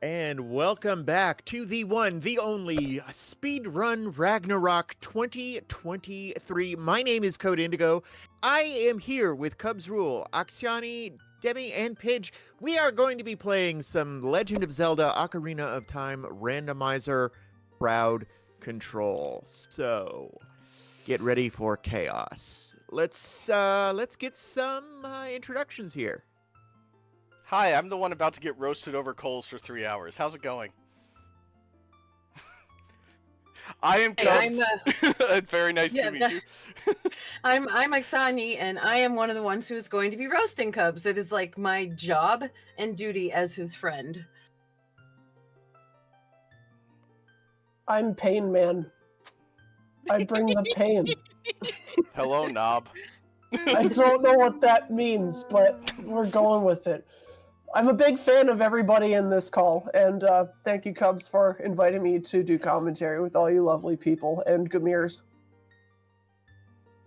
And welcome back to the one, the only Speedrun Ragnarok 2023. My name is Code Indigo. I am here with Cubs Rule, Axiani, Demi, and Pidge. We are going to be playing some Legend of Zelda Ocarina of Time Randomizer Crowd Control. So, get ready for chaos. Let's get some introductions here. Hi, I'm the one about to get roasted over coals for 3 hours. How's it going? I am Cubs. Very nice to meet you. I'm Aksani, and I am one of the ones who is going to be roasting Cubs. It is like my job and duty as his friend. I'm Pain Man. I bring the pain. Hello, Knob. I don't know what that means, but we're going with it. I'm a big fan of everybody in this call, and thank you, Cubs, for inviting me to do commentary with all you lovely people and Gamirs.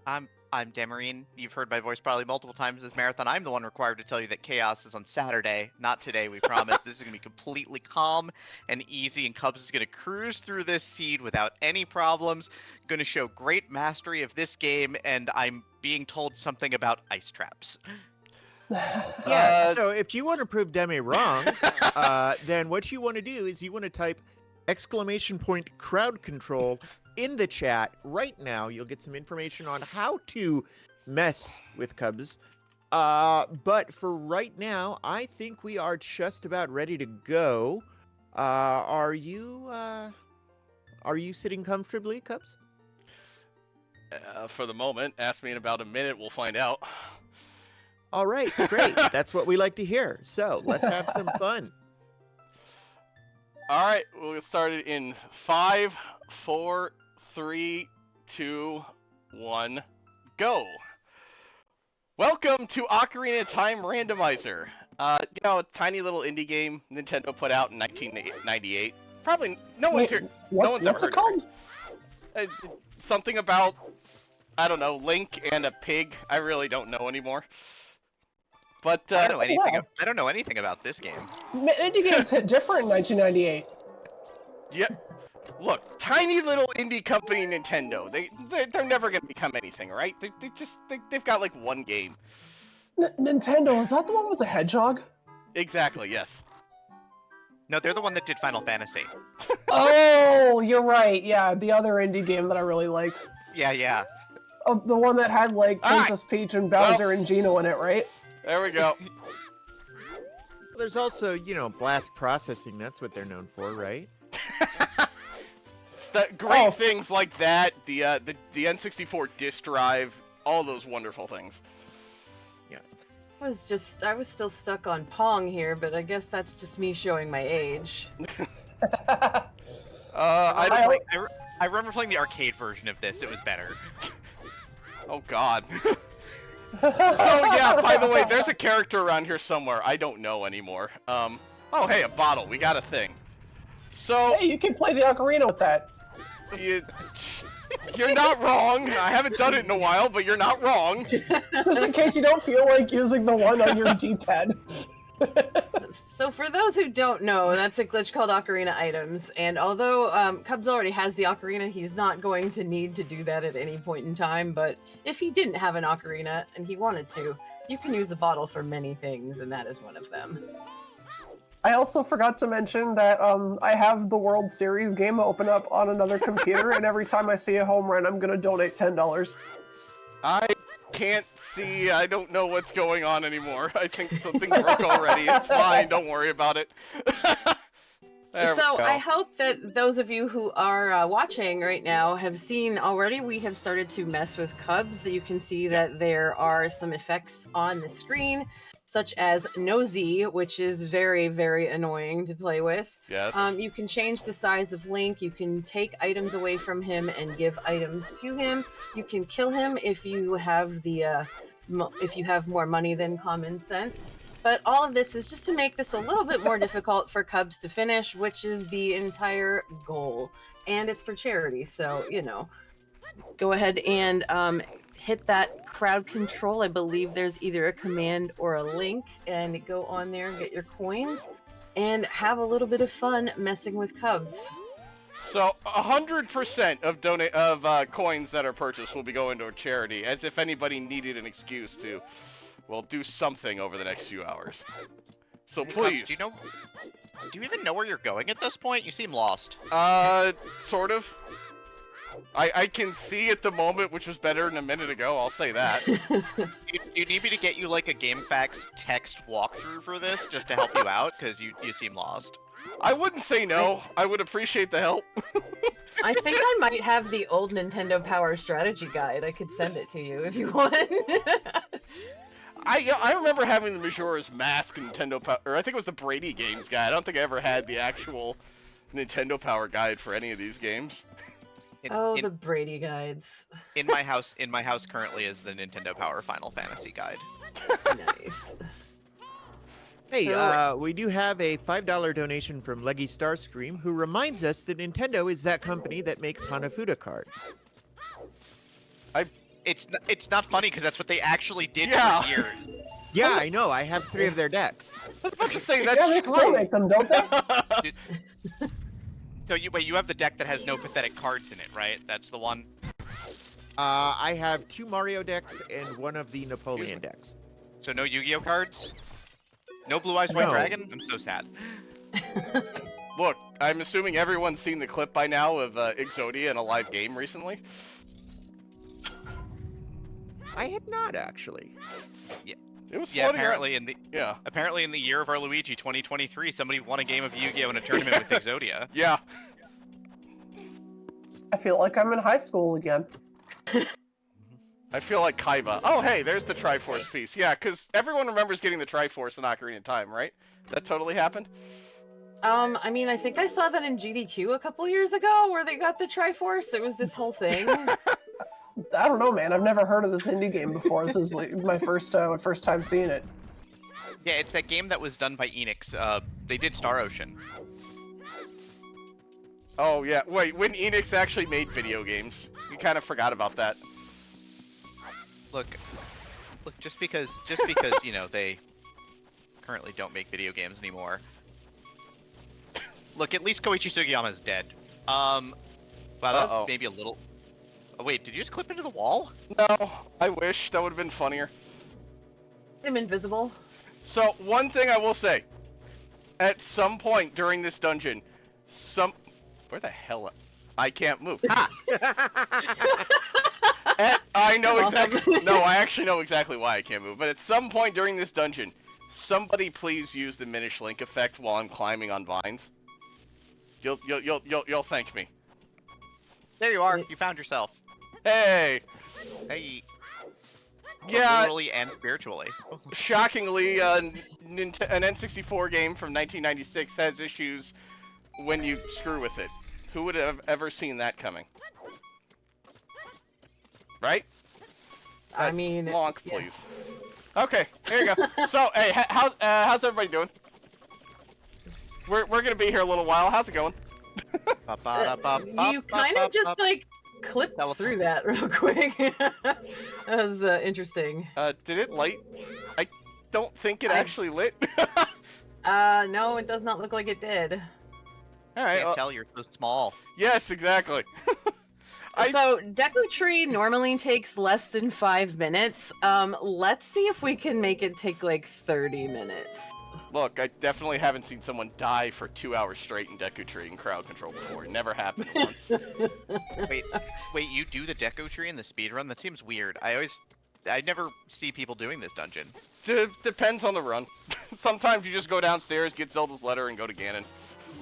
I'm Demarine. You've heard my voice probably multiple times this marathon. I'm the one required to tell you that chaos is on Saturday, not today, we promise. This is going to be completely calm and easy, and Cubs is going to cruise through this seed without any problems. Going to show great mastery of this game, and I'm being told something about ice traps. Yeah, so if you want to prove Demi wrong, then what you want to do is you want to type !crowd control in the chat right now. You'll get some information on how to mess with Cubs. But for right now, I think we are just about ready to go. Are you sitting comfortably, Cubs? For the moment, ask me in about a minute, we'll find out. All right, great. That's what we like to hear. So let's have some fun. All right, we'll get started in 5, 4, 3, 2, 1, go. Welcome to Ocarina of Time Randomizer. A tiny little indie game Nintendo put out in 1998. Probably no one's here. What's it called? Something about, I don't know, Link and a pig. I really don't know anymore. But I don't know anything about this game. Indie games hit different in 1998. Yeah, look, tiny little indie company Nintendo. They're never gonna become anything, right? They've got like one game. Nintendo, is that the one with the hedgehog? Exactly, yes. No, they're the one that did Final Fantasy. Oh, you're right. Yeah, the other indie game that I really liked. Yeah. Oh, the one that had like Princess Peach and Bowser and Geno in it, right? There we go. There's also, blast processing. That's what they're known for, right? Great things like that, the N64 disk drive, all those wonderful things. Yes. I was still stuck on Pong here, but I guess that's just me showing my age. I remember playing the arcade version of this. It was better. Oh God. Oh yeah, by the way, there's a character around here somewhere. I don't know anymore. Oh hey, a bottle. We got a thing. So hey, you can play the ocarina with that. You're not wrong. I haven't done it in a while, but you're not wrong. Just in case you don't feel like using the one on your D-pad. So for those who don't know, that's a glitch called Ocarina Items, and although Cubs already has the Ocarina, he's not going to need to do that at any point in time, but if he didn't have an Ocarina and he wanted to, you can use a bottle for many things, and that is one of them. I also forgot to mention that I have the World Series game open up on another computer, and every time I see a home run, I'm going to donate $10. I can't see. I don't know what's going on anymore. I think something broke already. It's fine. Don't worry about it. So I hope that those of you who are watching right now have seen already, we have started to mess with Cubs. You can see that there are some effects on the screen, such as Nosy, which is very, very annoying to play with. Yes. You can change the size of Link. You can take items away from him and give items to him. You can kill him if you have if you have more money than common sense. But all of this is just to make this a little bit more difficult for Cubs to finish, which is the entire goal. And it's for charity, so, go ahead and hit that crowd control. I believe there's either a command or a link, and go on there and get your coins. and have a little bit of fun messing with Cubs. So 100% of coins that are purchased will be going to a charity, as if anybody needed an excuse to, well, do something over the next few hours. So please. Cubs, do you even know where you're going at this point? You seem lost. Sort of. I can see at the moment, which was better than a minute ago, I'll say that. Do you need me to get you like a GameFAQs text walkthrough for this, just to help you out? Because you seem lost. I wouldn't say no. I would appreciate the help. I think I might have the old Nintendo Power Strategy Guide. I could send it to you if you want. I remember having the Majora's Mask Nintendo Power, or I think it was the Brady Games guide. I don't think I ever had the actual Nintendo Power guide for any of these games. The Brady guides. In my house currently is the Nintendo Power Final Fantasy guide. Nice. Hey, So- we do have a $5 donation from Leggy Starscream, who reminds us that Nintendo is that company that makes Hanafuda cards. It's not funny because that's what they actually did Yeah. for years. Yeah, I know. I have 3 of their decks. I was about to say, that's Yeah, they still true. make them, don't they? So you have the deck that has no pathetic cards in it, right? That's the one. I have 2 Mario decks and 1 of the Napoleon decks. So no Yu-Gi-Oh cards? No Blue Eyes White No. Dragon? I'm so sad. Look, I'm assuming everyone's seen the clip by now of Exodia in a live game recently. I had not, actually. It was Yeah, floating apparently around. in the year of our Luigi 2023, somebody won a game of Yu-Gi-Oh in a tournament with Exodia. Yeah. I feel like I'm in high school again. I feel like Kaiba. Oh, hey, there's the Triforce piece. Yeah, because everyone remembers getting the Triforce in Ocarina of Time, right? That totally happened? I mean, I think I saw that in GDQ a couple years ago where they got the Triforce. It was this whole thing. I don't know, man. I've never heard of this indie game before. This is like my first time seeing it. Yeah, it's that game that was done by Enix. They did Star Ocean. Oh, yeah. Wait, when Enix actually made video games. You kind of forgot about that. Look, just because you know they currently don't make video games anymore. Look, at least Koichi Sugiyama is dead. Wow, that's Uh-oh. maybe a little. Oh wait, did you just clip into the wall? No, I wish. That would have been funnier. I'm invisible. So, one thing I will say. At some point during this dungeon, where the hell? I can't move. Ah! I know You're exactly. welcome. No, I actually know exactly why I can't move. But at some point during this dungeon, somebody please use the Minish Link effect while I'm climbing on vines. You'll thank me. There you are. You found yourself. Hey. Hey. Yeah. Literally and spiritually. Shockingly, an N64 game from 1996 has issues when you screw with it. Who would have ever seen that coming? Right? I mean, Lonk, yeah. please. Okay, here you go. So, hey, how's everybody doing? We're gonna be here a little while. How's it going? You kind of just like clipped through that real quick. That was interesting. Did it light? I don't think it actually lit. No, it does not look like it did. All right. Can't tell you're so small. Yes, exactly. So Deku Tree normally takes less than 5 minutes. Let's see if we can make it take like 30 minutes. Look, I definitely haven't seen someone die for 2 hours straight in Deku Tree and crowd control before. It never happened once. Wait, you do the Deco Tree in the speedrun? That seems weird. I never see people doing this dungeon. Depends on the run. Sometimes you just go downstairs, get Zelda's letter, and go to Ganon.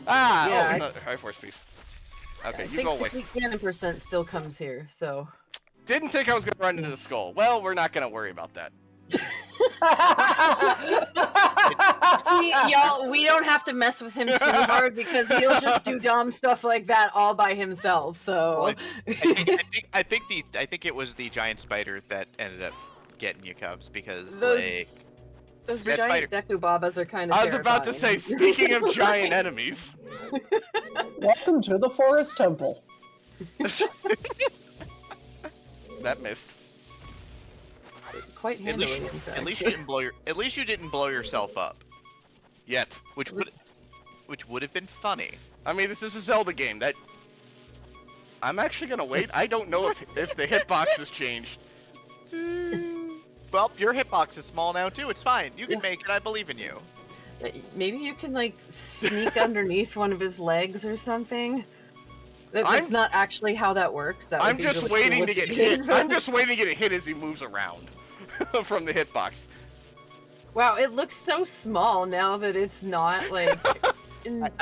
Ah, Yeah, another High Force piece. Okay, I you think go away. the Ganon percent still comes here, so. Didn't think I was gonna run into the skull. Well, we're not gonna worry about that. See, y'all, we don't have to mess with him too hard because he'll just do dumb stuff like that all by himself. So. Well, I think it was the giant spider that ended up getting you, Cubs, because like Those that giant Deku Babas are kind of. I was about to say, speaking of giant enemies. Welcome to the Forest Temple. That missed. Quite at least handily, in fact. you didn't blow yourself up. Yet. Which which would have been funny. I mean, this is a Zelda game. That I'm actually gonna wait. I don't know if the hitbox has changed. Well, your hitbox is small now too. It's fine. You can make it. I believe in you. Maybe you can like sneak underneath one of his legs or something. That's not actually how that works. That I'm would be just really waiting cool to if get you hit. did. I'm just waiting to get hit as he moves around from the hitbox. Wow, it looks so small now that it's not like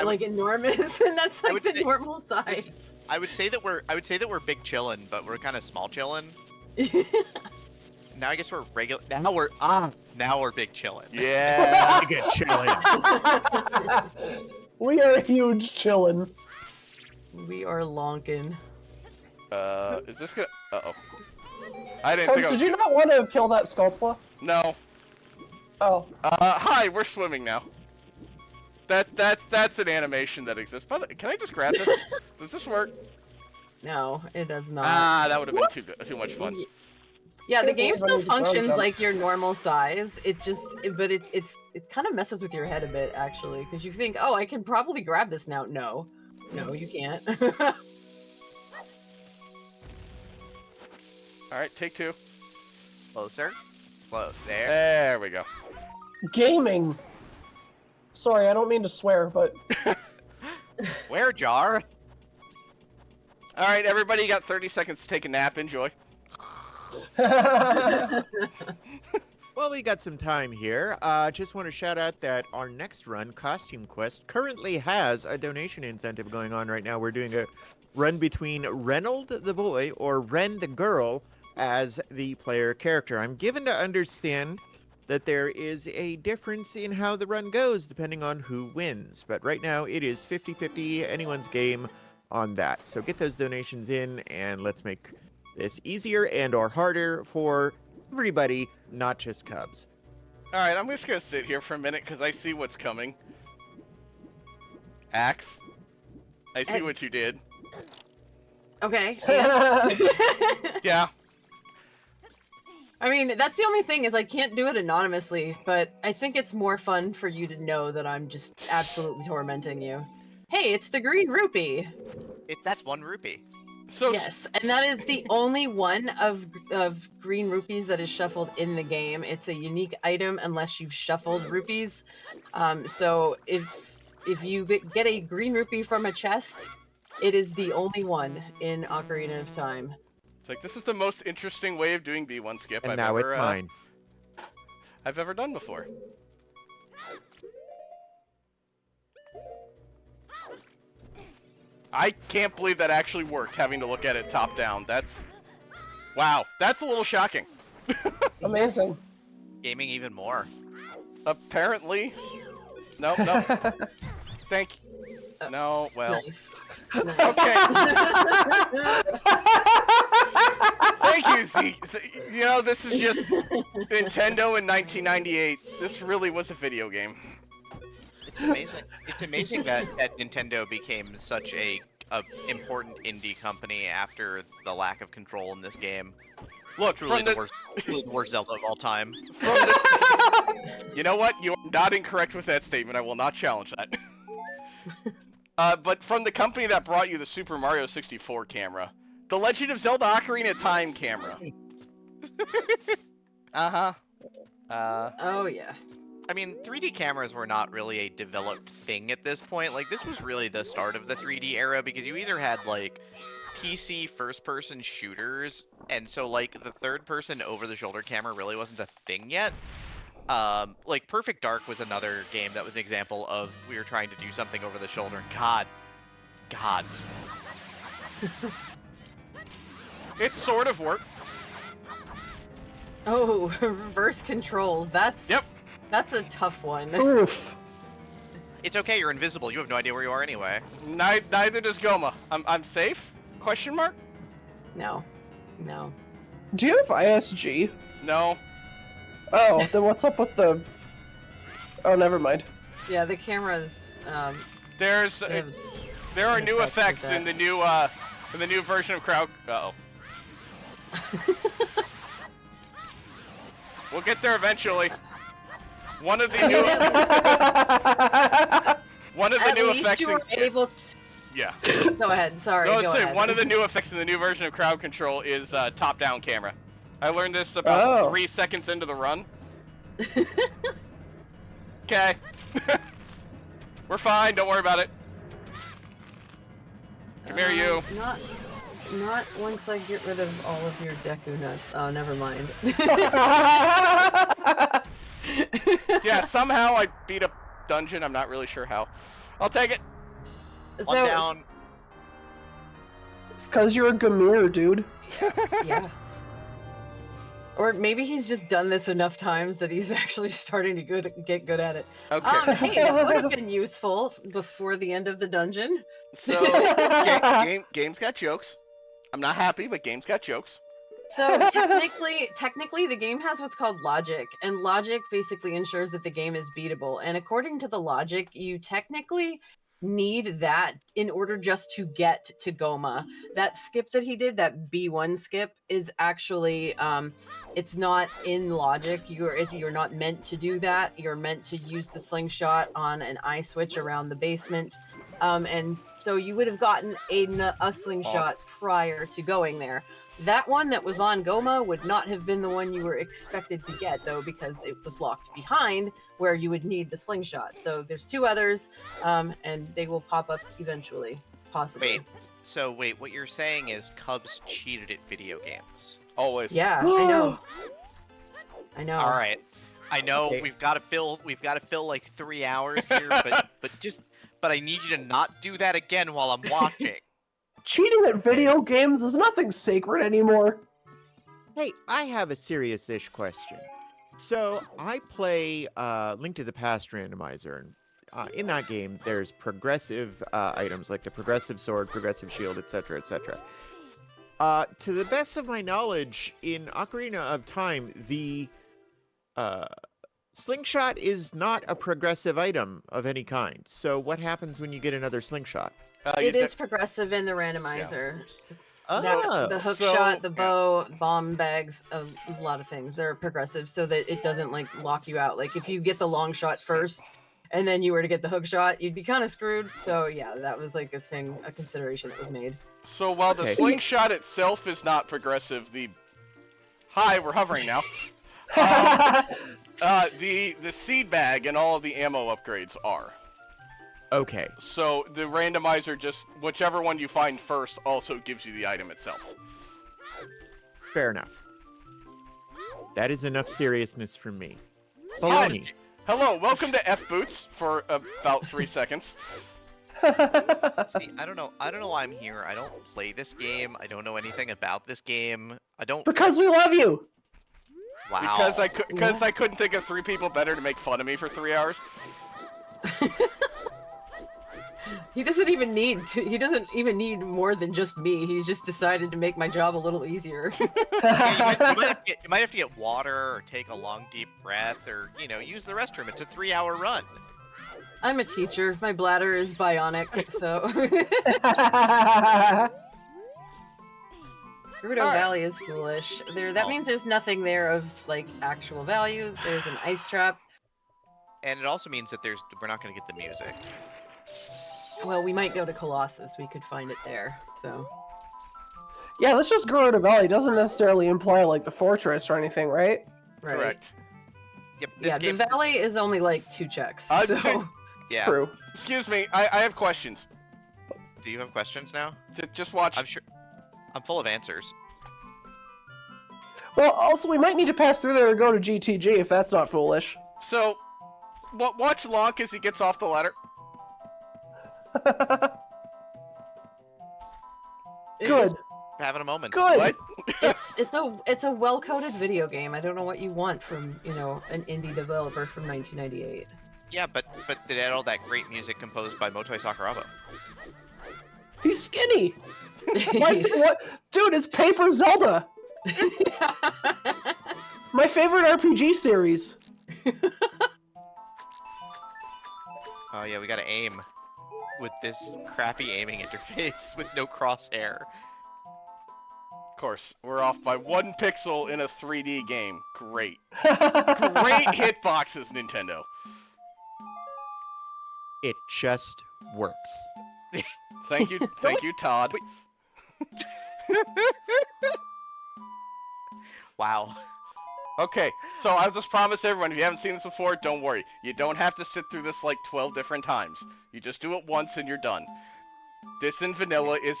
like enormous, and that's like the normal size. I would say that we're big chillin', but we're kind of small chillin'. Now I guess we're regular. Now we're big chillin'. Yeah. Big chilling. We are huge chillin'. We are lonkin'. Is this gonna? Uh-oh. I didn't think I was... Did you not want to kill that Skulltula? No. Oh. Hi, we're swimming now. That's an animation that exists. By the way, can I just grab this? Does this work? No, it does not. Ah, that would have been too much fun. Yeah, the game still Everybody's functions grown up. like your normal size. It kind of messes with your head a bit actually, because you think, oh, I can probably grab this now. No, you can't. All right, take two. Closer. Close. There. There we go. Gaming. Sorry, I don't mean to swear, but Where, Jar? All right, everybody got 30 seconds to take a nap. Enjoy. Well, we got some time here. Just want to shout out that our next run, Costume Quest, currently has a donation incentive going on right now. We're doing a run between Reynold the boy or Ren the girl as the player character. I'm given to understand that there is a difference in how the run goes depending on who wins. But right now it is 50-50, anyone's game on that. So get those donations in and let's make this easier and or harder for everybody, not just Cubs. All right, I'm just gonna sit here for a minute because I see what's coming. Axe, I see what you did. Okay. Yeah. Yeah. I mean, that's the only thing is I can't do it anonymously, but I think it's more fun for you to know that I'm just absolutely tormenting you. Hey, it's the green rupee. That's 1 rupee. So Yes, and that is the only one of green rupees that is shuffled in the game. It's a unique item unless you've shuffled rupees. So if you get a green rupee from a chest, it is the only one in Ocarina of Time. it's like this is the most interesting way of doing B1 skip And I've now ever it's mine. I've ever done before. I can't believe that actually worked, having to look at it top down. Wow, that's a little shocking. amazing. Gaming even more. Apparently. No. Thank you. No, well. Nice. Okay. Thank you, Zeke. You know, this is just Nintendo in 1998. This really was a video game. It's amazing. It's amazing that Nintendo became such a important indie company after the lack of control in this game. Look, Truly the worst Zelda of all time. You know what? You are not incorrect with that statement. I will not challenge that. But from the company that brought you the Super Mario 64 camera, the Legend of Zelda Ocarina of Time camera. Uh-huh. Oh yeah. I mean, 3D cameras were not really a developed thing at this point. Like, this was really the start of the 3D era because you either had, like, PC first-person shooters, and so, like, the third-person over-the-shoulder camera really wasn't a thing yet. Like, Perfect Dark was another game that was an example of we were trying to do something over the shoulder. Gods. It sort of worked. Oh, reverse controls. That's Yep. That's a tough one. Oof. It's okay, you're invisible. You have no idea where you are anyway. Neither does Goma. I'm safe? Question mark? No. Do you have ISG? No. Oh, then what's up with the... Oh, never mind. Yeah, the cameras. There are an new effect effects with in the new version of Crowd. Uh-oh. We'll get there eventually. One of the One of the At new least effects. you were able to... Yeah. Go ahead. Sorry. No, go say ahead. one of the new effects in the new version of crowd control is top-down camera. I learned this about 3 seconds into the run. Okay. We're fine. Don't worry about it. Come here, you. Not once I get rid of all of your Deku nuts. Oh, never mind. Yeah, somehow I beat a dungeon. I'm not really sure how. I'll take it. One down. It's because you're a Gamir, dude. Yeah. Or maybe he's just done this enough times that he's actually starting to get good at it. Okay. Hey, that would have been useful before the end of the dungeon. So, game's got jokes. I'm not happy, but game's got jokes. So technically, the game has what's called logic, and logic basically ensures that the game is beatable. And according to the logic, you technically need that in order just to get to Goma. That skip that he did, that B1 skip, is actually it's not in logic. You're not meant to do that. You're meant to use the slingshot on an eye switch around the basement. And so you would have gotten a slingshot prior to going there. That one that was on Goma would not have been the one you were expected to get, though, because it was locked behind where you would need the slingshot. So there's 2 others, and they will pop up eventually, possibly. Wait, what you're saying is Cubs cheated at video games. Always. Yeah, I know. I know. All right. I know Okay. we've got to fill like 3 hours here, but I need you to not do that again while I'm watching. Cheating at video games is nothing sacred anymore. Hey, I have a serious-ish question. So, I play Link to the Past Randomizer, and in that game, there's progressive items, like the progressive sword, progressive shield, etc., etc. To the best of my knowledge, in Ocarina of Time, the slingshot is not a progressive item of any kind. So, what happens when you get another slingshot? It is progressive in the randomizer. Oh, The hook so- shot, the bow, bomb bags, a lot of things. They're progressive so that it doesn't like lock you out. Like if you get the long shot first and then you were to get the hook shot, you'd be kind of screwed. So yeah, that was like a consideration that was made. So while the Okay. slingshot itself is not progressive, Hi, we're hovering now. The seed bag and all of the ammo upgrades are. okay. So the randomizer just whichever one you find first also gives you the item itself. Fair enough. That is enough seriousness from me. Hi. Baloney. Hello, welcome to F Boots for about 3 seconds. See, I don't know why I'm here. I don't play this game. I don't know anything about this game. I don't. Because we love you. Wow. Because I couldn't think of 3 people better to make fun of me for 3 hours. He doesn't even need more than just me. He's just decided to make my job a little easier. Yeah, you might have to get water or take a long deep breath or use the restroom. It's a 3-hour run. I'm a teacher. My bladder is bionic, so Gerudo Alright. Valley is foolish. That means there's nothing there of like actual value. There's an ice trap. And it also means that we're not going to get the music. Well, we might go to Colossus. We could find it there. So Yeah, that's just Gerudo Valley. It doesn't necessarily imply like the fortress or anything, right? right. Correct. Yep. This Yeah, game. the valley is only like 2 checks. So Yeah. True. Excuse me, I have questions. Do you have questions now? Just watch. I'm sure. I'm full of answers. Well, also we might need to pass through there to go to GTG if that's not foolish. So, watch Lonk as he gets off the ladder. Good. Having a moment. Good. What? it's a well-coded video game. I don't know what you want from an indie developer from 1998. Yeah, but they had all that great music composed by Motoi Sakuraba. He's skinny. What? Dude, it's Paper Zelda. My favorite RPG series. Oh yeah, we gotta aim with this crappy aiming interface with no crosshair. Of course, we're off by 1 pixel in a 3D game. Great. Great hitboxes, Nintendo. It just works. Thank you, Todd. Wow. Okay, so I'll just promise everyone, if you haven't seen this before, don't worry. You don't have to sit through this like 12 different times. You just do it once and you're done. This in vanilla is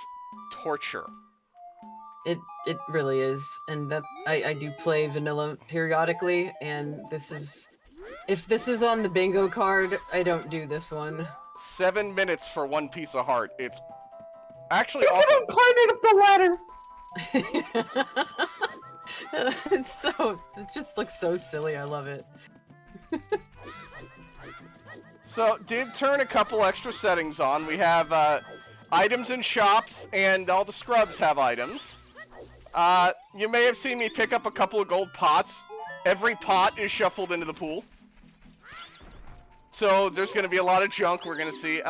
torture. It really is, and that I do play vanilla periodically, and this is, if this is on the bingo card, I don't do this one. 7 minutes for one piece of heart. It's actually Look at him climbing up the ladder! It just looks so silly. I love it. So, did turn a couple extra settings on. We have items in shops, and all the scrubs have items. You may have seen me pick up a couple of gold pots. Every pot is shuffled into the pool. So, there's going to be a lot of junk we're going to see.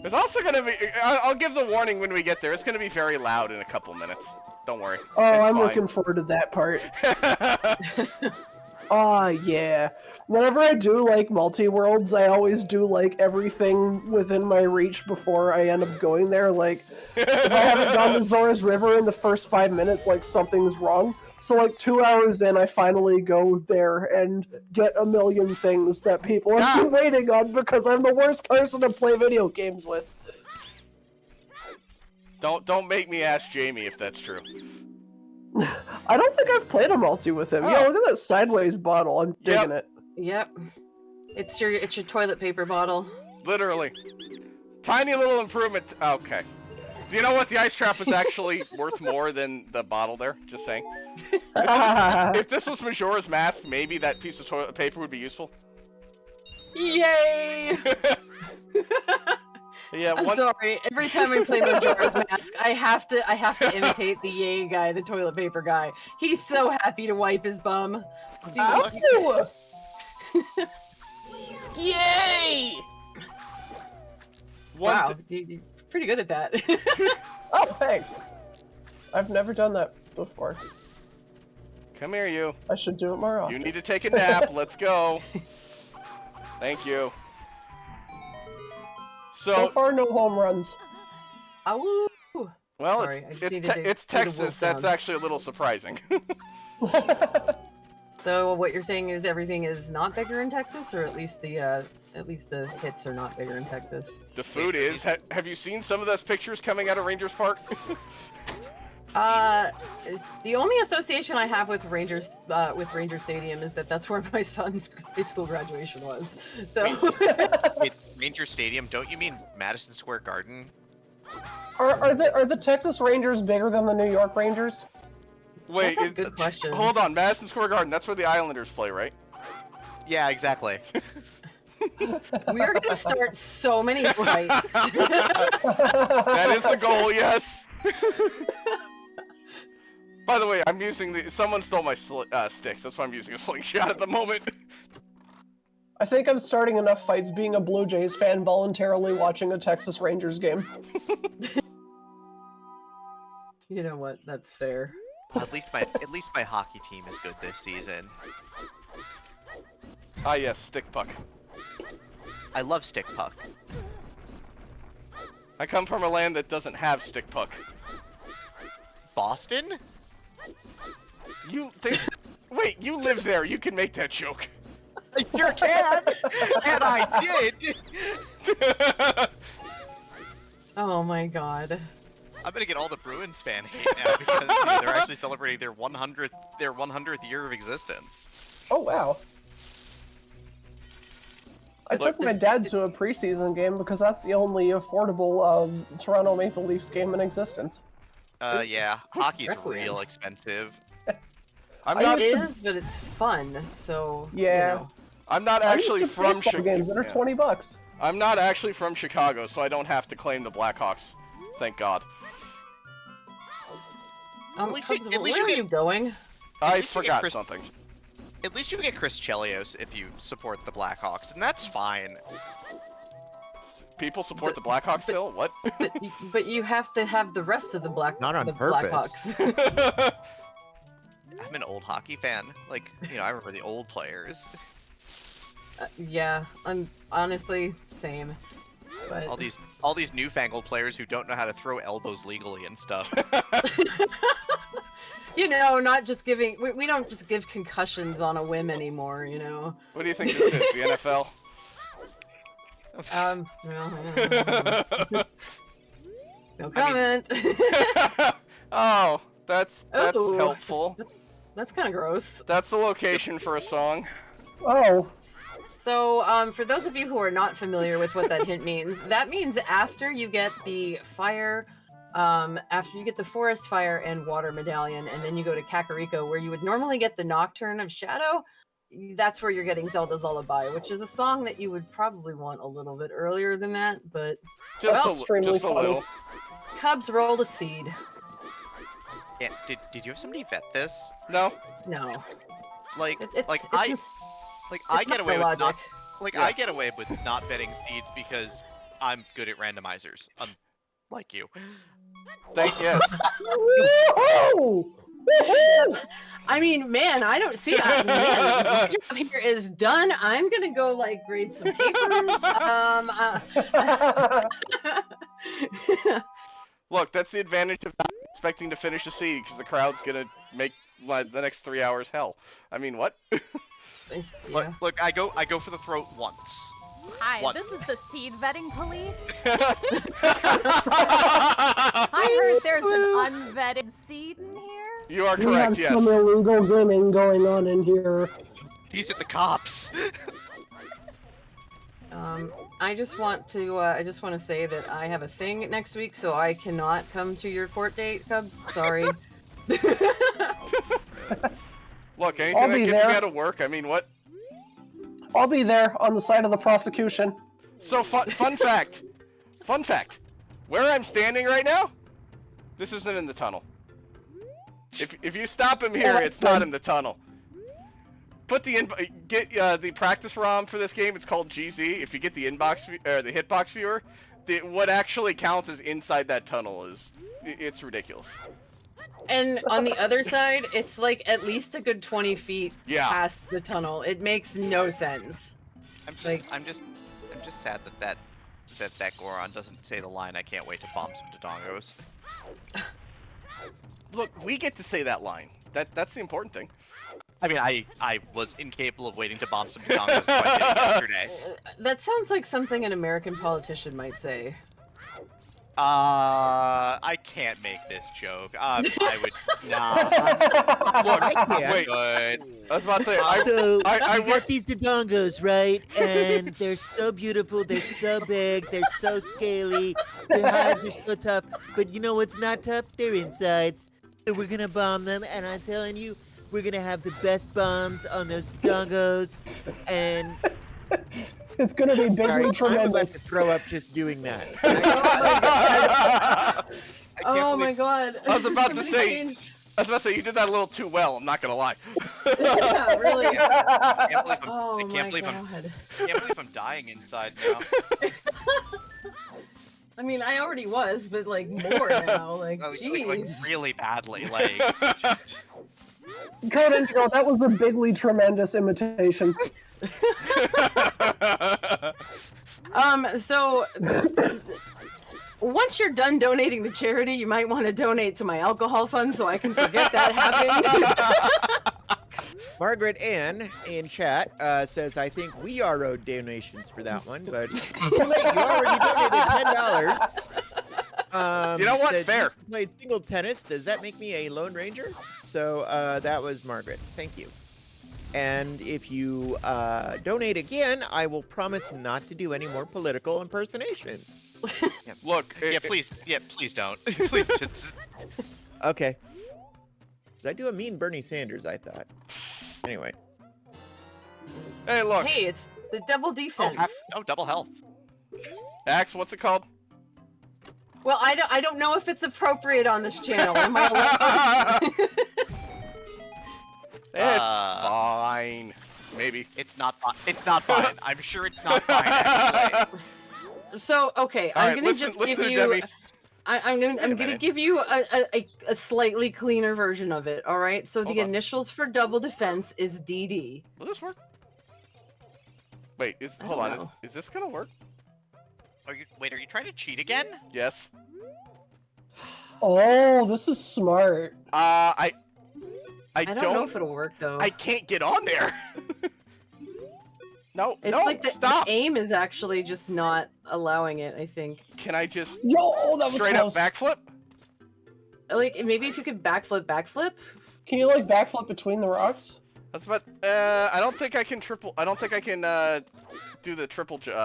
There's also going to be... I'll give the warning when we get there. It's going to be very loud in a couple minutes. Don't worry. Oh, It's I'm fine. looking forward to that part. Oh, yeah. Whenever I do, like, multi-worlds, I always do, like, everything within my reach before I end up going there. Like, if I haven't gone to Zora's River in the first 5 minutes, like, something's wrong. So, like, 2 hours in, I finally go there and get a million things that people have been waiting on because I'm the worst person to play video games with. Don't make me ask Jamie if that's true. I don't think I've played a multi with him. Oh. Yeah, look at that sideways bottle. I'm digging it. Yep. It's your toilet paper bottle. Literally. Tiny little improvement. Okay. You know what? The ice trap was actually worth more than the bottle there. Just saying. If this was Majora's Mask, maybe that piece of toilet paper would be useful. Yay! Yeah. I'm sorry. Every time I play Majora's Mask, I have to imitate the yay guy, the toilet paper guy. He's so happy to wipe his bum. Ow! Yay! Wow, you're pretty good at that. Oh, thanks. I've never done that before. Come here, you. I should do it more often. You need to take a nap. Let's go. Thank you. So far, no home runs. Ow! Well, Sorry, I just it's needed to it's do the Texas. wolf That's sound. actually a little surprising. So what you're saying is everything is not bigger in Texas, or at least the hits are not bigger in Texas. The food is. Have you seen some of those pictures coming out of Rangers Park? The only association I have with Ranger Stadium is that that's where my son's high school graduation was. So Wait, Ranger Stadium? Don't you mean Madison Square Garden? Are the Texas Rangers bigger than the New York Rangers? Wait, that's a good question. Hold on, Madison Square Garden. That's where the Islanders play, right? Yeah, exactly. We're gonna start so many fights. That is the goal, yes. By the way, I'm using someone stole my sticks. That's why I'm using a slingshot at the moment. I think I'm starting enough fights being a Blue Jays fan voluntarily watching a Texas Rangers game. You know what? That's fair. At least my hockey team is good this season. Ah, yes, stick puck. I love stick puck. I come from a land that doesn't have stick puck. Boston? Wait, you live there. You can make that joke. You can! And I did! Oh my god. I'm gonna get all the Bruins fan hate now because they're actually celebrating their 100th year of existence. Oh, wow. I took my dad to a preseason game because that's the only affordable Toronto Maple Leafs game in existence. Yeah, hockey's Requiem. real expensive. It is, but it's fun. So Yeah. You know. I'm not I'm used actually to from baseball games that are Yeah. $20. I'm not actually from Chicago, so I don't have to claim the Blackhawks. Thank God. At least Cubs, you where get- are you going? I least you get forgot Chris- something. At least you get Chris Chelios if you support the Blackhawks, and that's fine. People support the Blackhawks still? What? But you have to have the rest of the Not on the purpose. Blackhawks. I'm an old hockey fan. Like, I remember the old players. Yeah, honestly, same. But All these newfangled players who don't know how to throw elbows legally and stuff. you know, not just giving. We don't just give concussions on a whim anymore. You know. What do you think this is? The NFL? Well, no comment. Oh, that's Ooh, helpful. That's kind of gross. That's the location for a song. Oh, So, for those of you who are not familiar with what that hint means, that means after you get the fire, after you get the forest fire and water medallion, and then you go to Kakariko, where you would normally get the Nocturne of Shadow, that's where you're getting Zelda's Lullaby, which is a song that you would probably want a little bit earlier than that, but Just extremely just a funny. little. Cubs rolled a seed. Yeah, did you have somebody vet this? No. No. Like, It's I not get away the with not logic. I Yeah. get away with not betting seeds because I'm good at randomizers. Like you. Yes. woohoo! Woohoo! I mean, man, I don't see man, my job here is done. I'm gonna go like grade some papers. Look, that's the advantage of not expecting to finish a seed, because the crowd's gonna make the next 3 hours hell. I mean, what? Yeah. Look, I go for the throat once. Hi, What? this is the seed vetting police. I I heard there's an unvetted seed in here. You are We have correct, yes. some illegal gaming going on in here. He's at the cops. I just want to say that I have a thing next week, so I cannot come to your court date, Cubs. Sorry. Look, anything I'll that be gets there. me out of work, I mean, what? I'll be there on the side of the prosecution. So, fun fact. Fun fact. Where I'm standing right now, this isn't in the tunnel. If you stop him here, Yeah, it's that's not good. in the tunnel. Put get the practice ROM for this game. It's called GZ. If you get the the hitbox viewer, what actually counts as inside that tunnel it's ridiculous. And on the other side, it's like at least a good 20 feet Yeah. past the tunnel. It makes no sense. I'm just sad that Goron doesn't say the line, "I can't wait to bomb some Dodongos." Look, we get to say that line. That's the important thing. I mean, I was incapable of waiting to bomb some Dodongos, so I did it yesterday. That sounds like something an American politician might say. I can't make this joke. I would nah. Look, I can. wait. Good. I was about to say, So I you work. got these dodongos, right? And they're so beautiful, they're so big, they're so scaly, their hides are so tough. But you know what's not tough? Their insides. So we're gonna bomb them, and I'm telling you, we're gonna have the best bombs on those dodongos. And It's gonna be bigly sorry, I'm about to tremendous. throw up just doing that. I can't Oh my believe- god. I was about to Somebody say- changed- I was about to say, you did that a little too well. I'm not gonna lie. Yeah, really. I can't believe I'm, Oh I my can't believe I'm dying inside now. I mean, I already was, but like more now. Like, Like jeez. really badly. Like Code Indigo, that was a bigly tremendous imitation. So once you're done donating to charity, you might want to donate to my alcohol fund so I can forget that happened. Margaret Ann in chat says, I think we are owed donations for that one, but too late, you already donated $10. You know what? Said, Fair. "Used to play single tennis. Does that make me a Lone Ranger?" So that was Margaret. Thank you. And if you donate again, I will promise not to do any more political impersonations. Look, please don't. Please just Okay. 'Cause I do a mean Bernie Sanders, I thought. Anyway. Hey, look, Hey, it's the double defense. double hell. Axe, what's it called? Well, I don't know if it's appropriate on this channel. Am I allowed? It's fine. Maybe. It's not fine. I'm sure it's not fine actually. So okay, All I'm right, gonna listen- just listen give to you. Debbie. I'm gonna minute. give you a slightly cleaner version of it. All right. So Hold the on. initials for double defense is DD. Will this work? Wait, I hold don't on. know. Is this gonna work? Wait, are you trying to cheat again? Yes. Oh, this is smart. I I don't know if it'll work though. I can't get on there. No, It's no, like the stop. aim is actually just not allowing it, I think. Can I just Yo, oh, that was straight close. up backflip? Like, maybe if you could backflip? Can you like backflip between the rocks? That's about. I don't think I can triple. I don't think I can do the triple jump.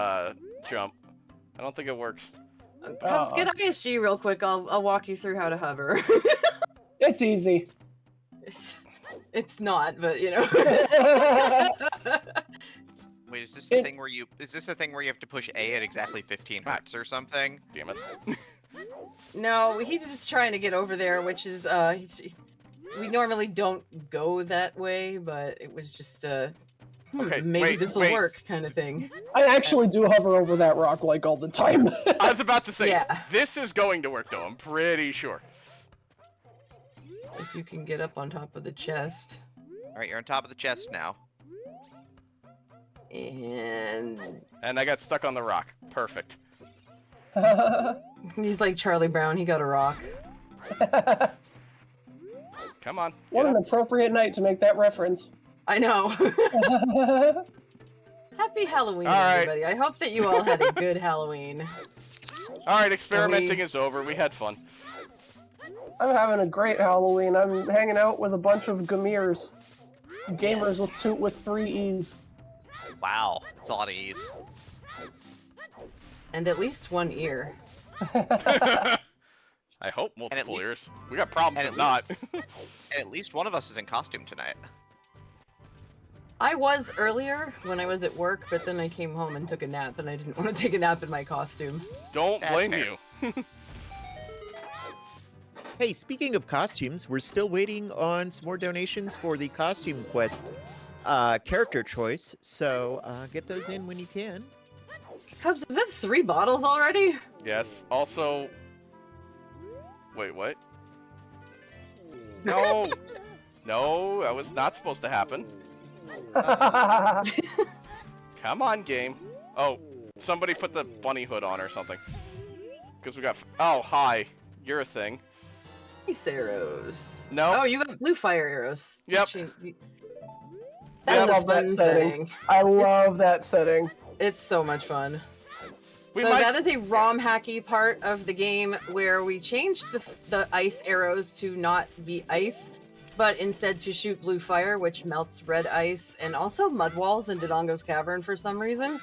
I don't think it works. Cubs, get ISG real quick. I'll walk you through how to hover. It's easy. It's not, but you know. Wait, is this the thing where you have to push A at exactly 15 hertz or something? Damn it. No, he's just trying to get over there, which is we normally don't go that way, but it was just Okay, maybe wait, this will wait. work kind of thing. I actually do hover over that rock like all the time. I was about to say, Yeah. this is going to work though. I'm pretty sure. If you can get up on top of the chest. All right, you're on top of the chest now. And I got stuck on the rock. Perfect. he's like Charlie Brown, he got a rock. Come on. What get an up. appropriate night to make that reference. I know. Happy Halloween, All right. everybody. I hope that you all had a good Halloween. All right, experimenting is over. We had fun. I'm having a great Halloween. I'm hanging out with a bunch of Gamirs. Gamers Yes. with 3 E's. Wow, it's a lot of ease. And at least one ear. I hope at multiple least- ears. We got problems and if at not. And at least one of us is in costume tonight. I was earlier when I was at work, but then I came home and took a nap, and I didn't want to take a nap in my costume. Don't That's blame fair. you. Hey, speaking of costumes, we're still waiting on some more donations for the Costume Quest character choice, so get those in when you can. Cubs, is that 3 bottles already? Yes. Also. Wait, what? No. No, that was not supposed to happen. Come on, game. Oh, somebody put the bunny hood on or something. Because we got. Oh, hi. You're a thing. Nice arrows. No. Oh, you got blue fire arrows. Yep. Actually, that's I a love that fun setting. setting. I love that setting. It's so much fun. We So might. that is a ROM hacky part of the game where we changed the ice arrows to not be ice, but instead to shoot blue fire, which melts red ice, and also mud walls in Dodongo's Cavern for some reason.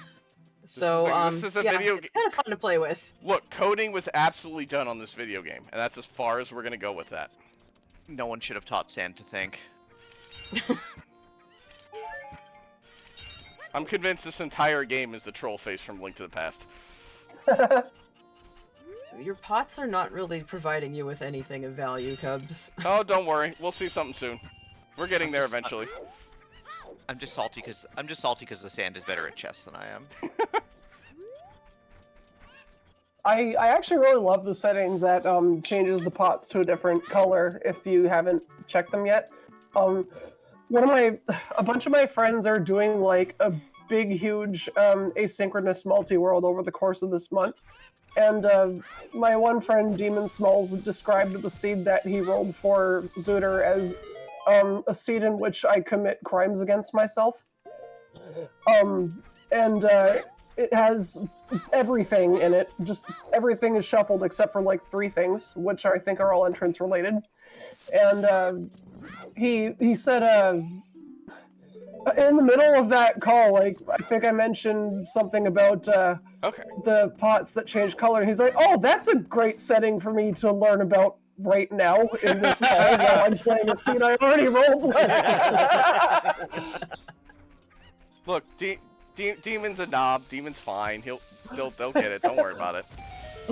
So this is a yeah, video it's kind of fun to play with. Look, coding was absolutely done on this video game, and that's as far as we're gonna go with that. No one should have taught Sand to think. I'm convinced this entire game is the troll face from Link to the Past. Your pots are not really providing you with anything of value, Cubs. Oh, don't worry. We'll see something soon. We're getting there eventually. I'm just salty because the Sand is better at chess than I am. I actually really love the settings that changes the pots to a different color if you haven't checked them yet. A bunch of my friends are doing like a big, huge asynchronous multi-world over the course of this month. And my one friend, Demon Smalls, described the seed that he rolled for Zooter as a seed in which I commit crimes against myself. It has everything in it. Just everything is shuffled except for like 3 things, which I think are all entrance related. And he said in the middle of that call, like I think I mentioned something about Okay. the pots that change color. He's like, "Oh, that's a great setting for me to learn about right now in this call while I'm playing a scene I already rolled." Look, Demon's a knob. Demon's fine. They'll get it. Don't worry about it.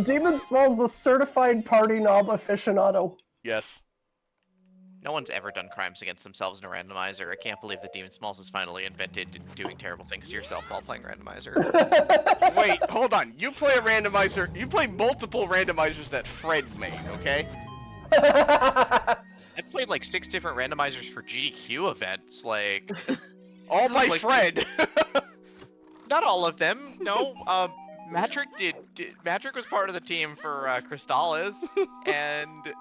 Demon Smalls a certified party knob aficionado. Yes. No one's ever done crimes against themselves in a randomizer. I can't believe that Demon Smalls has finally invented doing terrible things to yourself while playing randomizer. Wait, hold on. You play a randomizer. You play multiple randomizers that Fred made, okay? I've played like 6 different randomizers for GDQ events, like... All by Like- Fred. not all of them. No, Matrick Matrick was part of the team for Crystallis, and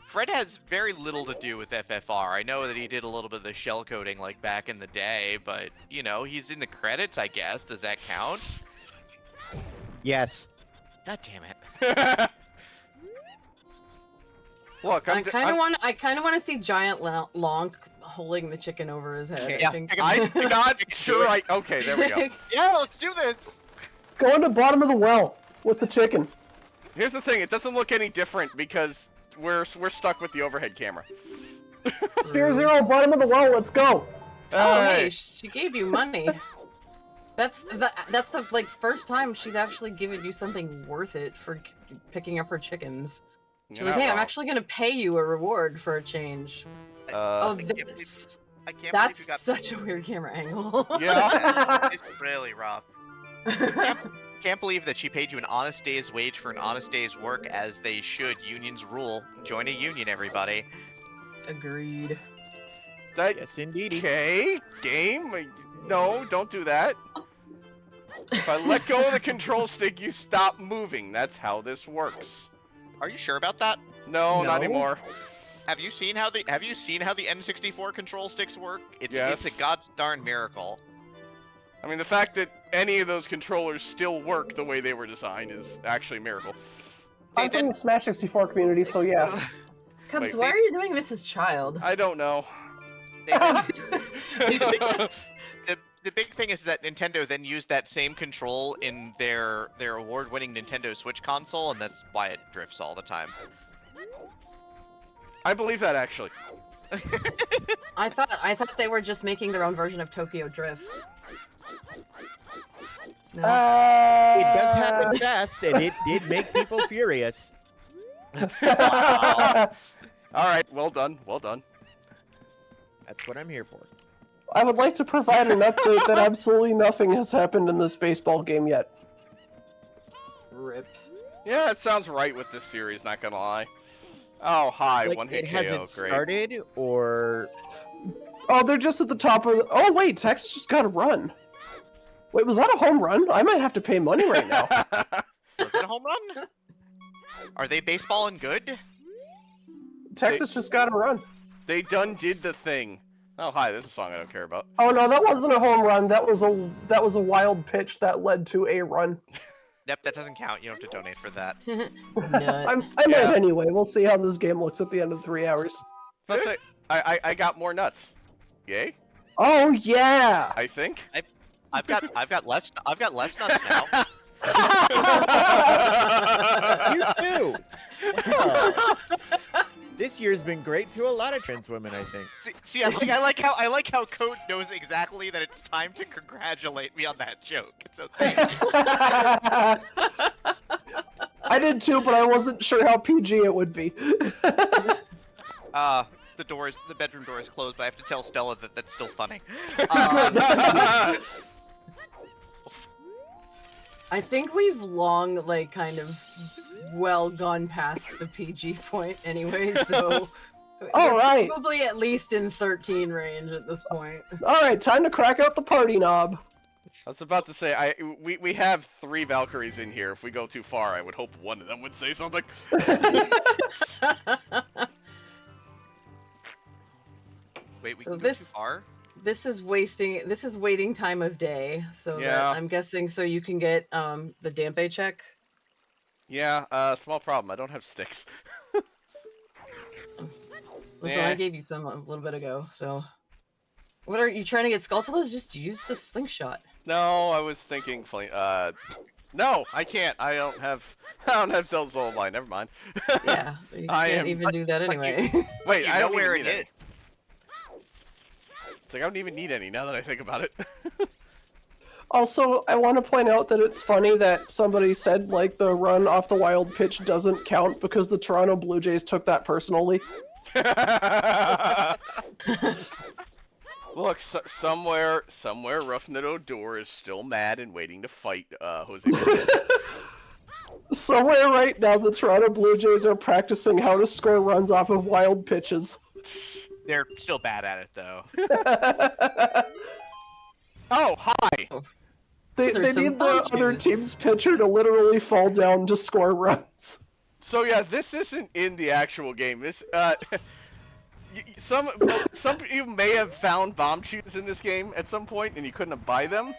Fred has very little to do with FFR. I know that he did a little bit of the shell coding like back in the day, but you know, he's in the credits, I guess. Does that count? Yes. God damn it. Look, I kind of want to see Giant Long holding the chicken over his head. Yeah, I think. I'm not sure okay, there we go. Yeah, let's do this. Go in the bottom of the well with the chicken. Here's the thing, it doesn't look any different because we're stuck with the overhead camera. Sphere Zero, bottom of the well, let's go. Oh, Hey. hey, she gave you money. That's the like first time she's actually given you something worth it for picking up her chickens. She's You're like, not hey, I'm wrong. actually gonna pay you a reward for a change. Oh, I can't that's believe you got such a weird camera angle. Yeah. It's really rough. Can't believe that she paid you an honest day's wage for an honest day's work, as they should. Unions rule. Join a union, everybody. Agreed. That, Yes, indeed. okay, game? No, don't do that. If I let go of the control stick, you stop moving. That's how this works. Are you sure about that? No, not No. anymore. Have you seen how the N64 control sticks work? Yes. It's a god's darn miracle. I mean, the fact that any of those controllers still work the way they were designed is actually a miracle. I'm from the Smash 64 community, so yeah. Cubs, Wait, why are you doing this as child? I don't know. The big thing is that Nintendo then used that same control in their award-winning Nintendo Switch console, and that's why it drifts all the time. I believe that, actually. I thought they were just making their own version of Tokyo Drift. No? It does happen fast, and it did make people furious. Wow. Alright, well done, well done. That's what I'm here for. I would like to provide an update that absolutely nothing has happened in this baseball game yet. Rip. Yeah, it sounds right with this series, not gonna lie. Oh, hi, Like, one hit it hasn't KO, great. started, or... Oh, they're just at the top of the... Oh, wait, Texas just got a run. Wait, was that a home run? I might have to pay money right now. Was it a home run? Are they baseballing good? Texas just got a run. They done did the thing. Oh, hi, this is a song I don't care about. Oh no, that wasn't a home run. That was a wild pitch that led to a run. Yep, that doesn't count. You don't have to donate for that. Nut. I might Yeah. anyway. We'll see how this game looks at the end of 3 hours. Let's say, I got more nuts. Yay? Oh yeah. I think. I've got less nuts now. You too! Oh. This year's been great to a lot of trans women, I think. See, I like how Code knows exactly that it's time to congratulate me on that joke. So thank you. I did too, but I wasn't sure how PG it would be. The bedroom door is closed, but I have to tell Stella that that's still funny. I think we've long, like, kind of well gone past the PG point anyway, so... All we're right. Probably at least in 13 range at this point. All right, time to crack out the party knob. I was about to say, we have 3 Valkyries in here. If we go too far, I would hope one of them would say something. Wait, we So can go this- too far? This is waiting time of day, so that Yeah. I'm guessing so you can get the Dampe check. Yeah, small problem. I don't have sticks. Listen, Yeah. I gave you some a little bit ago, so... What are you trying to get Skulltulas? Just use the slingshot. No, I was thinking, no, I can't. I don't have Zelda's Lullaby. Never mind. Yeah, you I can't am- even do that but you- anyway. Wait, You I know don't where even it need is. any. It's like I don't even need any now that I think about it. Also, I want to point out that it's funny that somebody said, like, the run off the wild pitch doesn't count because the Toronto Blue Jays took that personally. Look, somewhere, Roughneck Odor is still mad and waiting to fight Jose Martinez. Somewhere right now, the Toronto Blue Jays are practicing how to score runs off of wild pitches. They're still bad at it, though. Oh, hi! They Those are some need the bomb other shoes. team's pitcher to literally fall down to score runs. So yeah, this isn't in the actual game. This some of you may have found bomb shoes in this game at some point, and you couldn't buy them.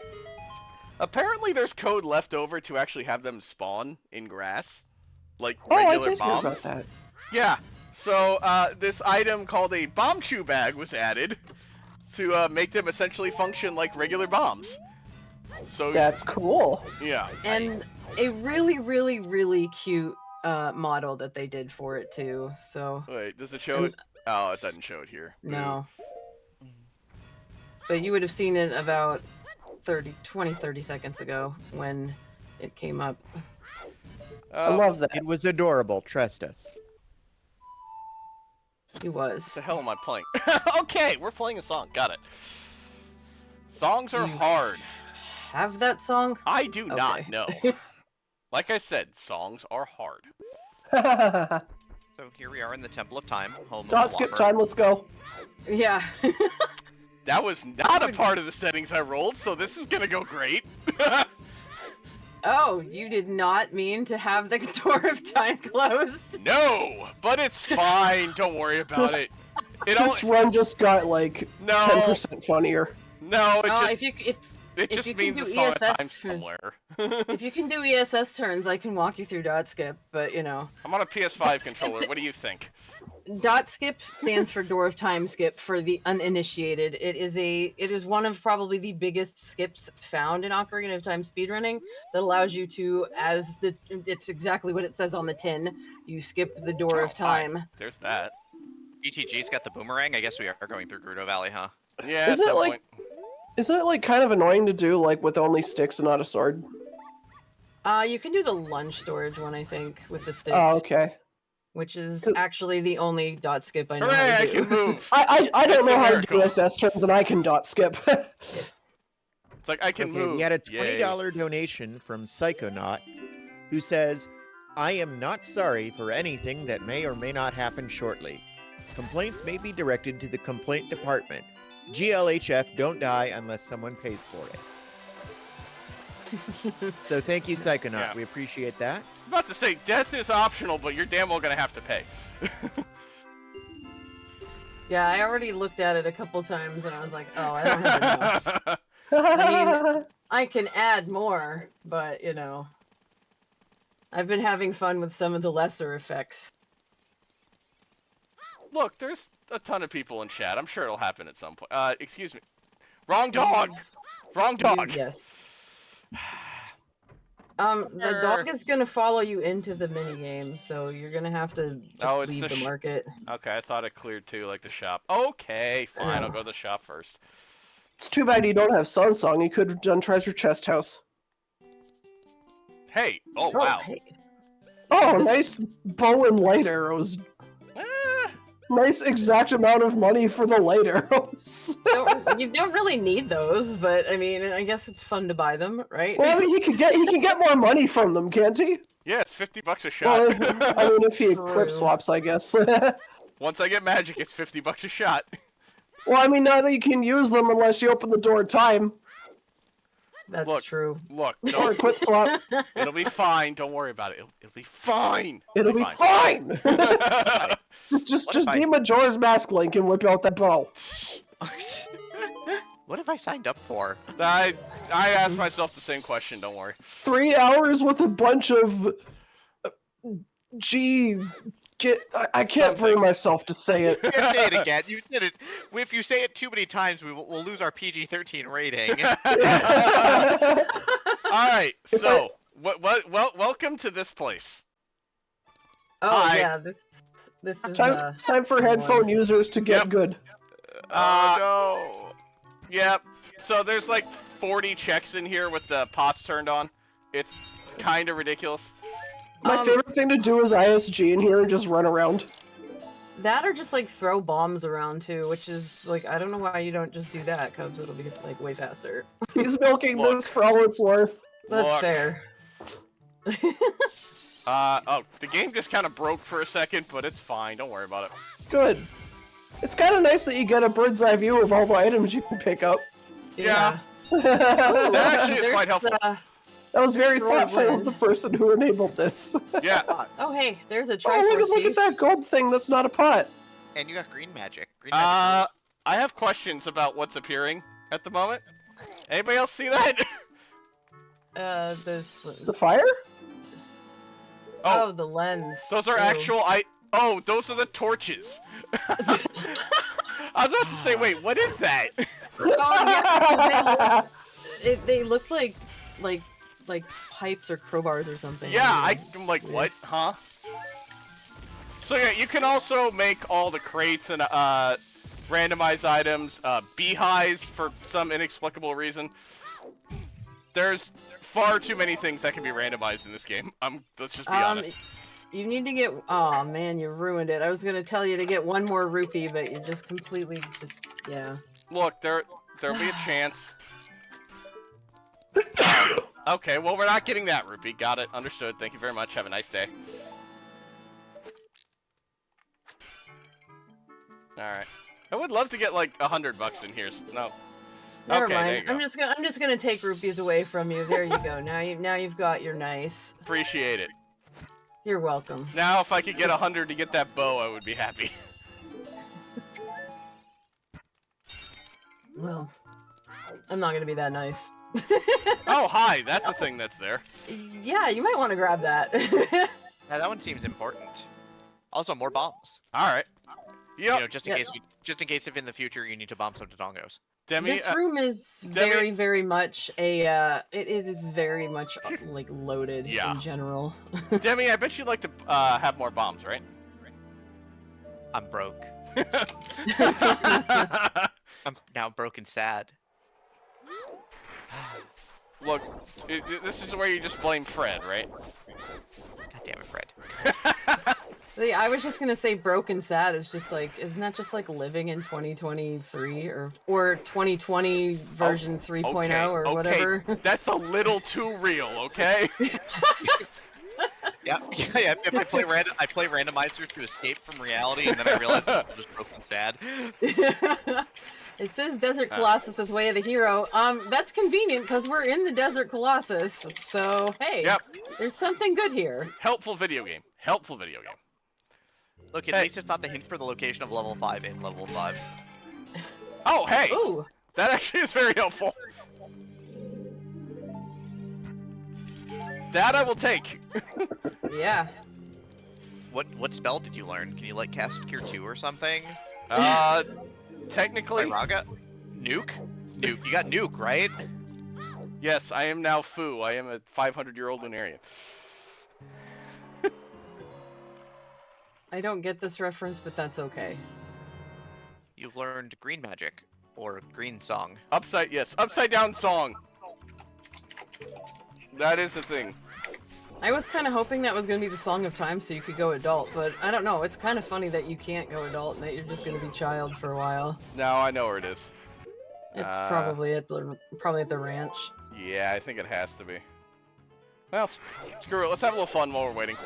Apparently, there's code left over to actually have them spawn in grass, like Oh, I regular did hear bombs. about that. Yeah. So this item called a bomb shoe bag was added to make them essentially function like regular bombs. So That's cool. yeah. And a really, really, really cute model that they did for it too. So Wait, does it show it? Oh, it doesn't show it here. no. But you would have seen it about 30 seconds ago when it came up. I love that. It was adorable, trust us. He was. What the hell am I playing? Okay, we're playing a song. Got it. Songs are Do you hard. Have that song? I do not Okay. know. Like I said, songs are hard. So here we are in the Temple of Time, home of Dot the skip Whopper. time, let's go. Yeah. That was not a part of the settings I rolled, so this is gonna go great. Oh, you did not mean to have the door of time closed. No, but it's fine. Don't worry about This- it. It This only run just got like no, 10% funnier. no. It Oh, just if it if just you can means do the song ESS of time turn- somewhere. if you can do ESS turns, I can walk you through dot skip. But you know, I'm on a PS5 controller. What do you think? dot skip stands for door of time skip for the uninitiated. It is one of probably the biggest skips found in Ocarina of Time speedrunning that allows you to, it's exactly what it says on the tin. You skip the door of Oh, hi. time. There's that. BTG's got the boomerang. I guess we are going through Gerudo Valley, huh? Yeah, Is at it some like- point. Isn't it like kind of annoying to do like with only sticks and not a sword? You can do the lunge storage one, I think, with the sticks, Oh, okay. which is So- actually the only dot skip I know Hooray! how I to can do. move. I don't It's a know how to miracle. do SS turns and I can dot skip. It's like I can Okay, move. we had a Yay. $20 donation from Psychonaut, who says, I am not sorry for anything that may or may not happen shortly. Complaints may be directed to the complaint department. GLHF don't die unless someone pays for it. So thank you, Psychonaut. Yeah. We appreciate that. I'm about to say death is optional, but you're damn well gonna have to pay. Yeah, I already looked at it a couple times and I was like, oh, I don't have enough. I can add more, but you know, I've been having fun with some of the lesser effects. Look, there's a ton of people in chat. I'm sure it'll happen at some point. Excuse me. Wrong dog. Wrong dog. Yes. The dog is gonna follow you into the mini game, so you're gonna have to Oh, it's leave the the market. Okay, I thought it cleared too, like the shop. Okay, fine. Yeah. I'll go to the shop first. It's too bad you don't have Sun Song. You could have done Treasure Chest House. Hey. Oh wow. Hey. Oh, nice bow and light arrows. Eh, Nice exact amount of money for the light arrows. You don't really need those, but I mean, I guess it's fun to buy them, right? Well, I mean, he can get more money from them, can't he? yeah, it's $50 a Well, shot. I mean, if he True. equip swaps, I guess. Once I get magic, it's $50 a shot. Well, I mean, now that you can use them unless you open the door in time That's Look. true. Look, or don't, equip swap, it'll be fine. Don't worry about it. It'll be fine. it'll be fine. just What if I- be Majora's Mask Link and whip out that bow. What have I signed up for? I asked myself the same question. Don't worry. 3 hours with a bunch of I can't bring Something. myself to say it. You say it again. You did it. If you say it too many times, we'll lose our PG-13 rating. All right. If So, welcome to this place. Oh Hi. yeah, this is Time for headphone users to get Yep. good. Oh Yep. So there's like 40 checks in here with the pots turned on. It's kind of ridiculous. My favorite thing to do is ISG in here and just run around. that or just like throw bombs around too, which is like I don't know why you don't just do that, Cubs. It'll be like way faster. He's milking Look. this for all it's worth. That's Look. fair. Oh, the game just kind of broke for a second, but it's fine. Don't worry about it. Good. It's kind of nice that you get a bird's eye view of all the items you can pick up. Yeah. That actually is quite helpful. That was very Destroy thoughtful land. of the person who enabled this. Yeah. Oh, hey, there's a Oh, Triforce look at piece. that gold thing that's not a pot. And you got green magic. Green magic. I have questions about what's appearing at the moment. Anybody else see that? There's... The fire? Oh, the lens. Those are Ew. actual Oh, those are the torches. I was about to say, wait, what is that? Oh, yeah, they look like pipes or crowbars or something. Yeah, I'm like, what? Huh? So yeah, you can also make all the crates and randomized items, beehives for some inexplicable reason. There's far too many things that can be randomized in this game. Let's just be honest. You need to get... Oh, man, you ruined it. I was going to tell you to get one more rupee, but you just completely yeah. Look, there'll be a chance. Okay, well, we're not getting that rupee. Got it. Understood. Thank you very much. Have a nice day. Alright. I would love to get like $100 in here. No. Never Okay, mind. there you go. I'm just gonna take rupees away from you. There you go. Now you've got your nice. Appreciate it. You're welcome. Now, if I could get 100 to get that bow, I would be happy. Well, I'm not gonna be that nice. Oh, hi. That's a thing that's there. Yeah, you might want to grab that. Yeah, that one seems important. Also, more bombs. All right. Yep. You know, just in Yep. case if in the future you need to bomb some Dodongos. Demi, This room is Demi- very much a it is very much like loaded Yeah. in general. Demi, I bet you'd like to have more bombs, right? I'm broke. I'm now broke and sad. Look, this is where you just blame Fred, right? God damn it, Fred. See, I was just gonna say broken sad is just like, isn't that just like living in 2023 or 2020 version 3.0 or okay. whatever? That's a little too real, okay? Yeah. If I play randomizer to escape from reality, and then I realize I'm just broke and sad. It says Desert Colossus is way of the hero. That's convenient because we're in the Desert Colossus. So hey, Yep. there's something good here. Helpful video game. Helpful video game. Look, at least it's not the hint for the location of level 5 in level 5. Oh, hey! Ooh, That actually is very helpful. That I will take. yeah. What spell did you learn? Can you like cast Cure 2 or something? Technically, Raga? Nuke? Nuke. You got Nuke, right? yes, I am now Fu. I am a 500-year-old Lunarian. I don't get this reference, but that's okay. You've learned green magic. Or green song. Upside down song. That is the thing. I was kind of hoping that was going to be the Song of Time so you could go adult, but I don't know. It's kind of funny that you can't go adult and that you're just going to be child for a while. Now I know where it is. It's probably at the ranch. Yeah, I think it has to be. Well, screw it. Let's have a little fun while we're waiting.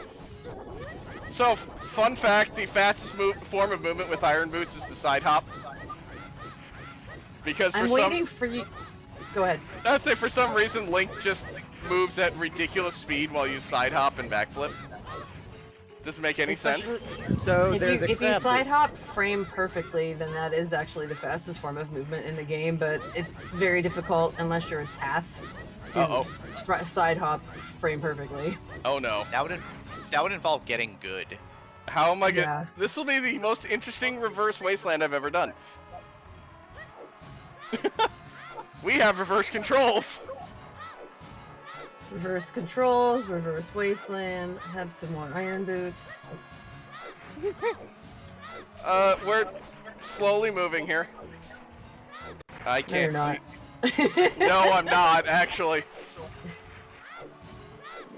So, fun fact, the fastest form of movement with Iron Boots is the side hop. Because I'm waiting for you. Go ahead. I'd say for some reason Link just moves at ridiculous speed while you side hop and backflip. Doesn't make any sense. So If you side hop frame perfectly, then that is actually the fastest form of movement in the game, but it's very difficult unless you're a TAS to side hop frame perfectly. Oh no. That would involve getting good. How am I gonna... Yeah. This will be the most interesting reverse wasteland I've ever done. We have reverse controls! Reverse controls, reverse wasteland, have some more iron boots. We're slowly moving here. I No, you're can't not. see. No, I'm not, actually.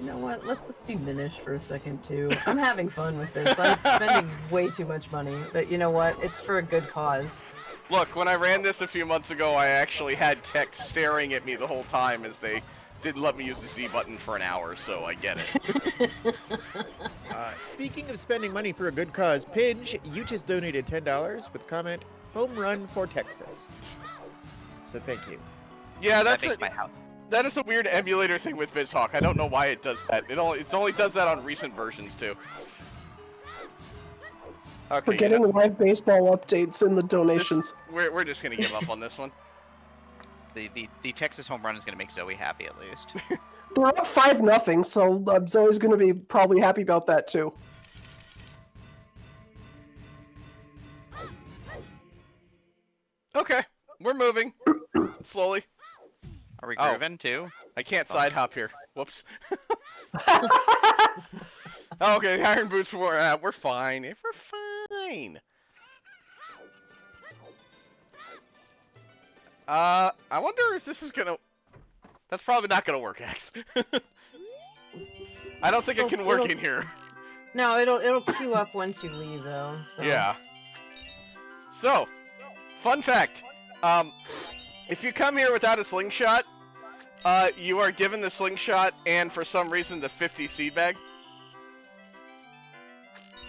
You know what? Let's be Minish for a second too. I'm having fun with this. I'm spending way too much money, but you know what? It's for a good cause. Look, when I ran this a few months ago, I actually had tech staring at me the whole time as they didn't let me use the Z button for an hour, so I get it. Speaking of spending money for a good cause, Pidge, you just donated $10 with comment, home run for Texas. So thank you. Yeah, That that's makes it. my house. That is a weird emulator thing with BizHawk. I don't know why it does that. It only does that on recent versions too. Okay, We're getting live baseball updates in the donations. we're just gonna give up on this one. The Texas home run is gonna make Zoe happy at least. We're up 5-0, so Zoe's going to be probably happy about that too. Okay, we're moving slowly. Are we Oh. grooving too? I can't side hop here. Whoops. Okay, the iron boots we're fine. We're fine. I wonder if this is gonna. That's probably not gonna work, X. I don't think it can work in here. No, it'll queue up once you leave though. So. Yeah. So, fun fact. If you come here without a slingshot, you are given the slingshot and for some reason the 50 seed bag.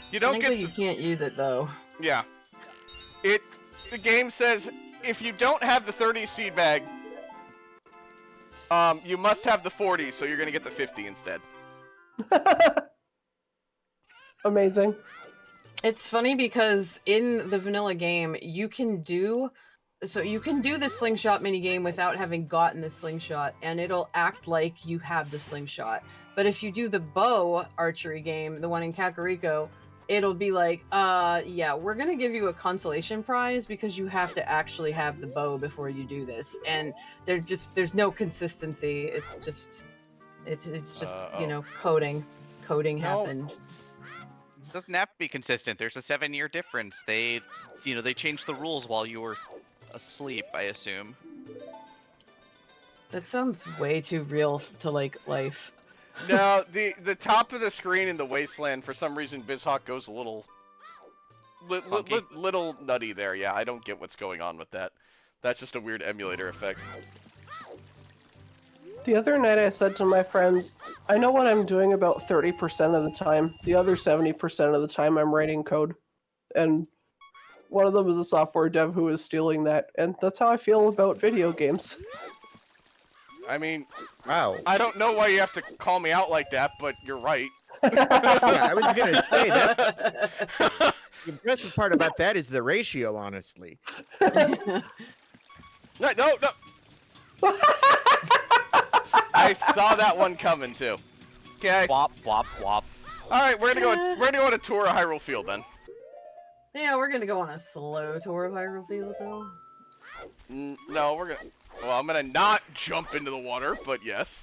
You don't Technically, get. you can't use it though. Yeah. The game says if you don't have the 30 seed bag, you must have the 40, so you're gonna get the 50 instead. Amazing. It's funny because in the vanilla game, you can do the slingshot minigame without having gotten the slingshot, and it'll act like you have the slingshot. But if you do the bow archery game, the one in Kakariko, it'll be like, yeah, we're gonna give you a consolation prize because you have to actually have the bow before you do this. And there's no consistency. It's just you know, coding happened. It doesn't have to be consistent. There's a 7-year difference. They changed the rules while you were asleep, I assume. That sounds way too real to like life. No, the top of the screen in the wasteland, for some reason, BizHawk goes a little nutty there. Yeah, I don't get what's going on with that. That's just a weird emulator effect. The other night I said to my friends, I know what I'm doing about 30% of the time. The other 70% of the time I'm writing code. And one of them was a software dev who was stealing that. And that's how I feel about video games. I mean, Wow. I don't know why you have to call me out like that, but you're right. Yeah, I was gonna say that. The impressive part about that is the ratio, honestly. No. I saw that one coming too. Okay. Wop wop wop. All right, we're gonna go on a tour of Hyrule Field then. Yeah, we're gonna go on a slow tour of Hyrule Field though. No, we're gonna. Well, I'm gonna not jump into the water, but yes.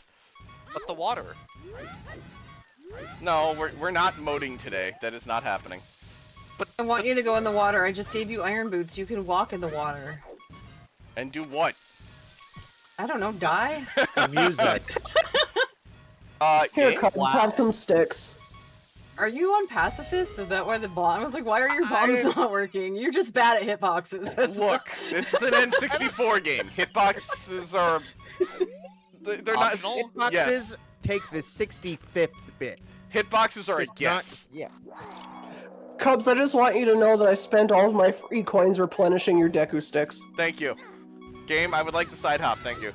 But the water. No, we're not moding today. That is not happening. But I want you to go in the water. I just gave you iron boots. You can walk in the water. And do what? I don't know, die? Amuse us. Here, Game? Cubs, have some sticks. Are you on pacifist? Is that why the bomb? I was like, why are your bombs not working? You're just bad at hitboxes. That's Look, this is an N64 game. Hitboxes are. They're Optional? not. Hitboxes Yes. take the 65th bit. Hitboxes are a It's guess. not- yeah. Cubs, I just want you to know that I spent all of my free coins replenishing your Deku sticks. Thank you. Game, I would like the side hop. Thank you.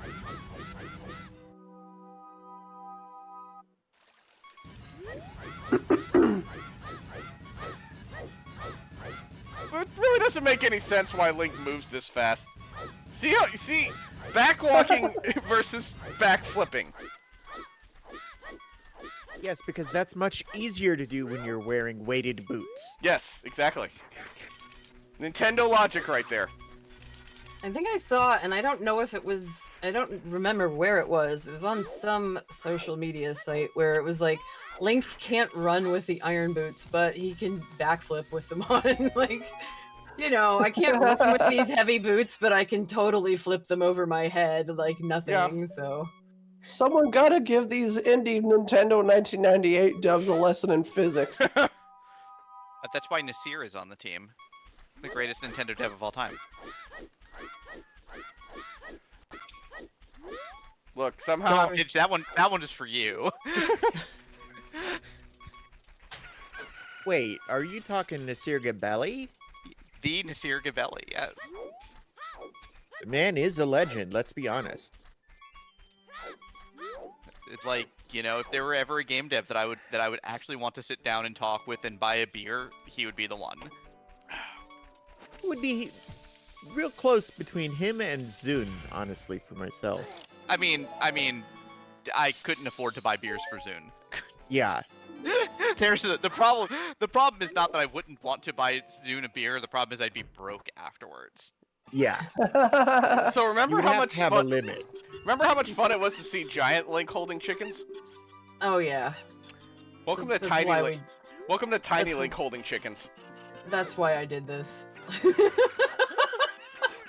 It really doesn't make any sense why Link moves this fast. See how you see backwalking versus backflipping. Yes, because that's much easier to do when you're wearing weighted boots. Yes, exactly. Nintendo logic right there. I think I saw, and I don't know if it was, I don't remember where it was. It was on some social media site where it was like, Link can't run with the iron boots, but he can backflip with them on. Like, you know, I can't run with these heavy boots, but I can totally flip them over my head like nothing, Yeah. so. Someone gotta give these indie Nintendo 1998 dubs a lesson in physics. That's why Nasir is on the team. The greatest Nintendo dev of all time. Look, somehow. Mitch, that one is for you. Wait, are you talking Nasir Gabelli? The Nasir Gabelli, yeah. The man is a legend, let's be honest. It's like, you know, if there were ever a game dev that I would actually want to sit down and talk with and buy a beer, he would be the one. Would be real close between him and Zune, honestly, for myself. I mean, I couldn't afford to buy beers for Zune. Yeah. There's the problem. The problem is not that I wouldn't want to buy Zune a beer. The problem is I'd be broke afterwards. Yeah. So You remember would how have much to have a limit. remember how much fun it was to see giant Link holding chickens? Oh yeah. Welcome to That's tiny why Link. Welcome to tiny that's- Link holding chickens. That's why I did this.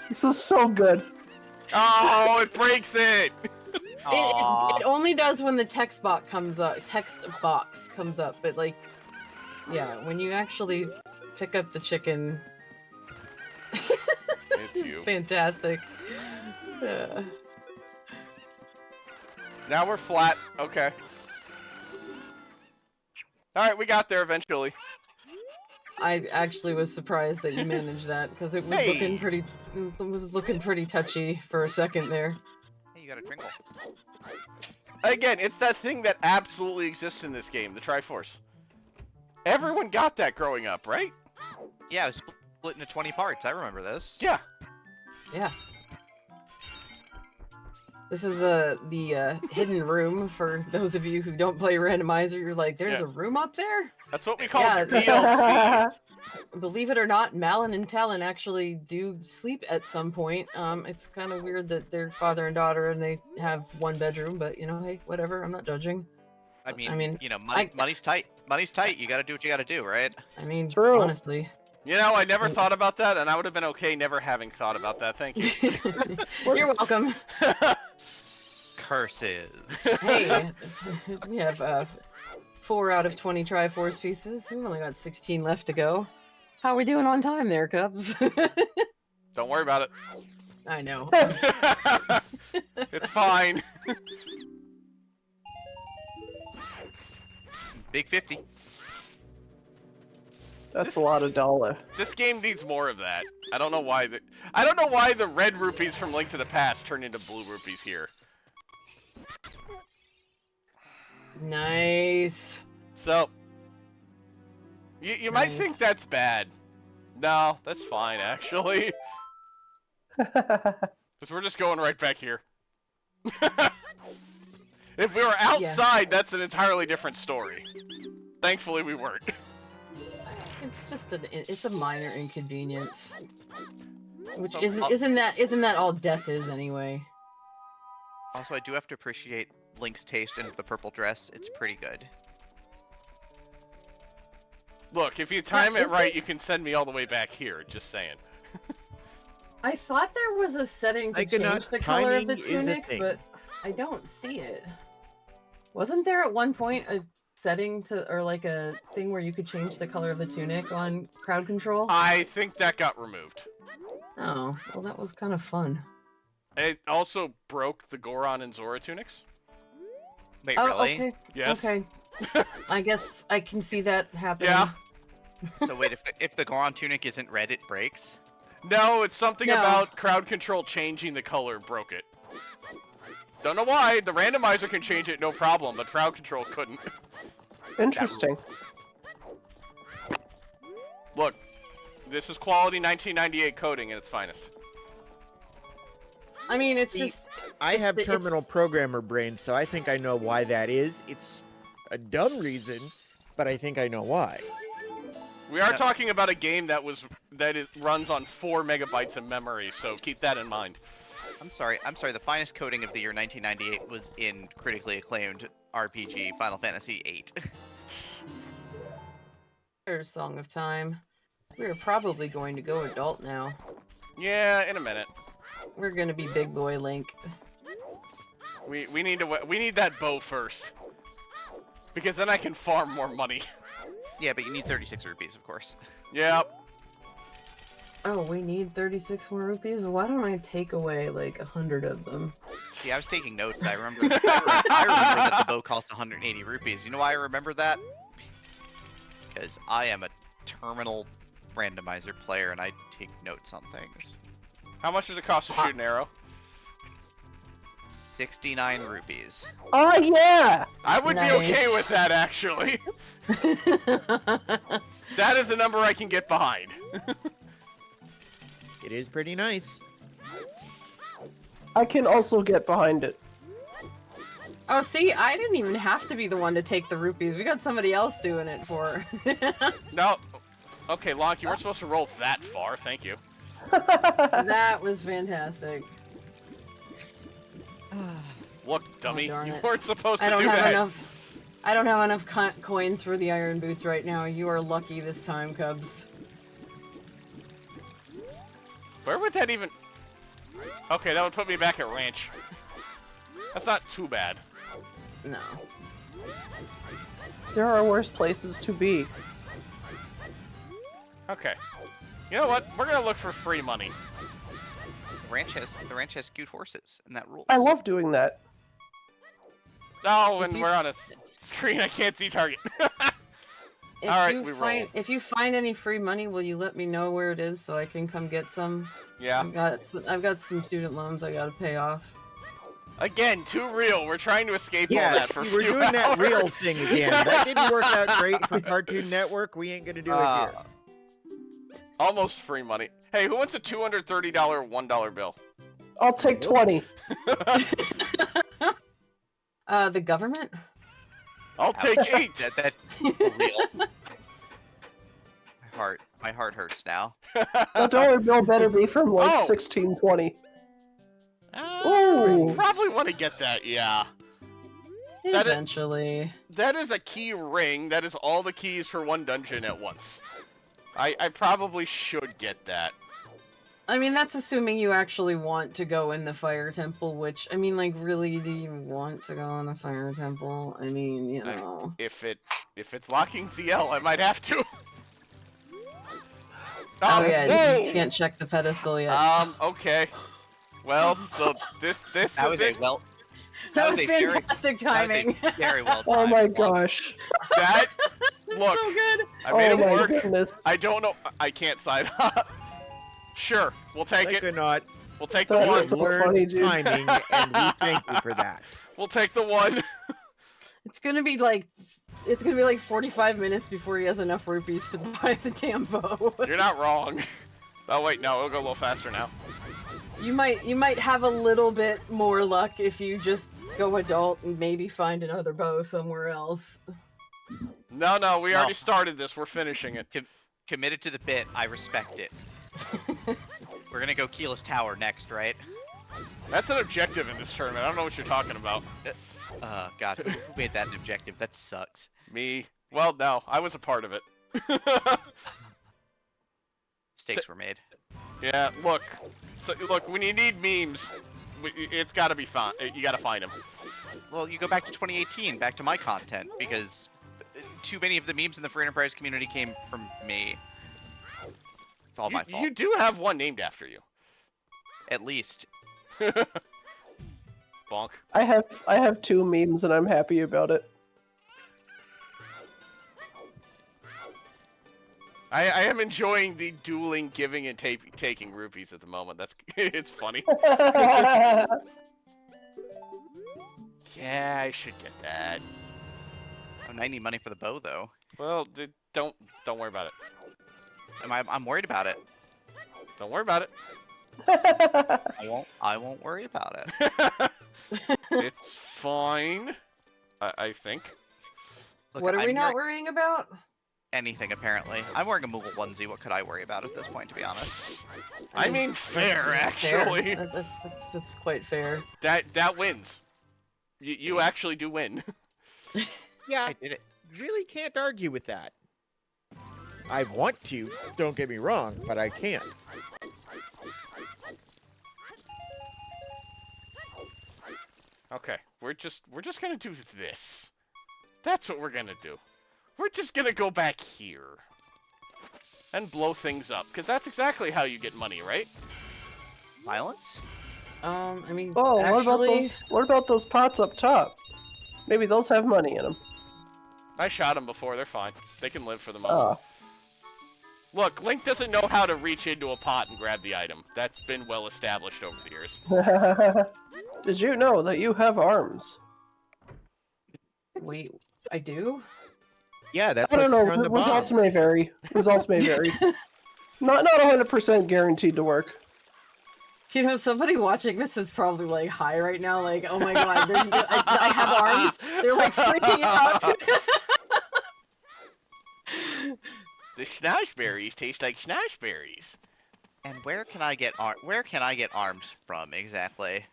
This is so good. Oh, it breaks it. It only does when the text box comes up. But like, yeah, when you actually pick up the chicken, It's you. it's fantastic. Yeah. Now we're flat. Okay. All right, we got there eventually. I actually was surprised that you managed that because it was Hey. looking pretty touchy for a second there. Hey, you got a Tringle. Again, it's that thing that absolutely exists in this game, the Triforce. Everyone got that growing up, right? Yeah, it was split into 20 parts. I remember this. Yeah. Yeah. This is the hidden room for those of you who don't play Randomizer. You're like, there's Yeah. a room up there? That's what we call Yeah. the DLC. Believe it or not, Malin and Talon actually do sleep at some point. It's kind of weird that they're father and daughter and they have one bedroom, but you know, hey, whatever. I'm not judging. I mean, I mean, you know, money's tight. Money's tight. You gotta do what you gotta do, right? I mean, True. honestly. You know, I never thought about that, and I would have been okay never having thought about that. Thank you. You're welcome. Curses. Hey, we have 4 out of 20 Triforce pieces. We've only got 16 left to go. How are we doing on time there, Cubs? Don't worry about it. I know. It's fine. Big 50. That's a lot of dollar. This game needs more of that. I don't know why the red rupees from Link to the Past turned into blue rupees here. Nice. So, you might think Nice. that's bad. No, that's fine actually, because we're just going right back here. If we were outside, that's an entirely different story. Thankfully, we weren't. It's just it's a minor inconvenience. Which So, isn't that all death is anyway? Also, I do have to appreciate Link's taste in the purple dress. It's pretty good. Look, if you time it is right, it- you can send me all the way back here. Just saying. I thought there was a setting to Psychonaut change the color of the timing is a tunic, thing. but I don't see it. Wasn't there at one point a setting or like a thing where you could change the color of the tunic on crowd control? I think that got removed. Oh, well that was kind of fun. It also broke the Goron and Zora tunics. Wait, Oh, really? okay. Yes. Okay. I guess I can see that happening. Yeah. So wait, if the Goron tunic isn't red, it breaks? No, it's something No. about crowd control changing the color broke it. Don't know why. The randomizer can change it, no problem, but crowd control couldn't. Interesting. Look, this is quality 1998 coding at its finest. I mean, it's See, just. I It's have the- terminal it's- programmer brain, so I think I know why that is. It's a dumb reason, but I think I know why. We are Yeah. talking about a game that runs on 4 megabytes of memory, so keep that in mind. I'm sorry. The finest coding of the year 1998 was in critically acclaimed RPG Final Fantasy VIII. There's Song of Time. We're probably going to go adult now. Yeah, in a minute. We're gonna be big boy Link. We need that bow first, because then I can farm more money. Yeah, but you need 36 rupees, of course. Yep. Oh, we need 36 more rupees? Why don't I take away like 100 of them? See, I was taking notes. I remember that the bow cost 180 rupees. You know why I remember that? Because I am a terminal randomizer player and I take notes on things. How much does it cost to shoot an arrow? 69 rupees. Oh yeah! I would be okay Nice. with that, actually. That is a number I can get behind. It is pretty nice. I can also get behind it. Oh, see, I didn't even have to be the one to take the rupees. We got somebody else doing it for. No. Okay, Lonk, you weren't supposed to roll that far. Thank you. That was fantastic. Look, dummy, darn you it. weren't supposed to I don't do have that. enough. I don't have enough coins for the iron boots right now. You are lucky this time, Cubs. Where would that even... Okay, that would put me back at ranch. That's not too bad. No. There are worse places to be. Okay. You know what? We're gonna look for free money. The ranch has cute horses, and that rules. I love doing that. Oh, If and you- we're on a screen I can't see target. If Alright, you we find roll. if you find any free money, will you let me know where it is so I can come get some? Yeah. I've got some student loans I gotta pay off. Again, too real. We're trying to escape all Yeah, that for a see, we're few doing that hours. real thing again. That didn't work out great for Cartoon Network. We ain't gonna do it here. Almost free money. Hey, who wants a $230 $1 bill? I'll take 20. The government? I'll take 8. That's real. My heart hurts now. The dollar bill better be from like Oh. 1620. I probably want to get that, yeah. That is- Eventually. That is a key ring. That is all the keys for one dungeon at once. I probably should get that. I mean, that's assuming you actually want to go in the fire temple, which, I mean, like, really, do you want to go in the fire temple? I mean, you know. If it's locking ZL, I might have to. Oh, yeah, whoa! you can't check the pedestal yet. Okay. Well, so this That was a well. that was a very- fantastic That was a timing. very well. Oh timed my one. gosh. that look. So good. I made Oh it my work. goodness. I don't know. I can't side. Sure, we'll take Like it. or not, We'll take the That we one. is so learned funny, dude. timing, and we thank you for that. We'll take the one. It's gonna be like 45 minutes before he has enough rupees to buy the damn bow. You're not wrong. Oh wait, no, it'll go a little faster now. You might have a little bit more luck if you just go adult and maybe find another bow somewhere else. No, we No. already started this. We're finishing it. Committed to the bit. I respect it. We're gonna go Keyless Tower next, right? That's an objective in this tournament. I don't know what you're talking about. God, who made that an objective? That sucks. Me? Well, no, I was a part of it. Mistakes were made. Yeah, look. So look, when you need memes, it's got to be fun. You got to find them. Well, you go back to 2018, back to my content, because too many of the memes in the free enterprise community came from me. It's all my fault. You do have one named after you. At least. Bonk. I have 2 memes and I'm happy about it. I am enjoying the dueling, giving and taking rupees at the moment. That's it's funny. Yeah, I should get that. Oh, I need money for the bow, though. Well, don't worry about it. I'm worried about it. Don't worry about it. I won't worry about it. It's fine. I think. Look, What are we I'm not wearing worrying about? anything apparently. I'm wearing a Moogle onesie. What could I worry about at this point, to be honest? I mean, fair actually. Fair. That's quite fair. That wins. You actually do win. Yeah, I did it. really can't argue with that. I want to, don't get me wrong, but I can't. Okay, we're just gonna do this. That's what we're gonna do. We're just gonna go back here and blow things up, because that's exactly how you get money, right? Violence? I mean, Oh, actually, what about those pots up top? Maybe those have money in them. I shot them before. They're fine. They can live for the moment. Oh. Look, Link doesn't know how to reach into a pot and grab the item. That's been well established over the years. Did you know that you have arms? Wait, I do? Yeah, that's I don't what's know. on the bomb. Results may vary. Results may vary. Not 100% guaranteed to work. You know, somebody watching this is probably like high right now, like, oh my god, I have arms. They're like freaking out. The schnozberries taste like schnozberries. And where can I get arms from exactly?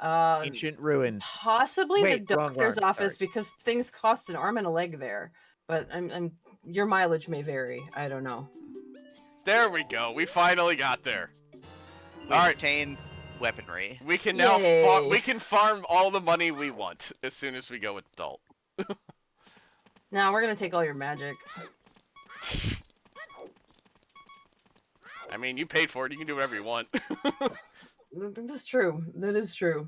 Ancient ruins. Possibly Wait, the wrong doctor's one, office sorry. because things cost an arm and a leg there. But your mileage may vary. I don't know. There we go. We finally got there. We All right. obtain weaponry. We can now Yay. we can farm all the money we want as soon as we go adult. Now we're gonna take all your magic. I mean, you paid for it. You can do whatever you want. That is true. That is true.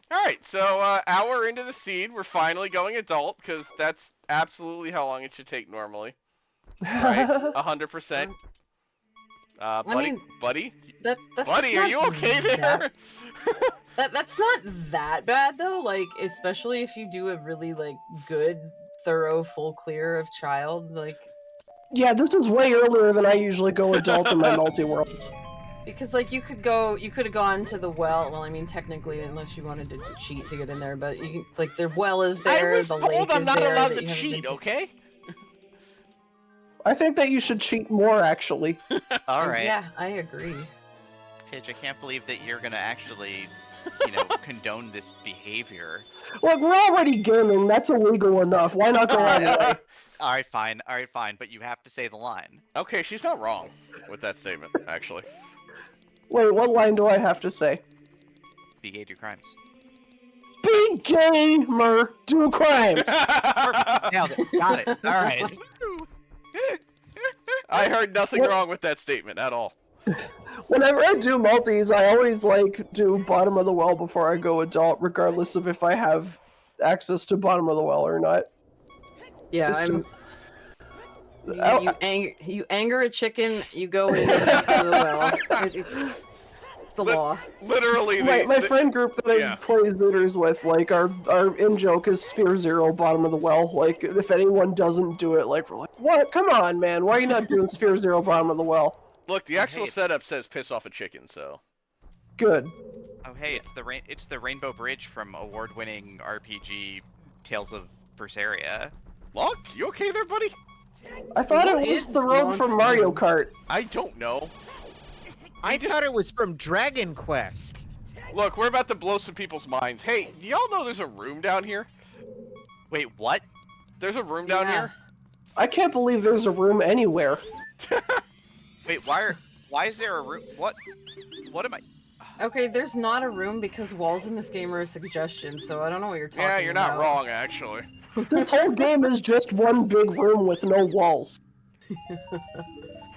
All right, so hour into the seed, we're finally going adult because that's absolutely how long it should take normally. Right, 100%. Buddy, mean, buddy, That's buddy, are not you okay there? That's not that bad though. Like, especially if you do a really like good, thorough, full clear of child. Like, Yeah, this is way earlier than I usually go adult in my multi-worlds. because like you could have gone to the well. Well, I mean, technically, unless you wanted to cheat to get in there, but you can, like the well is there, I was the told lake I'm is not there. allowed that to you haven't been cheat, to. okay? I think that you should cheat more, actually. All right. Yeah, I agree. Pidge, I can't believe that you're gonna actually, condone this behavior. Look, we're already gaming. That's illegal enough. Why not go all the way? All right, fine. But you have to say the line. Okay, she's not wrong with that statement, actually. Wait, what line do I have to say? Be gay, do crimes. Be gamer, do crimes. Nailed it. Got it. All right. I heard nothing What? wrong with that statement at all. Whenever I do multis, I always do bottom of the well before I go adult, regardless of if I have access to bottom of the well or not. Yeah, It's I'm. just- You anger a chicken, you go into the well. It's the law. Literally, My friend group that I yeah. play Zooters with, our in-joke is Sphere Zero, bottom of the well. Like, if anyone doesn't do it, we're like, what? Come on, man. Why are you not doing Sphere Zero, bottom of the well? Look, the actual Hey. setup says piss off a chicken, so. Good. Oh, hey, it's the Rainbow Bridge from award-winning RPG Tales of Berseria. Look, you okay there, buddy? I thought What it was is the road from Long Mario Island? Kart. I don't know. I thought it was from Dragon Quest. Look, we're about to blow some people's minds. Hey, do y'all know there's a room down here? Wait, what? There's a room down Yeah. here? I can't believe there's a room anywhere. Wait, why is there a room? What am I? Okay, there's not a room because walls in this game are a suggestion, so I don't know what you're talking about. Yeah, you're not wrong, actually. This whole game is just one big room with no walls.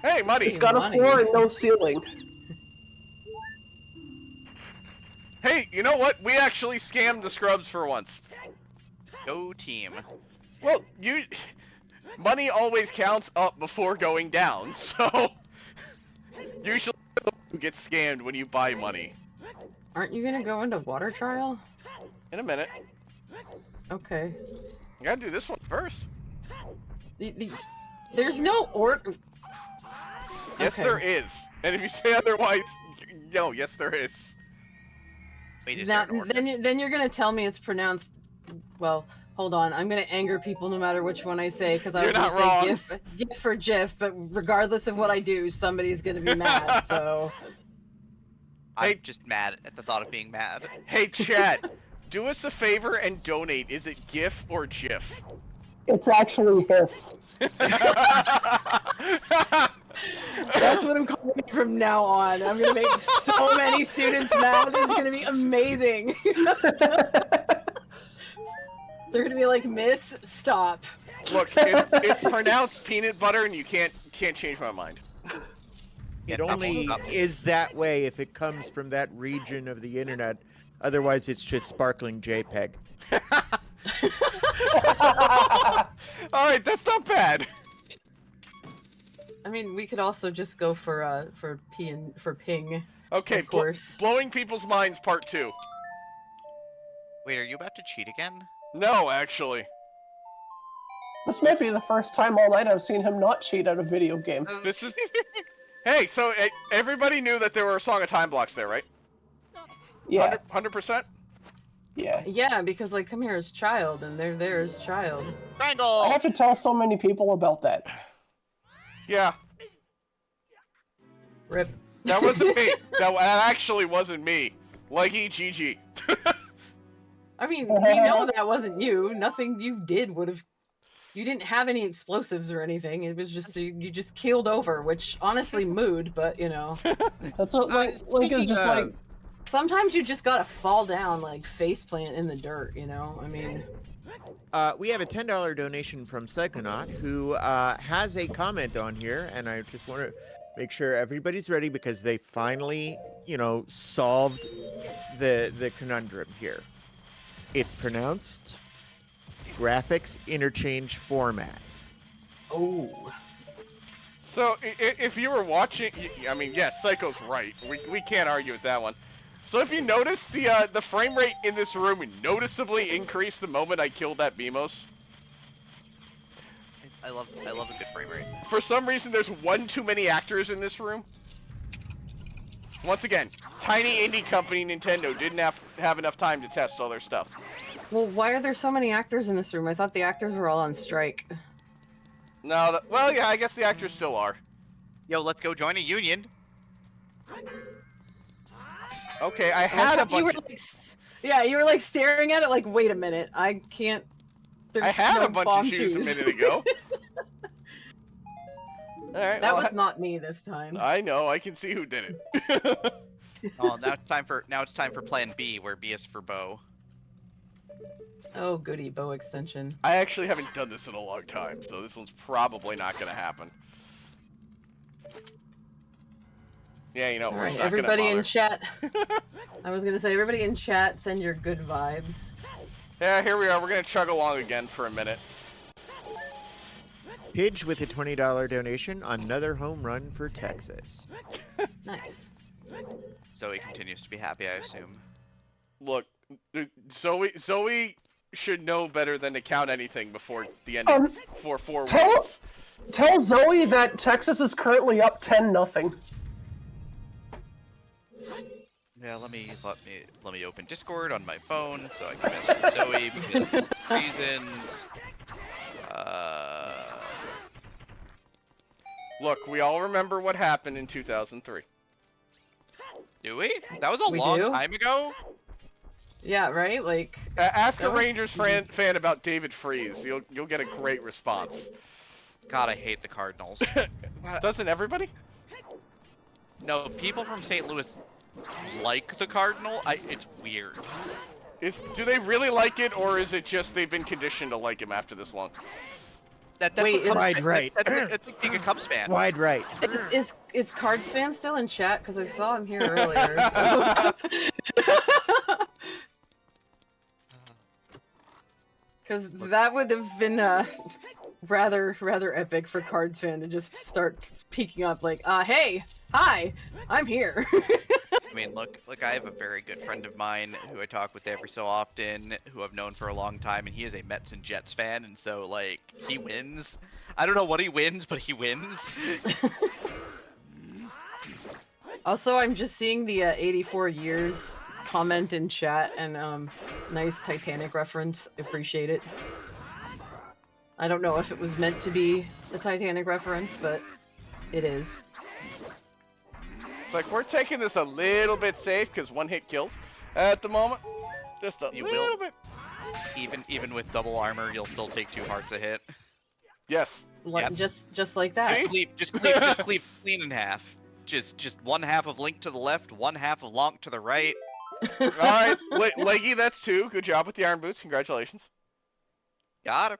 Hey, Muddy! It's got a Money. floor and no ceiling. Hey, you know what? We actually scammed the scrubs for once. Go team. Well, money always counts up before going down, so usually you get scammed when you buy money. Aren't you gonna go into water trial? In a minute. Okay. You gotta do this one first. There's no Yes, Okay. there is. And if you say otherwise, no, yes, there is. Wait, is Now, there an order? then you're gonna tell me it's pronounced. Well, hold on. I'm gonna anger people no matter which one I say because I was You're gonna not say wrong. GIF or GIF, but regardless of what I do, somebody's gonna be mad. So I'm Hey. just mad at the thought of being mad. Hey, chat, do us a favor and donate. Is it GIF or GIF? It's actually hiss. that's what I'm calling it from now on. I'm gonna make so many students mad. It's gonna be amazing. They're gonna be like, Miss, stop. Look, it's pronounced peanut butter, and you can't change my mind. It Yeah, only up. is that way if it comes from that region of the internet. Otherwise, it's just sparkling JPEG. All right, that's not bad. I mean, we could also just go for ping. Okay, Of course. blowing people's minds part 2. Wait, are you about to cheat again? No, actually. This might be the first time all night I've seen him not cheat at a video game. This is... Hey, so everybody knew that there were a Song of Time blocks there, right? Yeah, 100%? yeah. Yeah, because like come here as child and they're there as child. Triangle! I have to tell so many people about that. Yeah. Rip. That wasn't me. That actually wasn't me. Leggy GG. I mean, we know that wasn't you. Nothing you did would have. You didn't have any explosives or anything. It was just you just keeled over, which honestly mood, but you know. That's what Link is just like. Sometimes you just gotta fall down like faceplant in the dirt, you know. I mean. We have a $10 donation from Psychonaut who has a comment on here, and I just want to make sure everybody's ready because they finally, you know, solved the conundrum here. It's pronounced graphics interchange format. Oh. So, if you were watching... I mean, yes, Psycho's right. We can't argue with that one. So if you notice, the frame rate in this room noticeably increased the moment I killed that Beamos. I love a good frame rate. For some reason, there's one too many actors in this room. Once again, tiny indie company Nintendo didn't have enough time to test all their stuff. Well, why are there so many actors in this room? I thought the actors were all on strike. No, well, yeah, I guess the actors still are. Yo, let's go join a union. Okay, I had a bunch. You were like, yeah, you were like staring at it like, wait a minute, I can't. I had no a bunch bomb of shoes a shoes. minute ago. Alright, That well, was not me this time. I know, I can see who did it. Oh, now it's time for Plan B, where B is for bow. Oh, goody, bow extension. I actually haven't done this in a long time, so this one's probably not gonna happen. Yeah, you know, All we're right, not everybody gonna in bother. chat. I was gonna say, everybody in chat, send your good vibes. Yeah, here we are. We're gonna chug along again for a minute. Pidge with a $20 donation, another home run for Texas. Nice. Zoe continues to be happy, I assume. Look, Zoe should know better than to count anything before the end of for 4 weeks. Tell Zoe that Texas is currently up 10-0. Yeah, let me open Discord on my phone so I can message Zoe because reasons. Look, we all remember what happened in 2003. Do we? That was a We long do? time ago. Yeah, right? Like, Ask a That was- Rangers fan about David Freese. You'll get a great response. God, I hate the Cardinals. Doesn't everybody? No, people from St. Louis like the Cardinal. It's weird. Do they really like it, or is it just they've been conditioned to like him after this long? That's Wait, what Cubs Wide fan- right. That's like being a Cubs fan. Wide right. is Cards fan still in chat? Because I saw him here earlier. so- Because that would have been rather epic for Cards fan to just start peeking up like, hey, hi, I'm here. I mean, look, I have a very good friend of mine who I talk with every so often, who I've known for a long time, and he is a Mets and Jets fan, and so, like, he wins. I don't know what he wins, but he wins. Also, I'm just seeing the 84 years comment in chat, and nice Titanic reference. Appreciate it. I don't know if it was meant to be the Titanic reference, but it is. Like, we're taking this a little bit safe because one hit kills at the moment. Just a You little will. bit. Even with double armor, you'll still take 2 hearts a hit. Yes. Like, just like that. Just cleave clean in half. Just one half of Link to the left, one half of Lonk to the right. All right, Leggy, that's 2. Good job with the iron boots. Congratulations. Got him.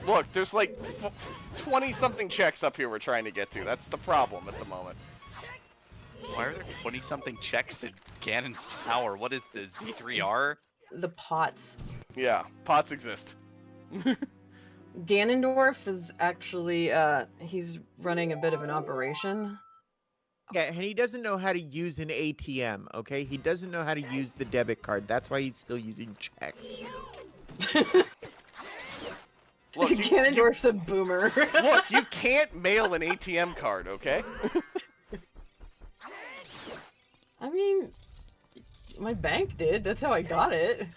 Look, there's like 20-something checks up here we're trying to get to. That's the problem at the moment. Why are there 20-something checks in Ganon's Tower? What is the Z3R? The pots. Yeah, pots exist. Ganondorf is actually he's running a bit of an operation. Yeah, and he doesn't know how to use an ATM, okay? He doesn't know how to use the debit card. That's why he's still using checks. Look, Ganondorf's a boomer. look, you can't mail an ATM card, okay? I mean, my bank did. That's how I got it.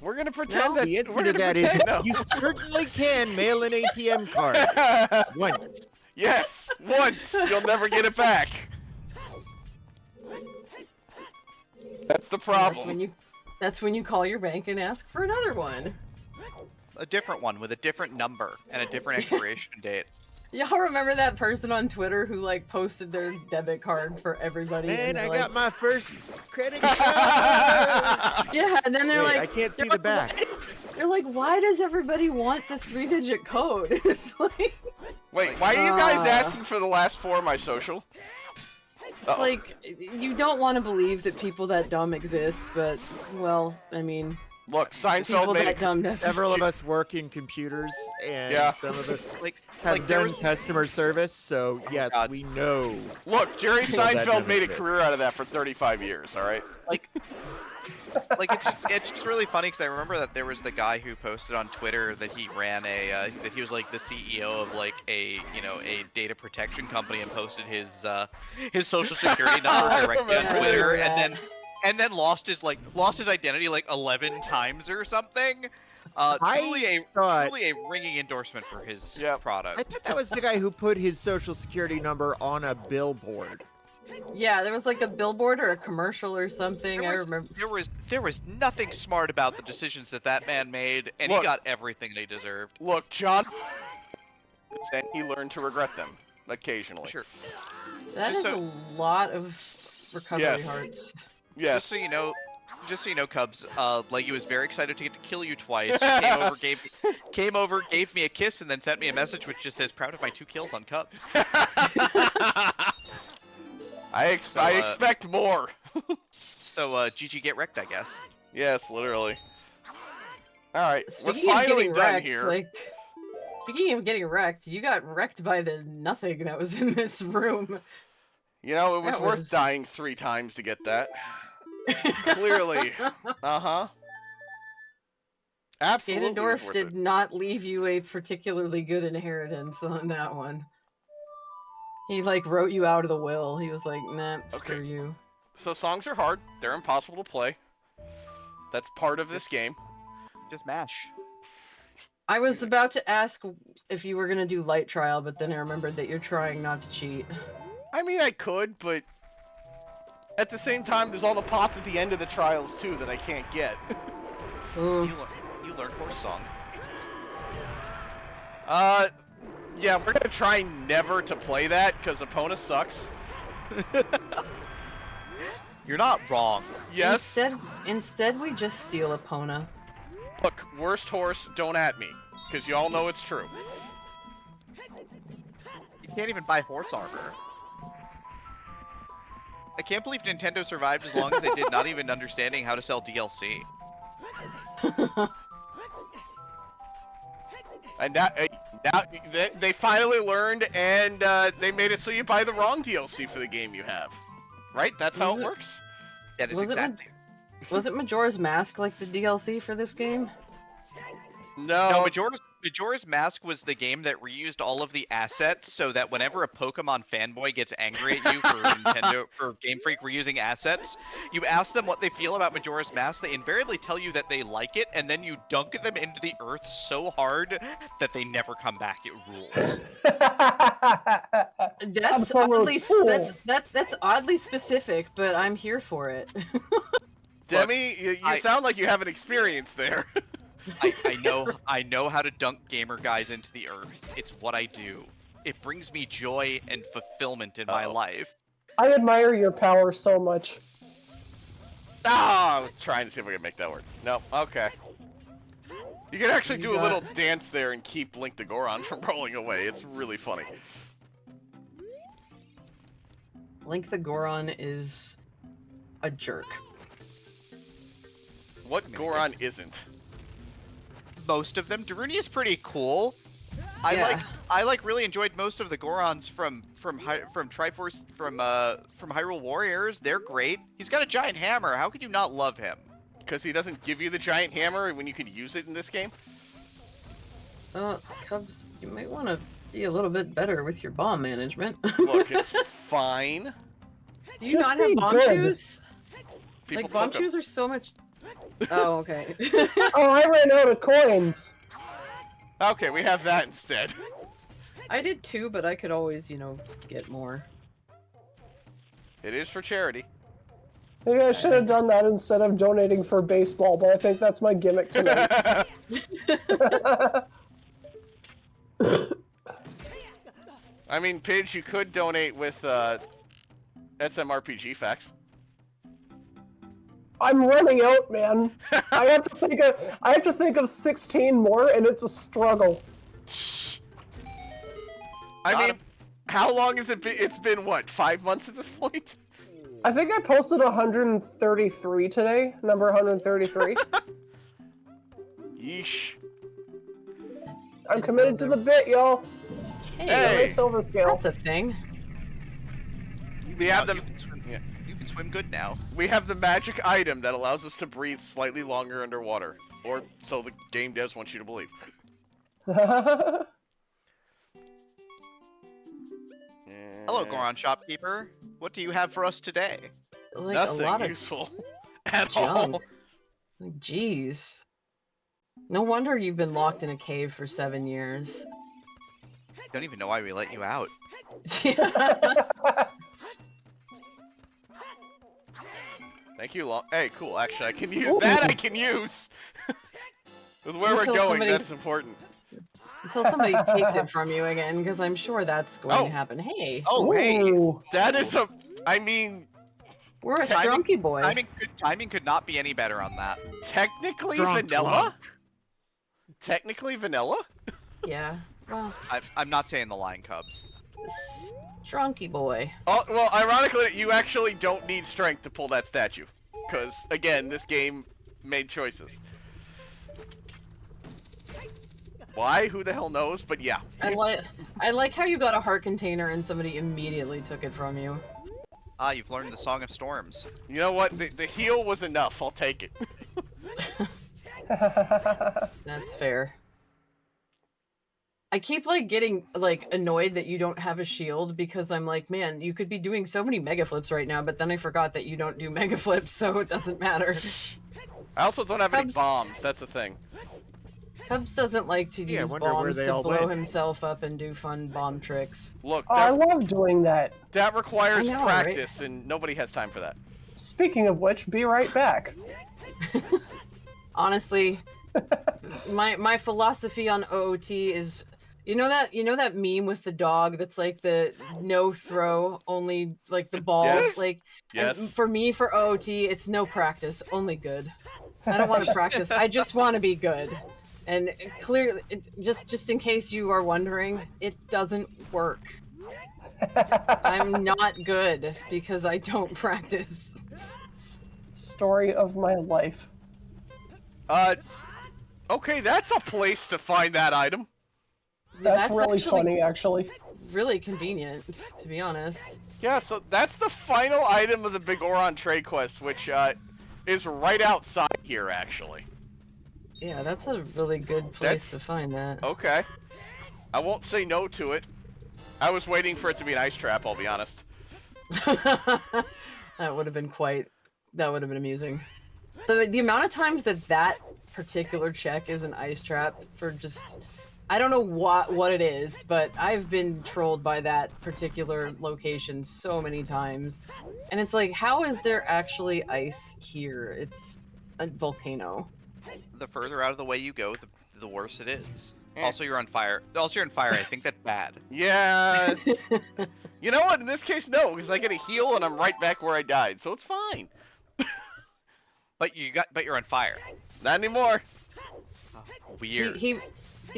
We're gonna pretend No, that. The answer we're to gonna that is pretend, no. you certainly can mail an ATM card once. Yes, once. You'll never get it back. That's the problem. That's when you call your bank and ask for another one. A different one with a different number and a different expiration date. Y'all remember that person on Twitter who like posted their debit card for everybody? Man, and I they're got my first credit like, card. yeah, and then they're Wait, like, I can't see they're the like, back. They're like, why does everybody want the 3-digit code? It's like, Wait, why are you guys Ah. asking for the last 4 of my social? it's like you don't want to believe that people that dumb exist, but well, I mean, Look, Seinfeld people made that it. dumb definitely. Several of us work in computers, and Yeah. some of us Like, have there done was- customer service, so yes, God. we know. Look, Jerry Well, that Seinfeld doesn't made a fit. career out of that for 35 years. All right. like it's just really funny because I remember that there was the guy who posted on Twitter that he ran that he was like the CEO of like a data protection company and posted his social security number I directly on remember Twitter that. and then lost his identity like 11 times or something. Truly a ringing endorsement for his Yep. product. I thought that was the guy who put his social security number on a billboard. Yeah, there was like a billboard or a commercial or something. I There was, remember. there was nothing smart about the decisions that man made, and Look. he got everything they deserved. Look, John. And he learned to regret them occasionally. Sure. That Just is so- a lot of recovery Yes. hearts. Yes. Just so you know, Cubs, Leggy was very excited to get to kill you twice. Came over, gave me a kiss, and then sent me a message which just says, "Proud of my 2 kills on Cubs." I expect more. So, GG get wrecked, I guess. Yes, literally. All right, Speaking we're of finally getting done wrecked, here. like, speaking of getting wrecked, you got wrecked by the nothing that was in this room. You know, it was that worth was- dying 3 times to get that. Clearly. Uh-huh. Absolutely was Ganondorf worth did it. not leave you a particularly good inheritance on that one. He like wrote you out of the will. He was like, nah, screw Okay. you. So songs are hard. They're impossible to play. That's part of this game. Just mash. I was about to ask if you were gonna do light trial, but then I remembered that you're trying not to cheat. I mean, I could, but at the same time, there's all the pots at the end of the trials, too, that I can't get. You learned horse song. Yeah, we're gonna try never to play that, because Epona sucks. You're not wrong. Yes. Instead we just steal Epona. Look, worst horse, don't at me, because you all know it's true. You can't even buy horse armor. I can't believe Nintendo survived as long as they did, not even understanding how to sell DLC. And now they finally learned, and they made it so you buy the wrong DLC for the game you have. Right? That's how Was it it- works? That is Was it exactly. Was it Majora's Mask like the DLC for this game? No. No, Majora's Mask was the game that reused all of the assets so that whenever a Pokemon fanboy gets angry at you for Game Freak reusing assets, you ask them what they feel about Majora's Mask, they invariably tell you that they like it, and then you dunk them into the earth so hard that they never come back. It rules. That's Absolute oddly fool. that's oddly specific, but I'm here for it. Demi, you sound like you have an experience there. I know how to dunk gamer guys into the earth. It's what I do. It brings me joy and fulfillment in my Uh-oh. life. I admire your power so much. Ah, I was trying to see if I could make that work. No, okay. You can actually do a little dance there and keep Link to Goron from rolling away. It's really funny. Link the Goron is a jerk. What Goron isn't? most of them. Daruni is pretty cool. Yeah. I really enjoyed most of the Gorons from Triforce from Hyrule Warriors. They're great. He's got a giant hammer. How could you not love him? Because he doesn't give you the giant hammer when you could use it in this game. Cubs, you might want to be a little bit better with your bomb management. Look, it's fine. Do you Just not have be bomb good. shoes? People Like, bomb took 'em. shoes are so much... Oh, okay. Oh, I ran out of coins. Okay, we have that instead. I did too, but I could always, get more. It is for charity. Maybe I should have done that instead of donating for baseball, but I think that's my gimmick tonight. I mean, Pidge, you could donate with SMRPG facts. I'm running out, man. I have to think of 16 more, and it's a struggle. I Got mean, him. how long has it been? It's been, what, 5 months at this point? I think I posted 133 today, number 133. Yeesh. I'm committed to the bit, y'all. Hey. Nice silver scale. That's a thing. We have Now the, you can swim good now. we have the magic item that allows us to breathe slightly longer underwater. Or so the game devs want you to believe. Hello, Goron shopkeeper. What do you have for us today? Like Nothing a lot of useful at junk. all. Like, jeez. No wonder you've been locked in a cave for 7 years. I don't even know why we let you out. Thank you, Long. Hey, cool. Actually, I can use that. I can use. With where Until we're going, somebody- that's important. Until somebody takes it from you again, because I'm sure that's going Oh. to happen. Hey, Oh, hey. Ooh. That is a. I mean, we're a Timing- strunky boy. Timing could not be any better on that. technically Drunk vanilla. lump. Technically vanilla. Yeah. Well, I'm not saying the line, Cubs. strunky boy. Oh, well, ironically, you actually don't need strength to pull that statue, because again, this game made choices. Why? Who the hell knows? But yeah. I like how you got a heart container and somebody immediately took it from you. Ah, you've learned the Song of Storms. You know what? The heal was enough. I'll take it. That's fair. I keep getting annoyed that you don't have a shield because I'm like, man, you could be doing so many mega flips right now, but then I forgot that you don't do mega flips, so it doesn't matter. I also don't have any Cubs- bombs. That's the thing. Cubs doesn't like to Yeah, I use wonder where bombs they to all blow went. himself up and do fun bomb tricks. Look, Oh, I that, love doing that. that requires I know, right? practice, and nobody has time for that. Speaking of which, be right back. Honestly, my philosophy on OOT is, you know that meme with the dog that's like the no throw, only the ball. Yes. And Yes. for me, for OOT, it's no practice, only good. I don't want to practice. I just want to be good. And clearly, just in case you are wondering, it doesn't work. I'm not good because I don't practice. Story of my life. Okay, that's a place to find that item. That's really actually funny, actually. Really convenient, to be honest. Yeah, so that's the final item of the Bigoron trade quest, which is right outside here, actually. Yeah, that's a really good place That's- to find that. Okay. I won't say no to it. I was waiting for it to be an ice trap, I'll be honest. That would have been amusing. The amount of times that particular check is an ice trap for just, I don't know what it is, but I've been trolled by that particular location so many times. And it's like, how is there actually ice here? It's a volcano. The further out of the way you go, the worse it is. Eh. Also, you're on fire. Also, you're on fire. I think that's bad. Yeah. You know what? In this case, no, because I get a heal and I'm right back where I died, so it's fine. But you're on fire. Not anymore. Oh, weird. He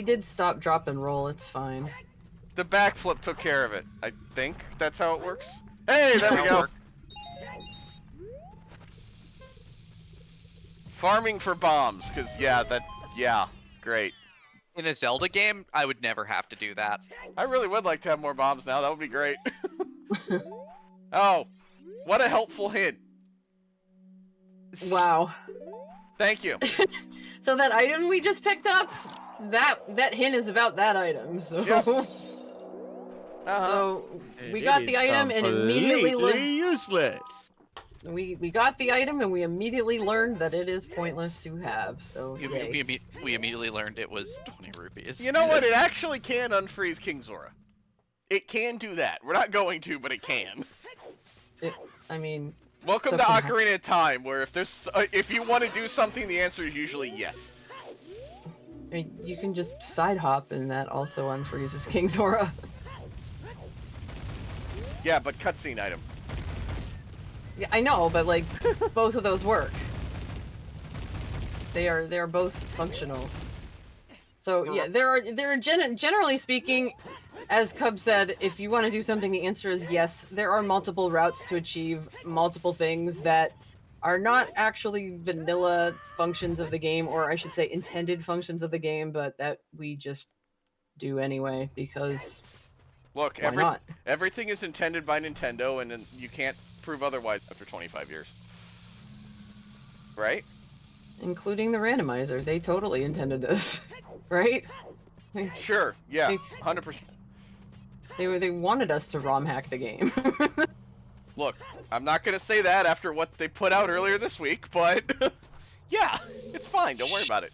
did stop, drop, and roll. It's fine. The backflip took care of it. I think that's how it works. Hey, there we That'll go. work. Farming for bombs, because, yeah, great. In a Zelda game, I would never have to do that. I really would like to have more bombs now. That would be great. Oh, what a helpful hint. Wow. Thank you. So that item we just picked up, that hint is about that item. So, Yep. so we And got it the is item and immediately completely useless. we got the item and we immediately learned that it is pointless to have. So We, yay. we immediately learned it was 20 rupees. You know what? It actually can unfreeze King Zora. It can do that. We're not going to, but it can. I mean, Welcome to stuff can Ocarina of Time, where if you want to do something, the answer is usually yes. I mean, you can just side hop and that also unfreezes King Zora. Yeah, but cutscene item. Yeah, I know, but like both of those work. They are both functional. So yeah, there are generally speaking, as Cub said, if you want to do something, the answer is yes. There are multiple routes to achieve multiple things that are not actually vanilla functions of the game, or I should say intended functions of the game, but that we just do anyway because Look, why not? everything is intended by Nintendo, and you can't prove otherwise after 25 years. Right? Including the randomizer. They totally intended this, right? Sure. Yeah. 100%. They wanted us to ROM hack the game. Look, I'm not gonna say that after what they put out earlier this week, but yeah, it's fine. Don't worry about it.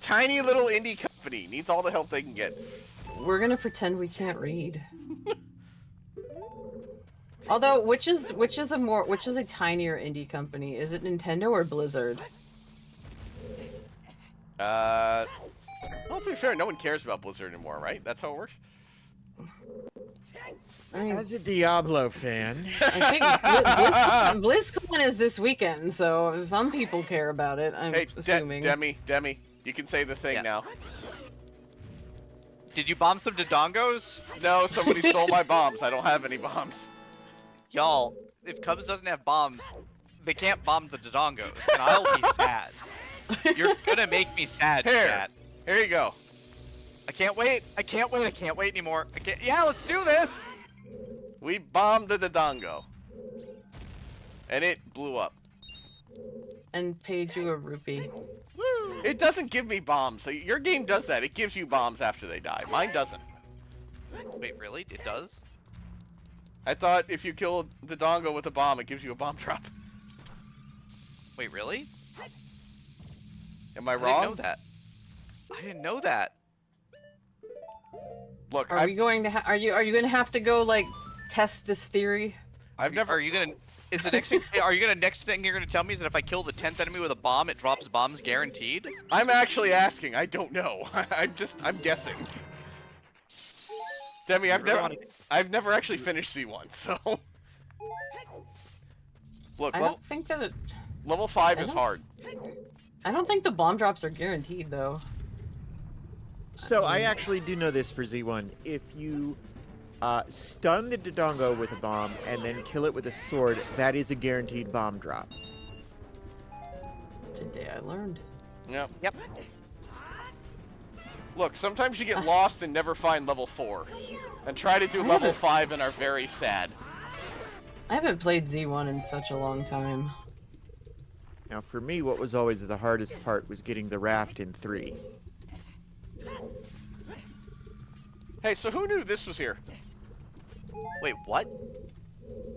Tiny little indie company needs all the help they can get. We're gonna pretend we can't read. Although, which is a tinier indie company? Is it Nintendo or Blizzard? Well, to be fair, no one cares about Blizzard anymore, right? That's how it works. I mean, As a Diablo fan, I think BlizzCon is this weekend, so some people care about it. I'm Hey, assuming. Demi, you can say the thing Yeah. now. Did you bomb some Dodongos? No, somebody stole my bombs. I don't have any bombs. Y'all, if Cubs doesn't have bombs, they can't bomb the Dodongos, and I'll be sad. You're gonna make me sad, Here. chat. Here you go. I can't wait. I can't wait. I can't wait anymore. I can't. Yeah, let's do this. We bombed the Dodongo. And it blew up. And paid you a rupee. It doesn't give me bombs. So your game does that. It gives you bombs after they die. Mine doesn't. Wait, really? It does? I thought if you kill the Dodongo with a bomb, it gives you a bomb drop. Wait, really? Am I I wrong? didn't know that. I didn't know that. Look, Are we going to? Are you going to have to go like test this theory? I've never. Are you gonna? Is the next thing? Are you gonna next thing you're gonna tell me is that if I kill the 10th enemy with a bomb, it drops bombs guaranteed? I'm actually asking. I don't know. I'm guessing. Demi, I've never actually finished C1, so. Look, I don't think that. level 5 I is don't- hard. I don't think the bomb drops are guaranteed though. so I actually do know this for Z1. If you stun the Dodongo with a bomb and then kill it with a sword, that is a guaranteed bomb drop. Today I learned. Yep. Look, sometimes you get lost and never find level 4. And try to do level 5 and are very sad. I haven't played Z1 in such a long time. Now, for me, what was always the hardest part was getting the raft in 3. Hey, so who knew this was here? Wait, what?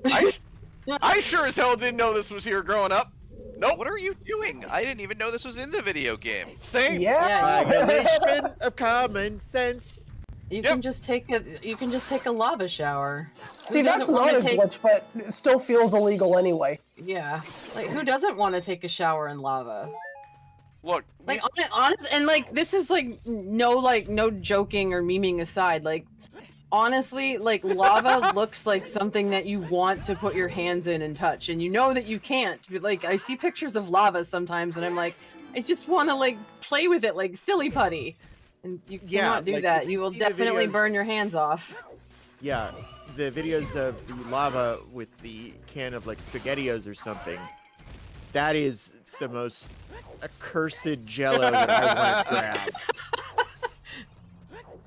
I sure as hell didn't know this was here growing up. Nope. What are you doing? I didn't even know this was in the video game. Same. Yeah. Violation of common sense. You Yep. can just take a lava shower. See, Who that's doesn't not wanna a glitch, but it still feels illegal anyway. Yeah, like who doesn't want to take a shower in lava? Look, Like honest, and like this is like no joking or memeing aside. Like honestly, like lava looks like something that you want to put your hands in and touch, and you know that you can't. But, like I see pictures of lava sometimes, and I'm like, I just want to like play with it like silly putty, and you Yeah, cannot do like, that. if You you will see the definitely videos- burn your hands off. Yeah, the videos of the lava with the can of like SpaghettiOs or something. That is the most accursed jello that I want to grab.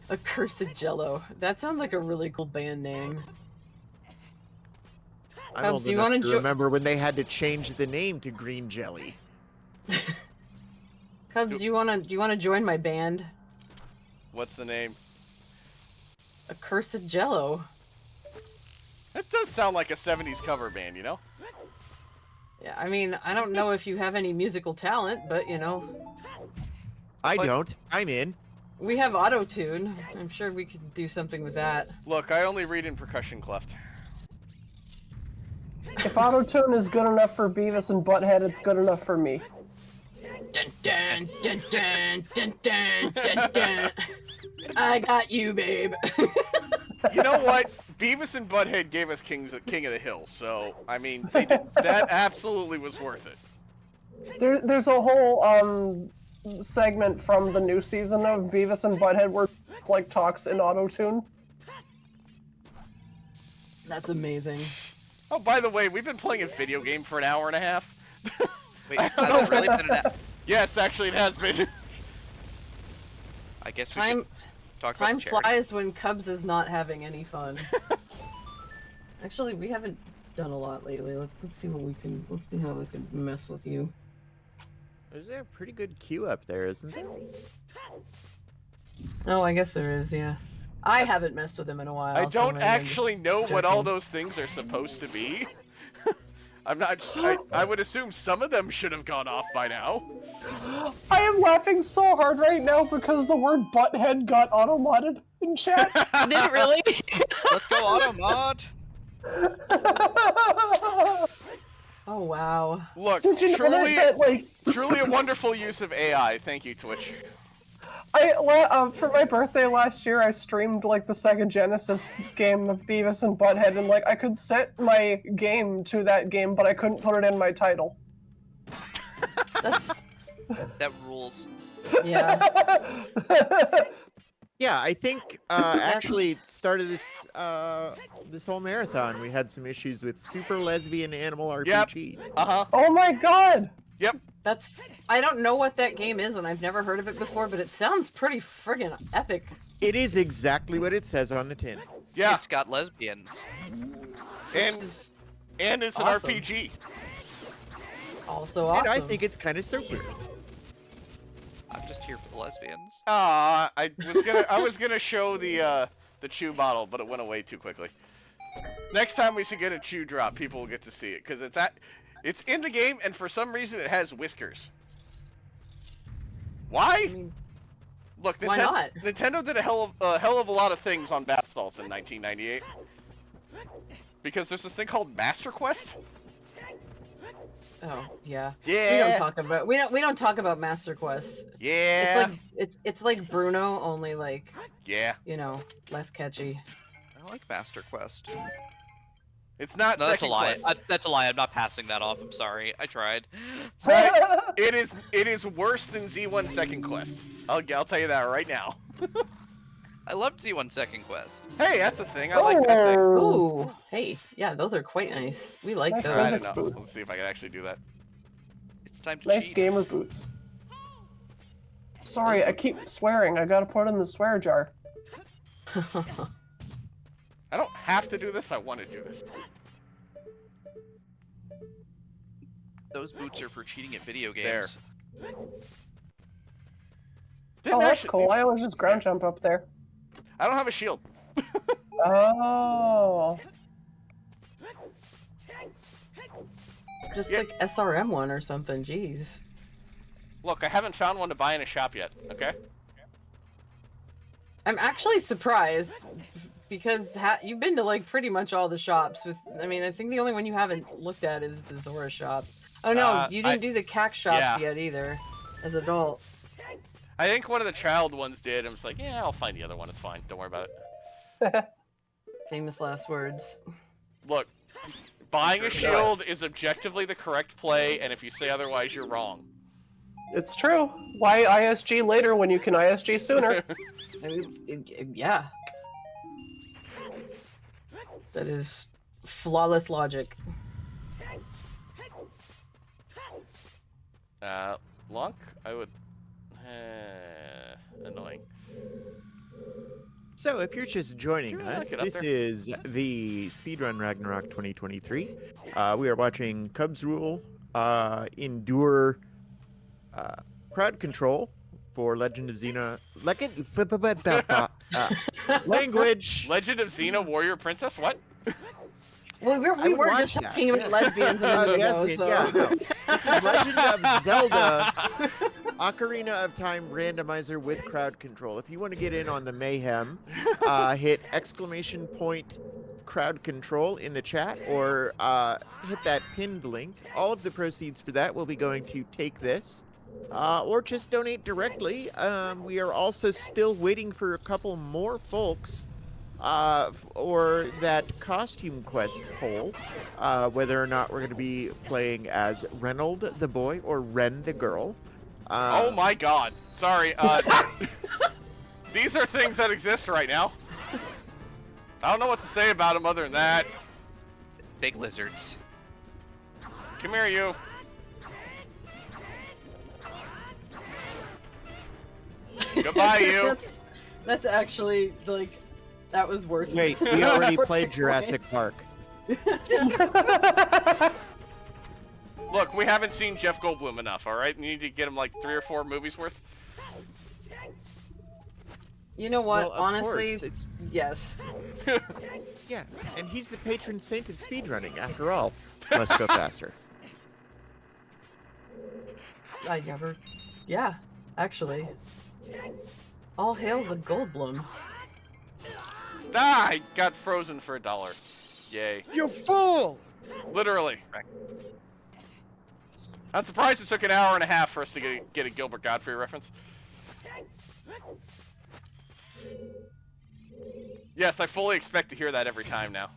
Accursed Jello. That sounds like a really cool band name. I'm Cubs, old you enough wanna to remember when they had to change the name to Green Jelly. Cubs, do you wanna join my band? What's the name? Accursed Jello. That does sound like a 70s cover band, you know? Yeah, I mean, I don't know if you have any musical talent, but you know, I But- don't. I'm in. we have auto-tune. I'm sure we could do something with that. Look, I only read in percussion cleft. If autotune is good enough for Beavis and Butthead, it's good enough for me. Dun dun dun dun dun dun dun dun. I got you, babe. You know what? Beavis and Butthead gave us King of the Hill, so I mean, that absolutely was worth it. There's a whole segment from the new season of Beavis and Butthead where it's like talks in autotune. That's amazing. Oh, by the way, we've been playing a video game for an hour and a half. Wait, has it really been an... Yes, actually, it has been. I guess we Time should talk about time the cherry. flies when Cubs is not having any fun. Actually, we haven't done a lot lately. Let's see what we can. Let's see how we can mess with you. There's a pretty good queue up there, isn't there? Oh, I guess there is. Yeah, I haven't messed with him in a while. I so don't maybe I'm just actually know what all checking. those things are supposed to be. I'm not. I would assume some of them should have gone off by now. I am laughing so hard right now because the word butthead got auto-modded in chat. Did it really? Let's go auto mod. Oh wow. Look, Did you know truly, that like truly a wonderful use of AI. Thank you, Twitch. for my birthday last year, I streamed like the Sega Genesis game of Beavis and Butthead, and like I could set my game to that game, but I couldn't put it in my title. That's That rules. yeah. Yeah, I think actually it started this this whole marathon. We had some issues with Super Lesbian Animal RPG. Uh-huh. Oh my god! Yep. That's I don't know what that game is, and I've never heard of it before, but it sounds pretty friggin' epic. It is exactly what it says on the tin. Yeah. It's got lesbians. And It's it's an awesome. RPG. also awesome. And I think it's kind of super. I'm just here for the lesbians. Ah, I was gonna show the chew bottle, but it went away too quickly. Next time we should get a chew drop, people will get to see it because it's in the game, and for some reason it has whiskers. Why? I mean, Look, why not? Nintendo did a hell of a lot of things on bath salts in 1998. Because there's this thing called Master Quest. oh yeah. Yeah. We don't talk about Master Quest. Yeah. It's like Bruno, only like, Yeah. you know, less catchy. I like Master Quest. It's not. No, that's a Second lie. Quest. That's a lie. I'm not passing that off. I'm sorry. I tried. It is worse than Z1 Second Quest. I'll tell you that right now. I loved Z1 Second Quest. Hey, that's a thing. I like that thing. Oh. Ooh, hey, yeah, those are quite nice. We like Nice those. I physics don't know. boots. Let's see if I can actually do that. It's time to Nice cheat. gamer boots. Sorry, I keep swearing. I gotta put it in the swear jar. I don't have to do this. I want to do this. Those boots are for cheating at video There. games. Didn't Oh, that's actually- cool. I always just ground jump up there. I don't have a shield. Oh. Just Yeah. like SRM one or something. Jeez. Look, I haven't found one to buy in a shop yet. Okay. I'm actually surprised because you've been to like pretty much all the shops. I mean, I think the only one you haven't looked at is the Zora shop. Oh no, you didn't do the CAC shops yeah. yet either, as adult. I think one of the child ones did. I was like, yeah, I'll find the other one. It's fine. Don't worry about it. Famous last words. Look, buying a shield is objectively the correct play, and if you say otherwise, you're wrong. It's true. Why ISG later when you can ISG sooner? I mean, yeah. That is flawless logic. Lunk, I would... annoying. So, if you're just joining Can you really us, look it up this there? is the Speedrun Ragnarok 2023. We are watching Cubs Rule endure crowd control for Legend of Xena. Language. Legend of Xena Warrior Princess? What? Well, I we would were watch just that, talking about yeah. lesbians a minute ago, Lesbian, so... yeah, no. This is Legend of Zelda Ocarina of Time randomizer with crowd control. If you want to get in on the mayhem, hit ! crowd control in the chat, or hit that pinned link. All of the proceeds for that will be going to Take This, or just donate directly. We are also still waiting for a couple more folks or that costume quest poll, whether or not we're going to be playing as Reynold the boy or Ren the girl. Oh my god. Sorry, these are things that exist right now. I don't know what to say about them other than that. Big lizards. Come here, you. Goodbye, you. That's actually, like, that was worth it. Wait, we already played Jurassic Park. Look, we haven't seen Jeff Goldblum enough, alright? We need to get him like 3 or 4 movies worth. You know what? Well, of Honestly, course, it's yes. yeah, and he's the patron saint of speedrunning, after all. Must go faster. I never... Yeah, actually. All hail the Goldblum. Ah, I got frozen for $1. Yay. You fool! Literally. I'm surprised it took an hour and a half for us to get a Gilbert Godfrey reference. Yes, I fully expect to hear that every time now.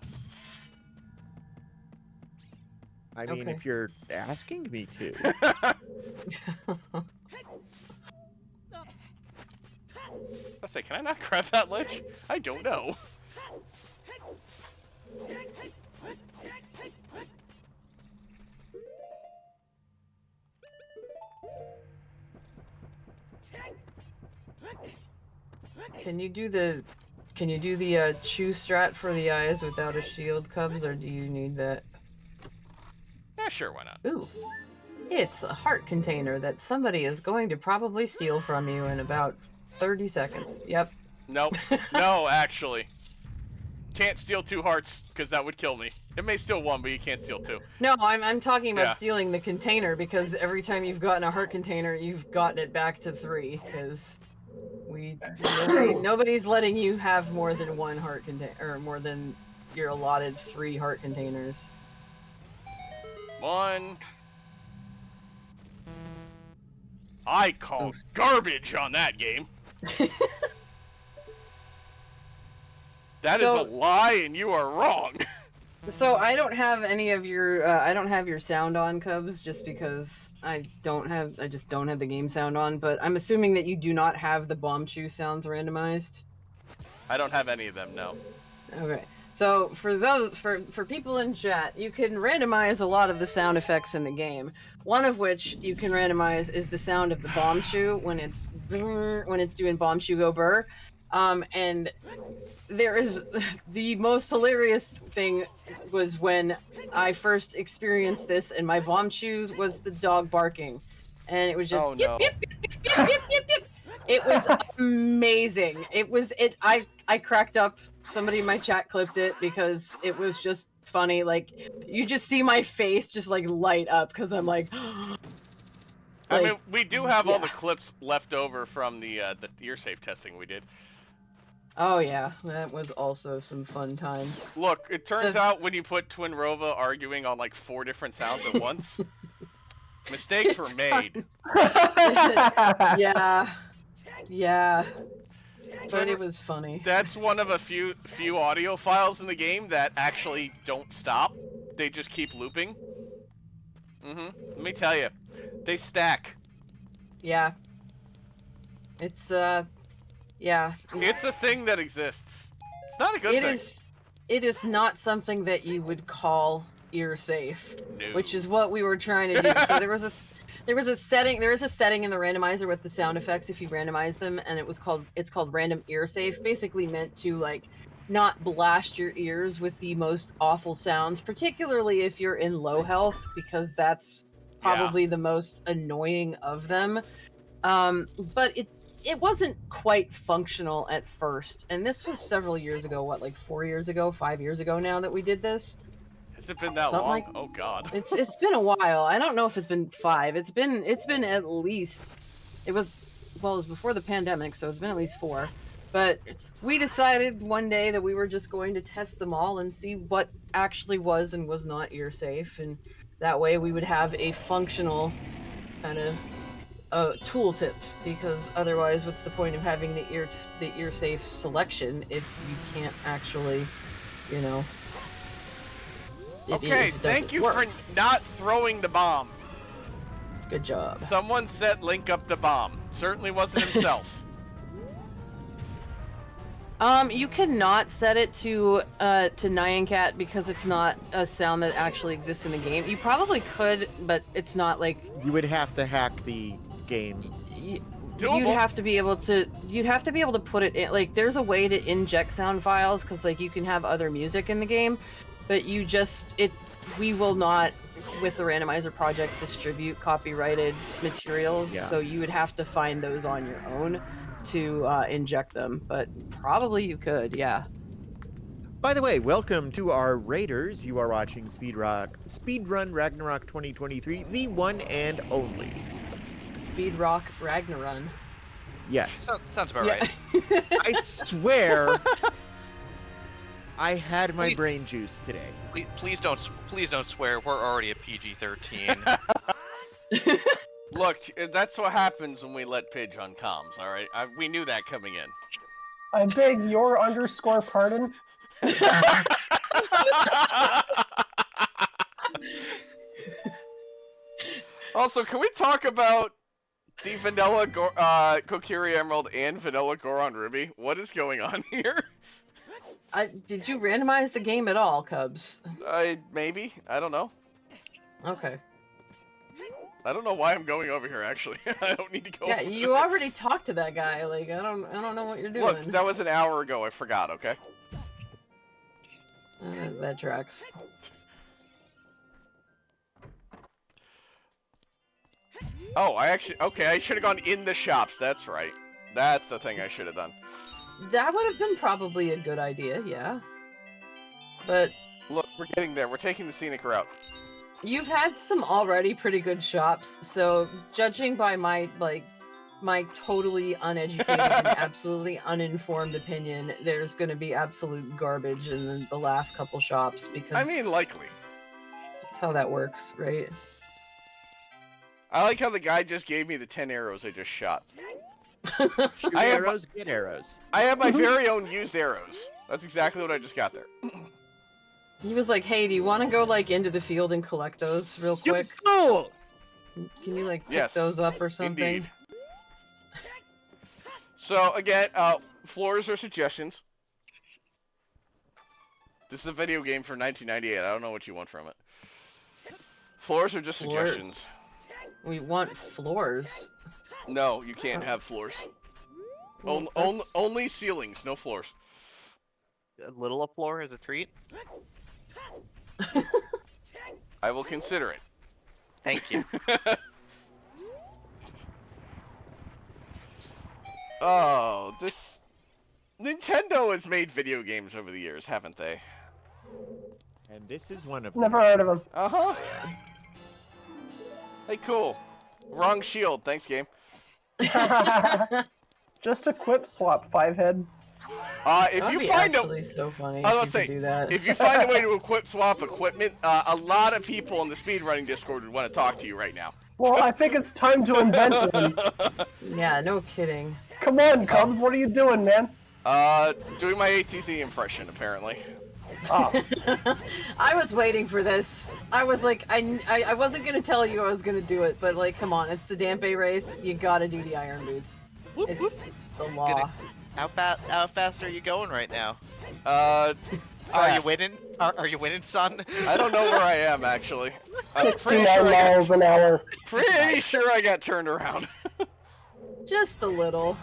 I mean, Okay. if you're asking me to. I say, can I not grab that ledge? I don't know. Can you do the chew strat for the eyes without a shield, Cubs, or do you need that? Yeah, sure, why not? Ooh. It's a heart container that somebody is going to probably steal from you in about 30 seconds. Yep. Nope. No, actually. Can't steal 2 hearts, because that would kill me. It may steal 1, but you can't steal 2. No, I'm talking about Yeah. stealing the container, because every time you've gotten a heart container, you've gotten it back to 3, because nobody's letting you have more than 1 heart container, or more than your allotted 3 heart containers. 1. I call garbage on that game. That is So- a lie, and you are wrong. So I don't have any of your I don't have your sound on, Cubs, just because I just don't have the game sound on, but I'm assuming that you do not have the bomb chew sounds randomized. I don't have any of them, no. Okay. So for people in chat, you can randomize a lot of the sound effects in the game. One of which you can randomize is the sound of the bomb chew when it's doing bomb chew go burr. And there is the most hilarious thing was when I first experienced this, and my bomb chews was the dog barking, and it was just Oh, yip, no. yip, yip, yip, yip, yip, yip, yip. It was amazing. I cracked up. Somebody in my chat clipped it because it was just funny. Like, you just see my face just like light up because I'm like. I mean, we do have all yeah. the clips left over from the ear safe testing we did. Oh yeah, that was also some fun times. Look, it turns out when you put Twin Rova arguing on like 4 different sounds at once, mistakes were It's made. Yeah, yeah, but Twin- it was funny. That's one of a few audio files in the game that actually don't stop. They just keep looping. Let me tell you, they stack. Yeah, it's yeah. It's a thing that exists. It's not a good thing. It is not something that you would call ear safe, No. which is what we were trying to do. So there There is a setting in the randomizer with the sound effects if you randomize them, and it's called random ear safe, basically meant to like not blast your ears with the most awful sounds, particularly if you're in low health, because that's probably the most annoying of them. But it wasn't quite functional at first, and this was several years ago. What, like 4 years ago, 5 years ago now that we did this? Has it been that long? Oh God. It's been a while. I don't know if it's been 5. It's been at least. It was before the pandemic, so it's been at least 4. But we decided one day that we were just going to test them all and see what actually was and was not ear safe, and that way we would have a functional kind of tooltip, because otherwise what's the point of having the ear safe selection if you can't actually, you know, Okay, thank you for not throwing the bomb. Good job. Someone set Link up the bomb. Certainly wasn't himself. You cannot set it to Nyan Cat because it's not a sound that actually exists in the game. You probably could, but it's not like You would have to hack the game. you'd have to be able to put it in, like, there's a way to inject sound files, because like you can have other music in the game, but we will not, with the randomizer project, distribute copyrighted materials. Yeah. So you would have to find those on your own to inject them, but probably you could, yeah. By the way, welcome to our Raiders. You are watching Speedrun Ragnarok 2023, the one and only. Speedrun Ragnarok. Yes. Sounds about Yeah. right. I swear I had my brain juice today. Please don't swear. We're already at PG-13. Look, that's what happens when we let Pidge on comms, alright? We knew that coming in. I beg your _pardon. Also, can we talk about the Vanilla Kokiri Emerald and Vanilla Goron Ruby? What is going on here? Did you randomize the game at all, Cubs? Maybe. I don't know. Okay. I don't know why I'm going over here, actually. I don't need to go Yeah, over you there. already talked to that guy. Like, I don't know what you're doing. Look, that was an hour ago. I forgot, okay? That tracks. Oh, I should have gone in the shops. That's right. That's the thing I should have done. That would have been probably a good idea, yeah. But Look, we're getting there. We're taking the scenic route. you've had some already pretty good shops, so judging by my totally uneducated and absolutely uninformed opinion, there's going to be absolute garbage in the last couple shops, because I mean, likely. that's how that works, right? I like how the guy just gave me the 10 arrows I just shot. Shoot I have- arrows, get arrows. I have my very own used arrows. That's exactly what I just got there. He was like, "Hey, do you want to go like into the field and collect those real quick? It's cool! Can you like pick Yes, those up or something?" Indeed. So, again, floors are suggestions. This is a video game from 1998. I don't know what you want from it. Floors are just Floors. suggestions. We want floors. No, you can't have floors. Well, Only ceilings, no floors. A little a floor as a treat. I will consider it. Thank you. Oh, this... Nintendo has made video games over the years, haven't they? And this is one of them. Never heard of him. Uh-huh. Hey, cool. Wrong shield. Thanks, game. Just a quip swap, 5-head. If That'd you be find actually so funny I if was you gonna could say, do that. if you find a way to equip swap equipment, a lot of people in the speedrunning Discord would want to talk to you right now. Well, I think it's time to invent one. Yeah, no kidding. Come on, Cubs, what are you doing, man? Doing my ATC impression, apparently. Oh, I was waiting for this. I was like, I wasn't gonna tell you I was gonna do it, but like, come on, it's the Dampe race. You gotta do the iron boots. It's the law. How fast are you going right now? Are you winning? Are you winning, son? I don't know where I am actually. I'm pretty 69 sure I got- miles an hour. Pretty sure I got turned around. Just a little.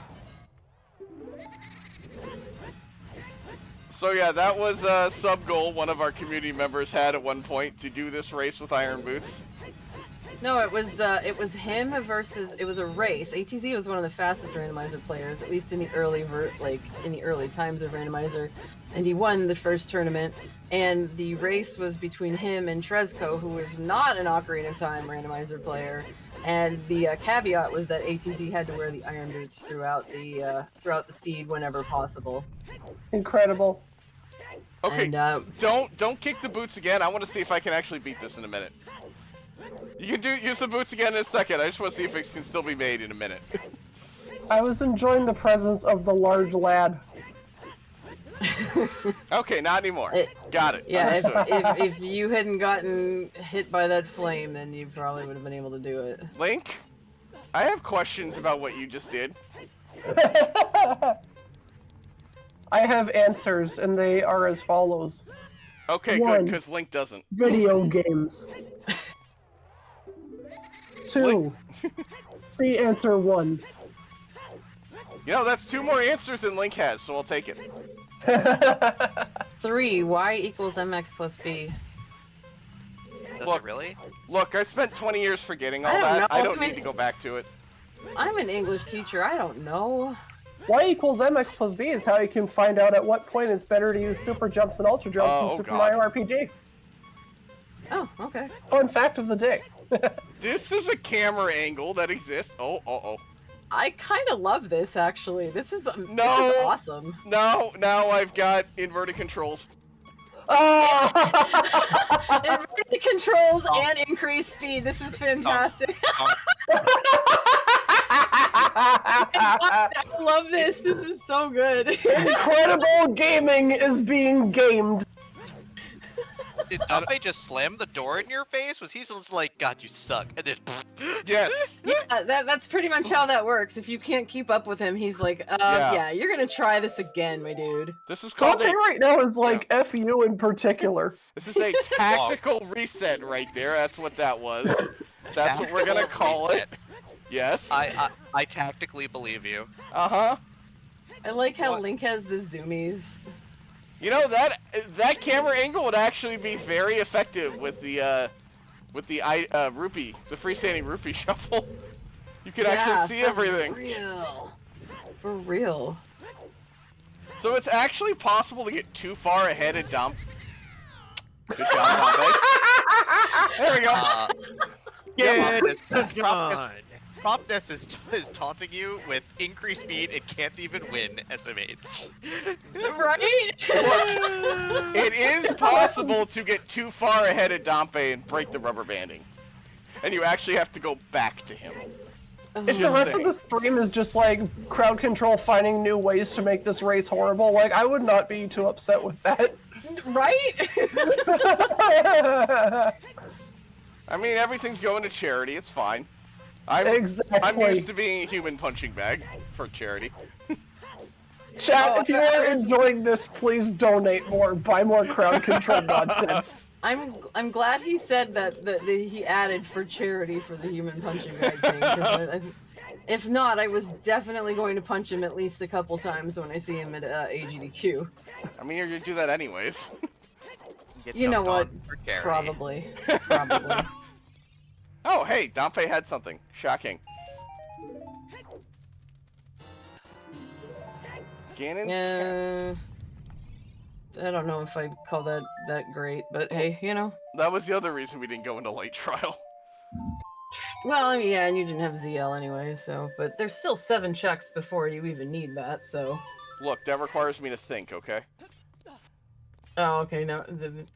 So yeah, that was a sub goal one of our community members had at one point to do this race with iron boots. No, it was him versus, it was a race. ATZ was one of the fastest randomizer players, at least in the early times of randomizer, and he won the first tournament. And the race was between him and Trezco, who was not an Ocarina of Time randomizer player. And the caveat was that ATZ had to wear the iron boots throughout the seed whenever possible. Incredible. Okay, And, don't kick the boots again. I want to see if I can actually beat this in a minute. You can use the boots again in a second. I just want to see if it can still be made in a minute. I was enjoying the presence of the large lad. Okay, not anymore. Got it. Yeah, Understood. if you hadn't gotten hit by that flame, then you probably would have been able to do it. Link, I have questions about what you just did. I have answers, and they are as follows. Okay, One. good, because Link doesn't. Video games. 2. See answer 1. You know, that's 2 more answers than Link has, so I'll take it. 3. Y equals mx plus b. Does Look. it really? Look, I spent 20 years forgetting all I don't that. know, I don't I mean- need to go back to it. I'm an English teacher. I don't know. Y equals mx plus b is how you can find out at what point it's better to use super jumps and ultra jumps in Oh, Super God. Mario RPG. Oh, okay. Fun fact of the day. This is a camera angle that exists. Oh. I kind of love this actually. This is No. awesome. Now I've got inverted controls. Oh! Inverted controls and increased speed. This is fantastic. I love this. This is so good. Incredible gaming is being gamed. Did Dumpy just slam the door in your face? Was he just like, God, you suck? And then, Yes. Yeah, that's pretty much how that works. If you can't keep up with him, he's like, Yeah. yeah, you're gonna try this again, my dude. This is called Dante a, right now is like F you in particular. this is a tactical reset right there. That's what that was. That's what we're gonna Tactical call reset. it. Yes. I tactically believe you. Uh-huh. I like how What? Link has the zoomies. You know, that camera angle would actually be very effective with the rupee, the freestanding rupee shuffle. You can actually see everything. For real. So it's actually possible to get too far ahead of Dump. Good job, Dante. There we go. Yeah, Good on. Promptness is taunting you with increased speed and can't even win SMH. Right? It is possible to get too far ahead of Dompe and break the rubber banding. And you actually have to go back to him. If the rest of the stream is just like crowd control finding new ways to make this race horrible, like I would not be too upset with that. Right? I mean, everything's going to charity. It's fine. I'm Exactly. used to being a human punching bag for charity. Chat, Oh, if you are enjoying this, please donate more, buy more crowd control nonsense. I'm glad he said that he added for charity for the human punching bag thing. 'Cause if not, I was definitely going to punch him at least a couple times when I see him at AGDQ. I mean, you're gonna do that anyways. Get You know dunked what? on for charity. Probably. Oh, hey, Dompe had something. Shocking. Ganon's I don't know if I'd call that great, but hey, you know. That was the other reason we didn't go into light trial. Well, I mean, yeah, and you didn't have ZL anyway, so. But there's still 7 checks before you even need that, so. Look, that requires me to think, okay? Oh, okay, no,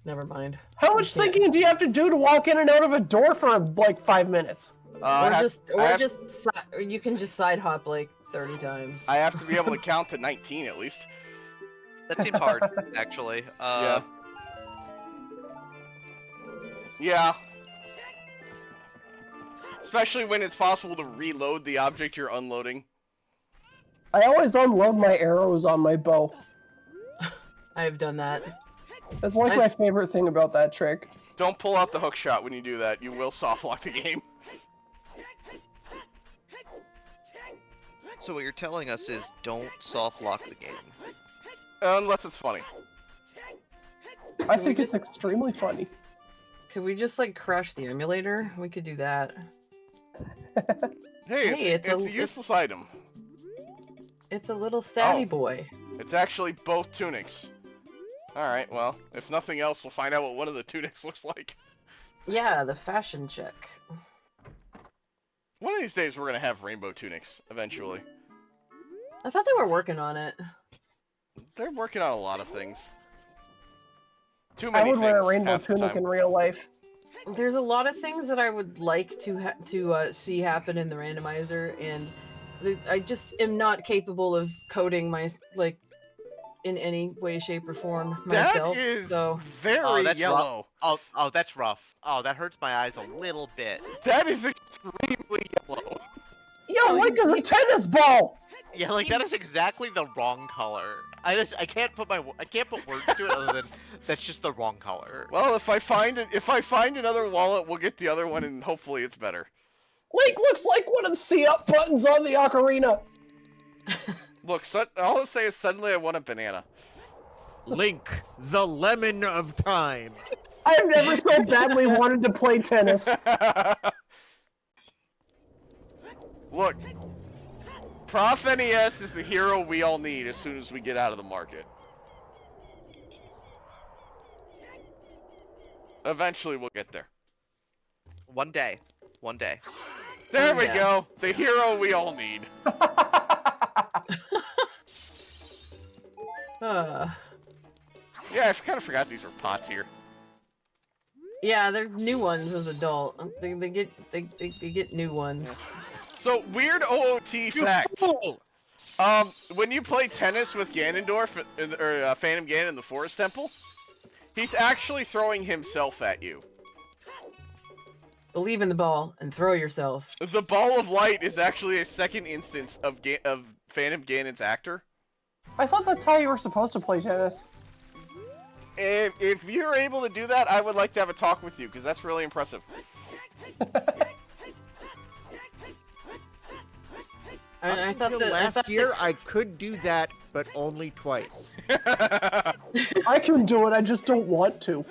never mind. How much You can't- thinking do you have to do to walk in and out of a door for like 5 minutes? You can just side hop like 30 times. I have to be able to count to 19 at least. That seems hard, actually. Yeah. Yeah. Especially when it's possible to reload the object you're unloading. I always unload my arrows on my bow. I've done that. That's like my favorite thing about that trick. Don't pull out the hook shot when you do that. You will soft lock the game. So what you're telling us is don't soft lock the game. Unless it's funny. I think it's extremely funny. Could we just like crash the emulator? We could do that. Hey, it's a useless item. It's a little stabby Oh. boy. It's actually both tunics. Alright, well, if nothing else, we'll find out what one of the tunics looks like. Yeah, the fashion check. One of these days, we're gonna have rainbow tunics, eventually. I thought they were working on it. They're working on a lot of things. Too I many would wear a things rainbow half the tunic time. in real life. There's a lot of things that I would like to see happen in the randomizer, and I just am not capable of coding my in any way, shape, or form myself. That is So very that's yellow. Oh, that's rough. Oh, that hurts my eyes a little bit. That is extremely yellow. Yo, Link is a tennis ball! Yeah, like that is exactly the wrong color. I can't put words to it other than that's just the wrong color. Well, if I find another wallet, we'll get the other one, and hopefully it's better. Link looks like one of the C-up buttons on the Ocarina! Look, all I'll say is suddenly I want a banana. Link, the lemon of time. I've never so badly wanted to play tennis. Look, Prof NES is the hero we all need as soon as we get out of the market. Eventually we'll get there. One day. One day. There we Yeah. go, the hero we all need. Yeah, I kind of forgot these were pots here. yeah, they're new ones as adult. They get new ones. So, weird OOT fact. Fool! When you play tennis with Ganondorf, or Phantom Ganon in the Forest Temple, he's actually throwing himself at you. Believe in the ball and throw yourself. The Ball of Light is actually a second instance of Phantom Ganon's actor. I thought that's how you were supposed to play tennis. If you're able to do that, I would like to have a talk with you, because that's really impressive. I thought Until that last year, I could do that, but only twice. I can do it, I just don't want to.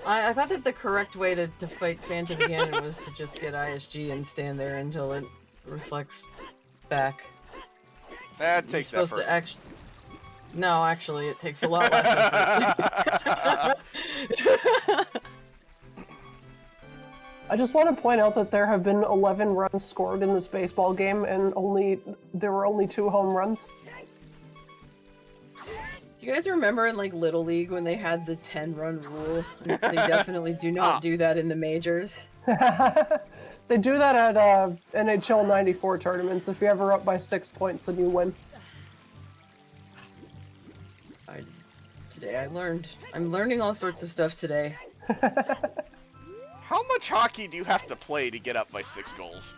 I thought that the correct way to fight Phantom Ganon was to just get ISG and stand there until it reflects back. That You're takes supposed effort. to No, actually, it takes a lot less effort. I just want to point out that there have been 11 runs scored in this baseball game, and there were only 2 home runs. Do you guys remember in like Little League when they had the 10-run rule? They definitely do not do that in the majors. They do that at NHL 94 tournaments. If you're ever up by 6 points, then you win. Today I learned. I'm learning all sorts of stuff today. How much hockey do you have to play to get up by 6 goals?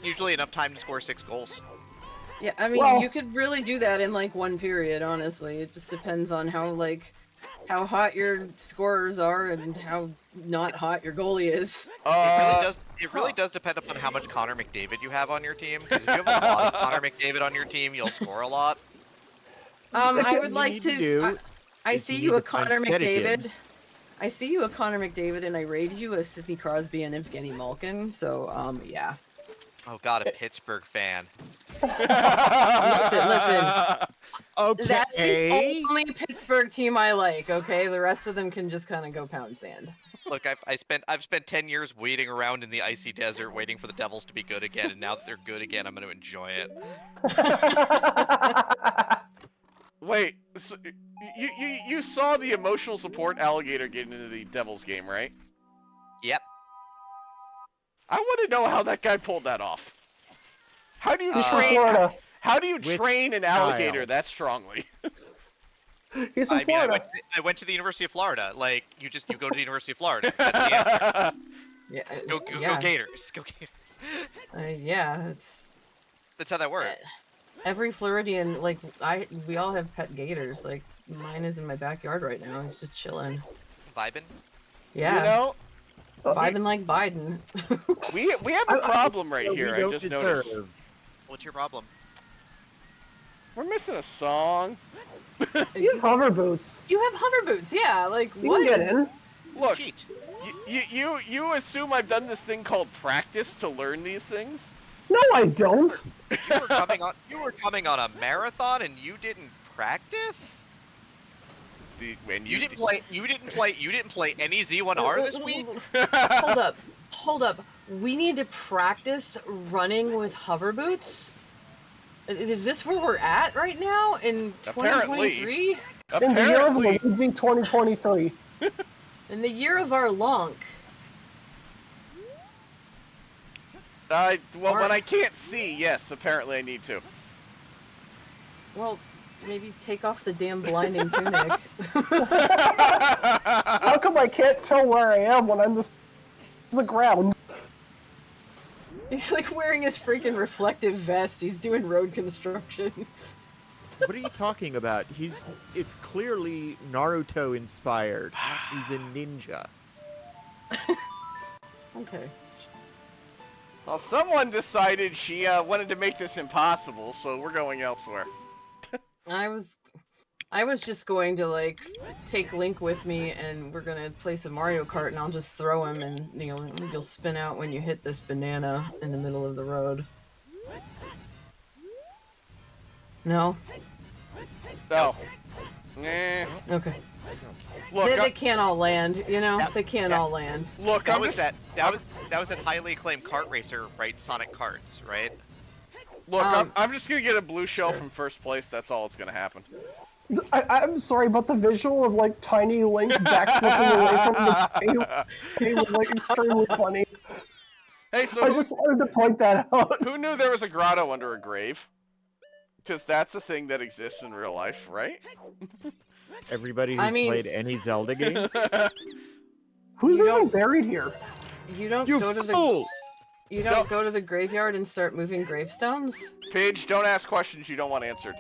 Usually enough time to score 6 goals. Yeah, I mean, Well- you could really do that in like one period, honestly. It just depends on how hot your scorers are and how not hot your goalie is. It really does depend upon how much Connor McDavid you have on your team. Because if you have a lot of Connor McDavid on your team, you'll score a lot. I would you like need to. to do I is see you you need a to find Connor McDavid. Steadicams. I see you a Connor McDavid, and I rated you a Sidney Crosby and Evgeny Malkin. So, yeah. Oh god, a Pittsburgh fan. Listen. Okay. That's the only Pittsburgh team I like. Okay, the rest of them can just kind of go pound sand. Look, I've spent 10 years waiting around in the icy desert, waiting for the Devils to be good again, and now that they're good again, I'm going to enjoy it. Wait, so you saw the emotional support alligator getting into the Devils game, right? Yep. I want to know how that guy pulled that off. How do you He's from train? Florida. How do you With train an style. alligator that strongly? He's from I mean, Florida. I went to the University of Florida. Like, you go to the University of Florida. That's the answer. Yeah, Go Gators. Go Gators. yeah. It's That's how that works. every Floridian. Like we all have pet gators. Like Mine is in my backyard right now. He's just chilling. Vibin'? Yeah. You know, Vibing like Biden. we have a problem right we here. I don't just deserve. noticed. What's your problem? We're missing a song. You have hover boots. You have hover boots, yeah. Like You what? can get in. Look, Cheat. you assume I've done this thing called practice to learn these things? No, I don't. You were coming on a marathon and you didn't practice? When You didn't play any Z1R this week? Hold up. We need to practice running with hover boots? Is this where we're at right now in 2023? In the year of Apparently. Luigi 2023. In the year of our lonk. Well, when I can't see, yes, apparently I need to. Well, maybe take off the damn blinding tunic. How come I can't tell where I am when I'm the ground? He's like wearing his freaking reflective vest. He's doing road construction. What are you talking about? It's clearly Naruto inspired. He's a ninja. Okay. Well, someone decided she wanted to make this impossible, so we're going elsewhere. I was just going to like take Link with me, and we're gonna play some Mario Kart, and I'll just throw him, and you'll spin out when you hit this banana in the middle of the road. No. No. Eh. Okay. Look, They can't all land, you know. That- They can't that- all land. look, That I'm was just, that was a highly acclaimed kart racer, right? Sonic Karts, right? look, Um, I'm just gonna get a blue shell from first place. That's all that's gonna happen. I'm sorry, but the visual of like tiny Link backflipping away from the game was like extremely funny. Hey, so I just wanted to point that out. who knew there was a grotto under a grave? Because that's a thing that exists in real life, right? Everybody who's I mean- played any Zelda game. Who's You even don't- beried here? You don't You go to the fool! Don't- go to the graveyard and start moving gravestones. Paige, don't ask questions you don't want answered.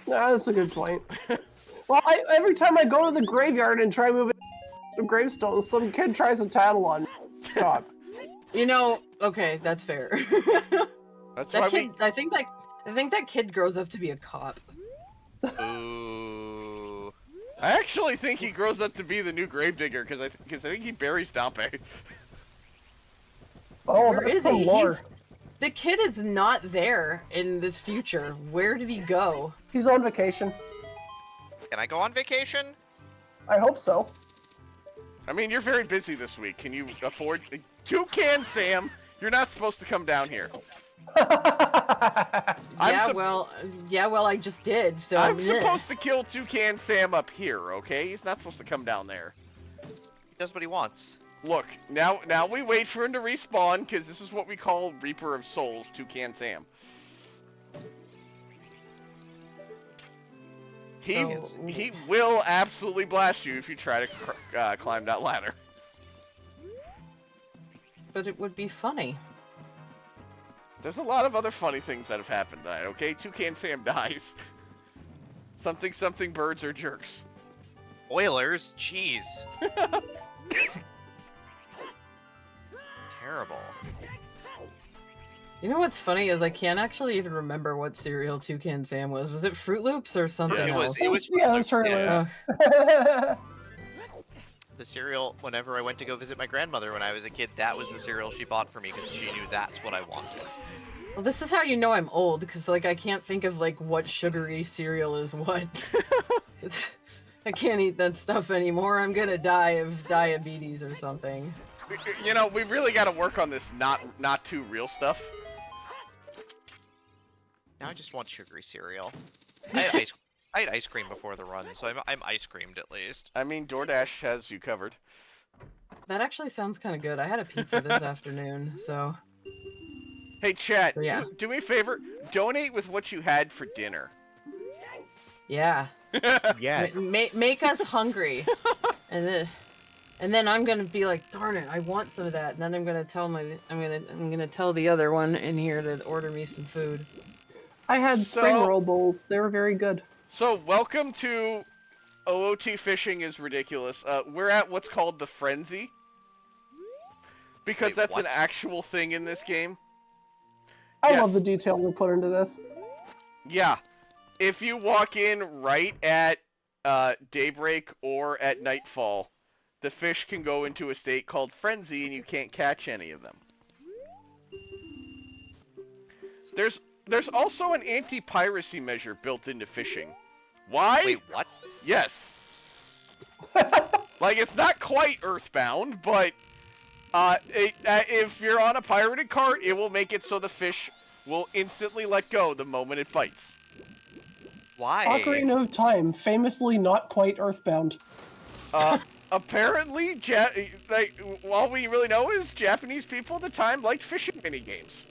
Nah, that's a good point. Well, every time I go to the graveyard and try moving the gravestones, some kid tries to tattle on me. Stop. You know, okay, that's fair. That's That why kid, I think that kid grows up to be a cop. Ooh. I actually think he grows up to be the new gravedigger because I think he buries Dompe. Oh, Where that's is some he? lore. The kid is not there in this future. Where did he go? He's on vacation. Can I go on vacation? I hope so. I mean, you're very busy this week. Can you afford Toucan Sam? You're not supposed to come down here. I'm well, I just did. So I'm meh. supposed to kill Toucan Sam up here, okay? He's not supposed to come down there. He does what he wants. Look, now we wait for him to respawn, because this is what we call Reaper of Souls, Toucan Sam. He will absolutely blast you if you try to climb that ladder. But it would be funny. There's a lot of other funny things that have happened tonight, okay? Toucan Sam dies. Something birds are jerks. Oilers? Jeez. Terrible. You know what's funny is I can't actually even remember what cereal Toucan Sam was. Was it Fruit Loops or something Yeah, else? It was Yeah, that's right. Yeah. The cereal, whenever I went to go visit my grandmother when I was a kid, that was the cereal she bought for me because she knew that's what I wanted. Well, this is how you know I'm old, because like I can't think of like what sugary cereal is what. I can't eat that stuff anymore. I'm gonna die of diabetes or something. You know, we really got to work on this not too real stuff. Now I just want sugary cereal. I had ice cream before the run, so I'm ice creamed at least. I mean, DoorDash has you covered. That actually sounds kind of good. I had a pizza this afternoon, so Hey, chat, Yeah. do me a favor. Donate with what you had for dinner. yeah. Yeah. Make us hungry, and then I'm gonna be like, darn it, I want some of that. And then I'm gonna tell the other one in here to order me some food. I had spring So- roll bowls. They were very good. So, welcome to OOT Fishing is Ridiculous. We're at what's called the Frenzy. Because Wait, that's what? an actual thing in this game. I Yes. love the detail we put into this. Yeah. If you walk in right at daybreak or at nightfall, the fish can go into a state called Frenzy and you can't catch any of them. There's also an anti-piracy measure built into fishing. Why? Wait, what? Yes. Like, it's not quite Earthbound, but if you're on a pirated cart, it will make it so the fish will instantly let go the moment it bites. Why? Ocarina of Time, famously not quite Earthbound. Apparently, all we really know is Japanese people at the time liked fishing minigames.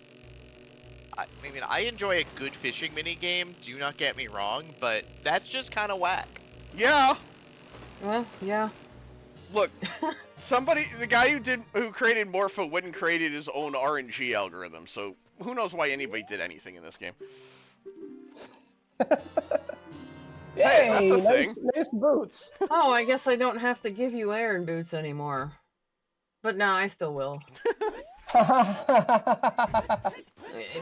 I mean, I enjoy a good fishing minigame, do not get me wrong, but that's just kind of whack. Yeah. Well, yeah. Look, the guy who created Morpho went and created his own RNG algorithm, so who knows why anybody did anything in this game. Hey, that's a nice boots. Oh, I guess I don't have to give you iron boots anymore. But no, I still will.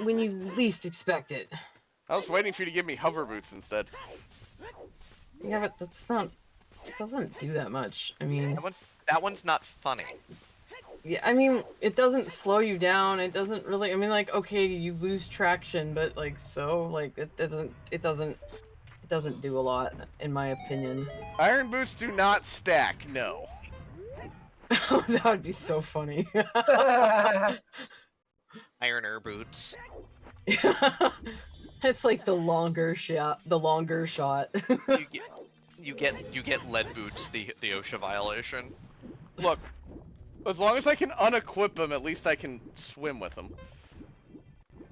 When you least expect it. I was waiting for you to give me hover boots instead. Yeah, but that's not... It doesn't do that much. I mean... That one's not funny. Yeah, I mean, it doesn't slow you down. It doesn't really... I mean, like, okay, you lose traction, but, like, so... Like, it doesn't do a lot, in my opinion. Iron boots do not stack, no. That would be so funny. Ironer boots. It's like the longer shot. You get lead boots, the OSHA violation. Look, as long as I can unequip them, at least I can swim with them.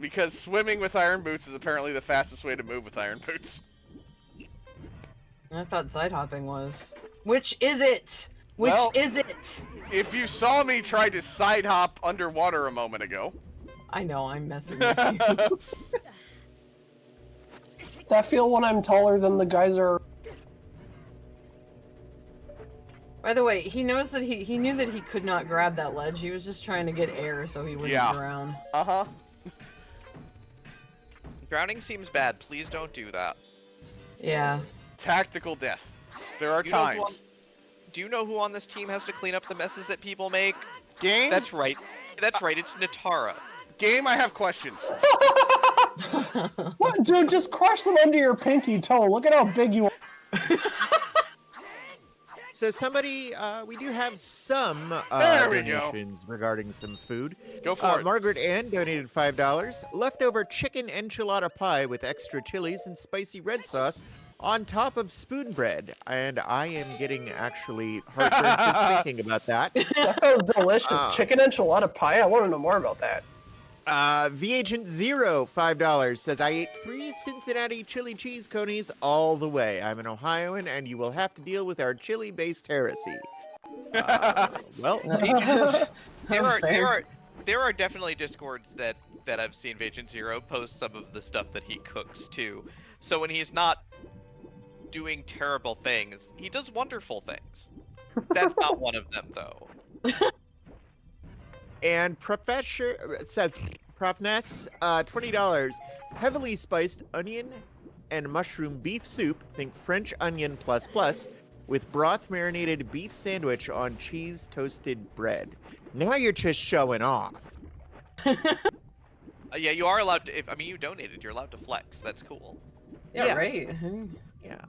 Because swimming with iron boots is apparently the fastest way to move with iron boots. I thought side hopping was. Which is it? Which Well, is it? If you saw me try to side hop underwater a moment ago. I know, I'm messing with you. I feel when I'm taller than the geyser. By the way, he knows that he knew that he could not grab that ledge. He was just trying to get air so he wouldn't drown. Uh-huh. Drowning seems bad. Please don't do that. Yeah. Tactical death. There are Do times. you know who on this team has to clean up the messes that people make? Game? That's right. That's right. It's Natara. Game, I have questions. What, dude? Just crush them under your pinky toe. Look at how big you are. So somebody, we do have some There we go. donations regarding some food. Go for it. Margaret Ann donated $5. Leftover chicken enchilada pie with extra chilies and spicy red sauce on top of spoon bread. And I am getting actually heartburn just thinking about that. That sounds delicious. Chicken enchilada pie? I want to know more about that. VAgent Zero, $5, says, I ate 3 Cincinnati chili cheese conies all the way. I'm an Ohioan, and you will have to deal with our chili-based heresy. Well, There are definitely discords that I've seen Vagent Zero post some of the stuff that he cooks too. So when he's not doing terrible things, he does wonderful things. That's not one of them though. and Professor said, Prof Ness, $20. Heavily spiced onion and mushroom beef soup, think French onion plus, with broth marinated beef sandwich on cheese toasted bread. Now you're just showing off. Yeah, you are allowed to. You donated, you're allowed to flex. That's cool. Yeah, right. Yeah.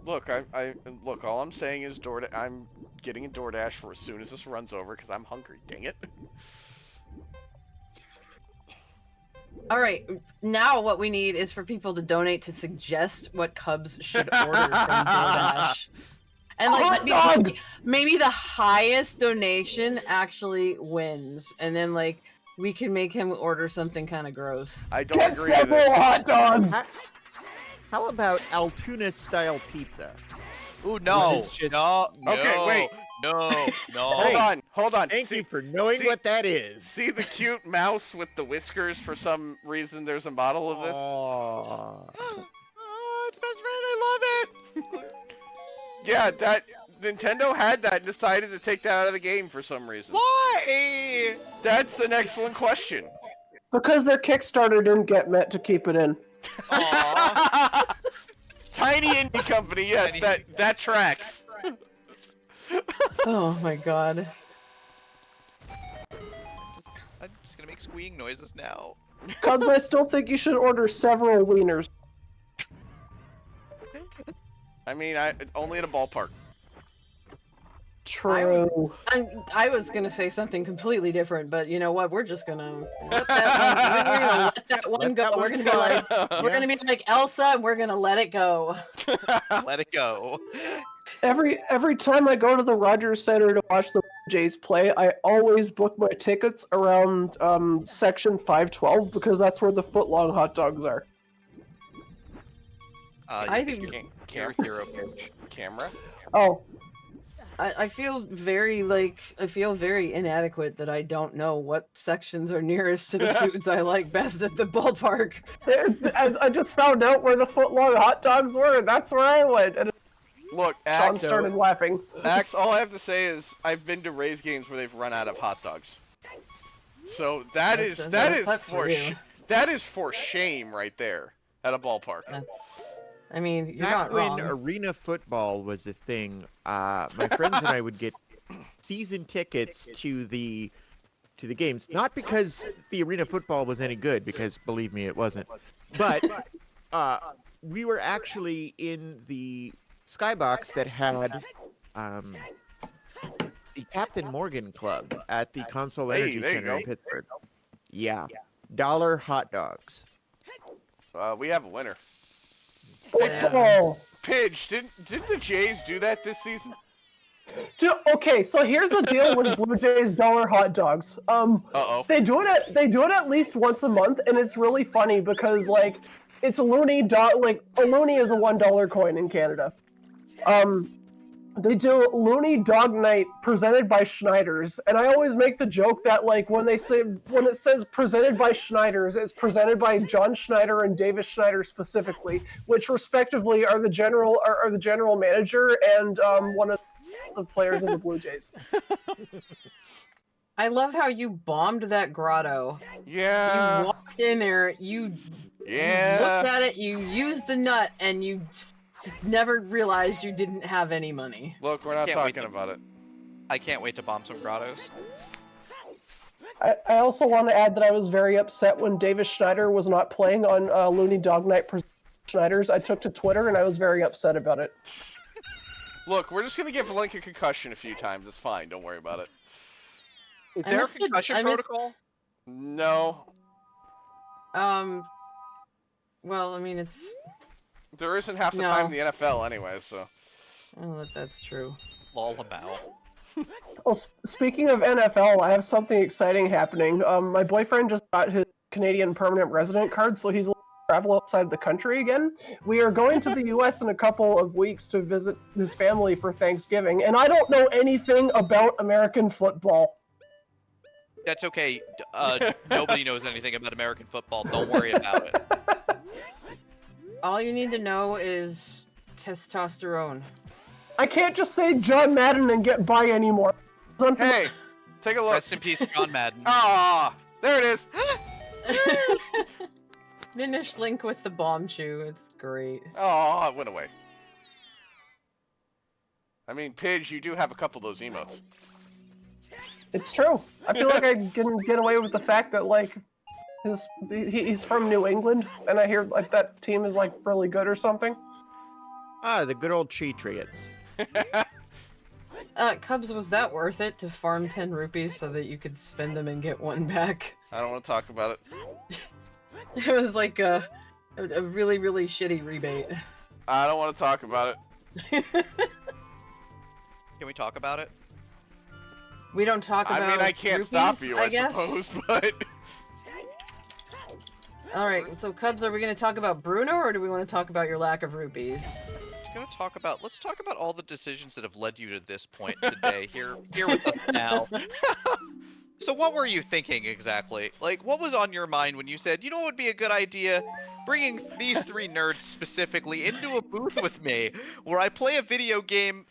Look, look. All I'm saying is I'm getting a DoorDash for as soon as this runs over because I'm hungry. Dang it. All right, now what we need is for people to donate to suggest what Cubs should order from DoorDash. And like maybe the highest donation actually wins, and then like we can make him order something kind of gross. I don't Get agree with several it. hot dogs! How about Altoona style pizza? Ooh, no. Which is just- No. Okay, wait. No. Hold on. Thank you for knowing what that is. See the cute mouse with the whiskers? For some reason, there's a model of this. Aww. Oh, it's best friend. I love it. Yeah, that Nintendo had that and decided to take that out of the game for some reason. Why? That's an excellent question. Because their Kickstarter didn't get met to keep it in. Aw. Tiny indie company, yes, Tiny- that tracks. Oh my god. I'm just gonna make squeeing noises now. Cubs, I still think you should order several wieners. I mean, only at a ballpark. True. I was gonna say something completely different, but you know what? We're just gonna let that one, go. We're gonna be like we're gonna be like Elsa, and we're gonna let it go. Let it go. Every time I go to the Rogers Center to watch the Jays play, I always book my tickets around section 512 because that's where the footlong hot dogs are. I You think- think your hero pitch. Camera? Oh, I feel very inadequate that I don't know what sections are nearest to the foods I like best at the ballpark. I just found out where the footlong hot dogs were, and that's where I went. And Look, Sean Axe, started laughing. all I have to say is I've been to Rays games where they've run out of hot dogs. So that is sucks for you. that is for shame right there at a ballpark. I mean, you're Back not when wrong. arena football was a thing, my friends and I would get season tickets to the games. Not because the arena football was any good, because believe me, it wasn't. But we were actually in the skybox that had the Captain Morgan Club at the Console Hey, Energy there you Center in go. Pittsburgh. Yeah, dollar hot dogs. We have a winner. Football. Pidge, didn't the Jays do that this season? Okay, so here's the deal with Blue Jays dollar hot dogs. Uh-oh. They do it at least once a month, and it's really funny because like it's a loony like a loony is a $1 coin in Canada. They do Looney Dog Night presented by Schneider's, and I always make the joke that like when it says presented by Schneider's, it's presented by John Schneider and Davis Schneider specifically, which respectively are the general manager and one of the players of the Blue Jays. I love how you bombed that grotto. Yeah. You walked in there, you looked Yeah. at it, you used the nut, and you never realized you didn't have any money. Look, we're not Can't wait talking to- about it. I can't wait to bomb some grottos. I also want to add that I was very upset when Davis Schneider was not playing on Looney Dog Night Schneider's. I took to Twitter and I was very upset about it. Look, we're just gonna give Link a concussion a few times. It's fine. Don't worry about it. Is I there a missed it- concussion I missed- protocol? No, Well, I mean, it's... there isn't half the No. time in the NFL anyway. So. Oh, that's true. Lol about. Well, speaking of NFL, I have something exciting happening. My boyfriend just got his Canadian permanent resident card, so he's allowed to travel outside the country again. We are going to the U.S. in a couple of weeks to visit his family for Thanksgiving, and I don't know anything about American football. That's okay. Nobody knows anything about American football. Don't worry about it. All you need to know is testosterone. I can't just say John Madden and get by anymore. Hey, take a look. Rest in peace, John Madden. Ah, there it is. Finish Link with the bomb chew. It's great. Oh, it went away. I mean, Pidge, you do have a couple of those emotes. It's true. I feel like I can get away with the fact that like he's from New England, and I hear like that team is like really good or something. Ah, the good old Cheatriots. Cubs, was that worth it to farm 10 rupees so that you could spend them and get one back? I don't want to talk about it. It was like a really, really shitty rebate. I don't want to talk about it. Can we talk about it? We don't talk about I mean, I can't rupees, stop you, I guess. suppose, but... Alright, so Cubs, are we going to talk about Bruno, or do we want to talk about your lack of rupees? Let's talk about all the decisions that have led you to this point today. Here with us now. So what were you thinking exactly? Like, what was on your mind when you said, you know what would be a good idea? bringing these three nerds specifically into a booth with me where I play a video game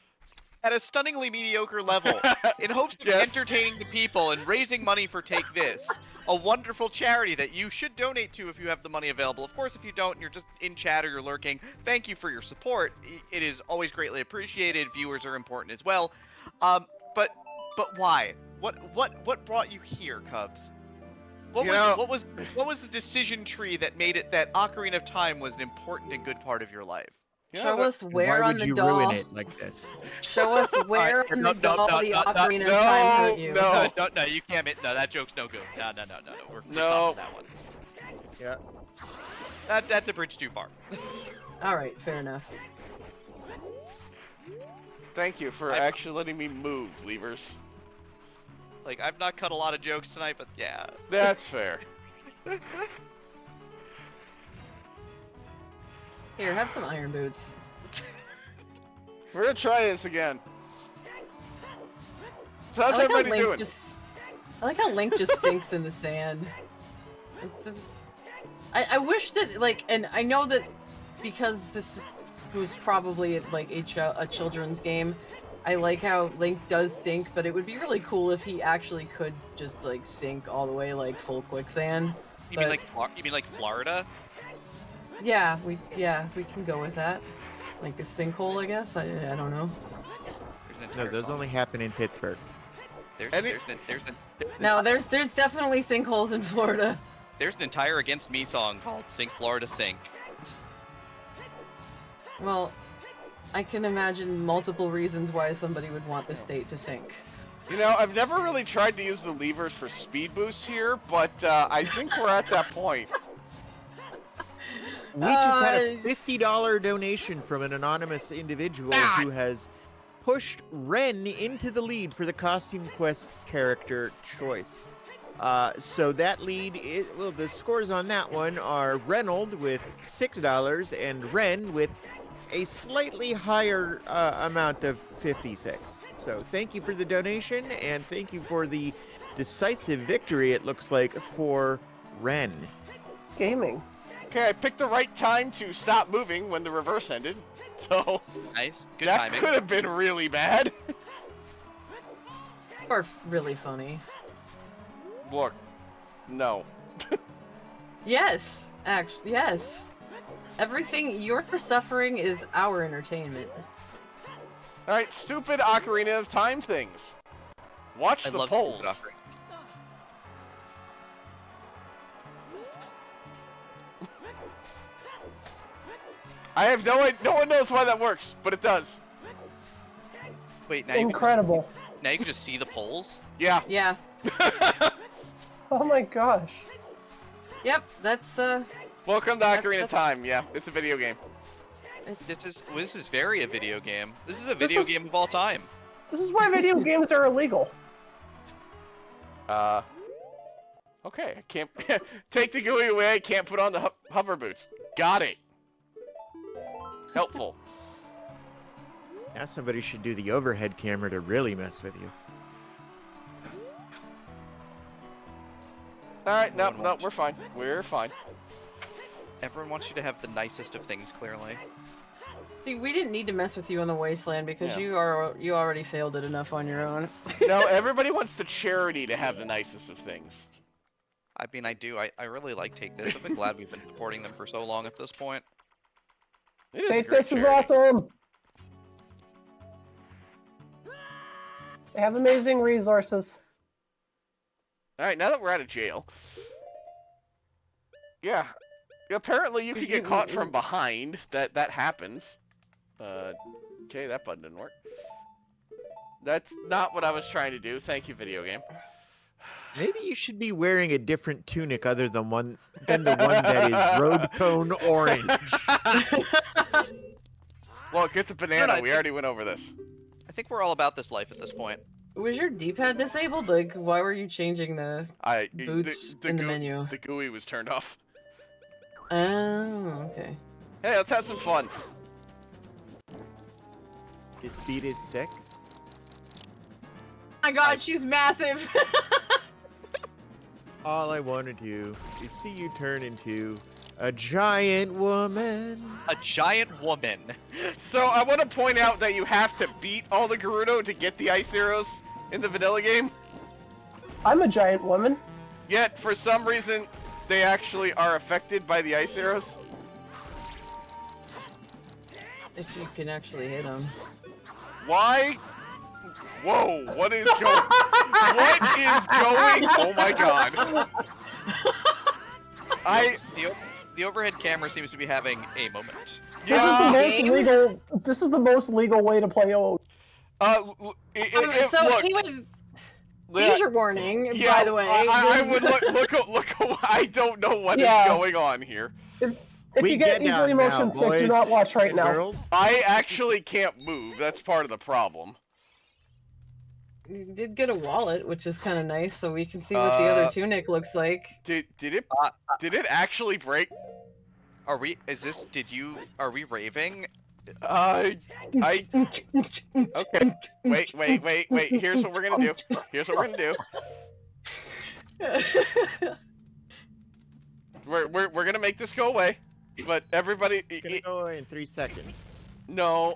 at a stunningly mediocre level in hopes of Yes. entertaining the people and raising money for Take This, a wonderful charity that you should donate to if you have the money available. Of course, if you don't and you're just in chat or you're lurking, thank you for your support. It is always greatly appreciated. Viewers are important as well. But why? What brought you here, Cubs? What was the decision tree that made it that Ocarina of Time was an important and good part of your life? Show us Why where on would the you doll. ruin it like this? Show us where on the no, doll no, the no, no, Ocarina of no, Time hurt you. no. No, you can't make. No, that joke's no good. No. We're No. stopping that one. Yeah. That's a bridge too far. All right, fair enough. Thank you for actually letting me move, Levers. Like, I've not cut a lot of jokes tonight, but yeah. That's fair. Here, have some iron boots. We're gonna try this again. So how's I like how everybody doing? I like how Link just sinks in the sand. I wish that, like, and I know that because this was probably like a children's game, I like how Link does sink, but it would be really cool if he actually could just like sink all the way, like full quicksand. You mean like Florida? Yeah, we can go with that. Like a sinkhole, I guess. I don't know. There's an No, entire those song. only happen in Pittsburgh. No, there's definitely sinkholes in Florida. There's an entire Against Me song called "Sink Florida Sink." Well, I can imagine multiple reasons why somebody would want the state to sink. You know, I've never really tried to use the levers for speed boosts here, but I think we're at that point. We just had a $50 donation from an anonymous individual who has pushed Ren into the lead for the Costume Quest character choice. So that lead, the scores on that one are Reynold with $6 and Ren with a slightly higher amount of 56. So thank you for the donation and thank you for the decisive victory, it looks like, for Ren. Gaming. Okay, I picked the right time to stop moving when the reverse ended, so Nice, good that timing. could have been really bad. Or really funny. Look, no. Yes, actually, yes. Everything you're suffering is our entertainment. All right, stupid Ocarina of Time things. Watch I the love polls. stupid Ocarina. I have no one knows why that works, but it does. Wait, now Incredible. now you can just see the polls. Yeah. Yeah. Oh my gosh. Yep, that's Welcome to Ocarina of that's- Time. Yeah, it's a video game. This is very a video game. This is a video game of all time. This is why video games are illegal. Okay, I can't take the GUI away. I can't put on the hover boots. Got it. Helpful. Now somebody should do the overhead camera to really mess with you. All right, no, Everyone wants- we're fine. We're fine. Everyone wants you to have the nicest of things, clearly. see, we didn't need to mess with you on the wasteland because Yeah. you already failed it enough on your own. No, everybody wants the charity to have the nicest of things. I mean, I do. I really like Take This. I've been glad we've been supporting them for so long at this point. It is a Take great this is charity. awesome. They have amazing resources. All right, now that we're out of jail. Yeah. Apparently you can get caught from behind. That happens. Okay, that button didn't work. That's not what I was trying to do. Thank you, video game. Maybe you should be wearing a different tunic other than the one that is road cone orange. Well, it gets a banana. I We think- already went over this. I think we're all about this life at this point. Was your D-pad disabled? Like, why were you changing the boots in the menu? The GUI was turned off. Oh, okay. Hey, let's have some fun. His feet is sick. Oh my god, she's massive! All I want to do is see you turn into A giant woman. A giant woman. So I want to point out that you have to beat all the Gerudo to get the ice arrows in the vanilla game. I'm a giant woman. Yet, for some reason, they actually are affected by the ice arrows. If you can actually hit him. Why? Whoa, what is going What is going? Oh my god. The overhead camera seems to be having a moment. This is the most legal way to play O. So look, he was seizure warning, by the way. I would look. I don't know what is going on here. If you get easily motion sick, do not watch right now. Girls. I actually can't move. That's part of the problem. You did get a wallet, which is kind of nice, so we can see what the other tunic looks like. Did it actually break? Are we raving? Okay. Wait. Here's what we're gonna do. We're gonna make this go away, but everybody. It's gonna go away in 3 seconds. No.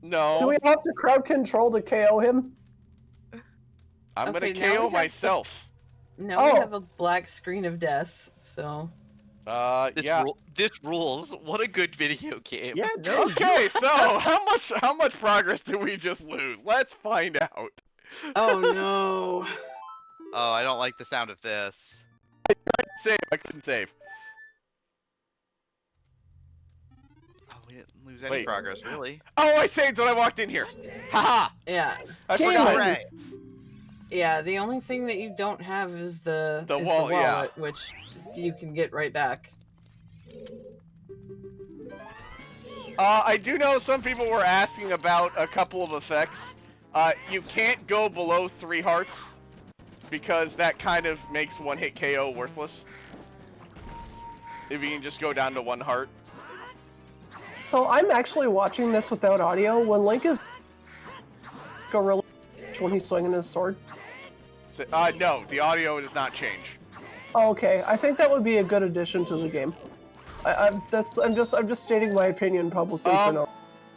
Do we have to crowd control to KO him? I'm Okay, gonna now KO we have myself. Now we have a black screen of death, so... This rules. What a good video game. Yeah, no. Okay, so how much progress did we just lose? Let's find out. Oh no. Oh, I don't like the sound of this. I couldn't save. Oh, we didn't lose any progress, really. Oh, I saved when I walked in here. Haha. Yeah. I forgot. Right. Yeah, the only thing that you don't have is the wallet, yeah. which you can get right back. I do know some people were asking about a couple of effects. You can't go below 3 hearts because that kind of makes one-hit KO worthless. If you can just go down to 1 heart. So I'm actually watching this without audio. When Link is gorilla when he's swinging his sword. No, the audio does not change. Oh, okay, I think that would be a good addition to the game. I'm just stating my opinion publicly for now.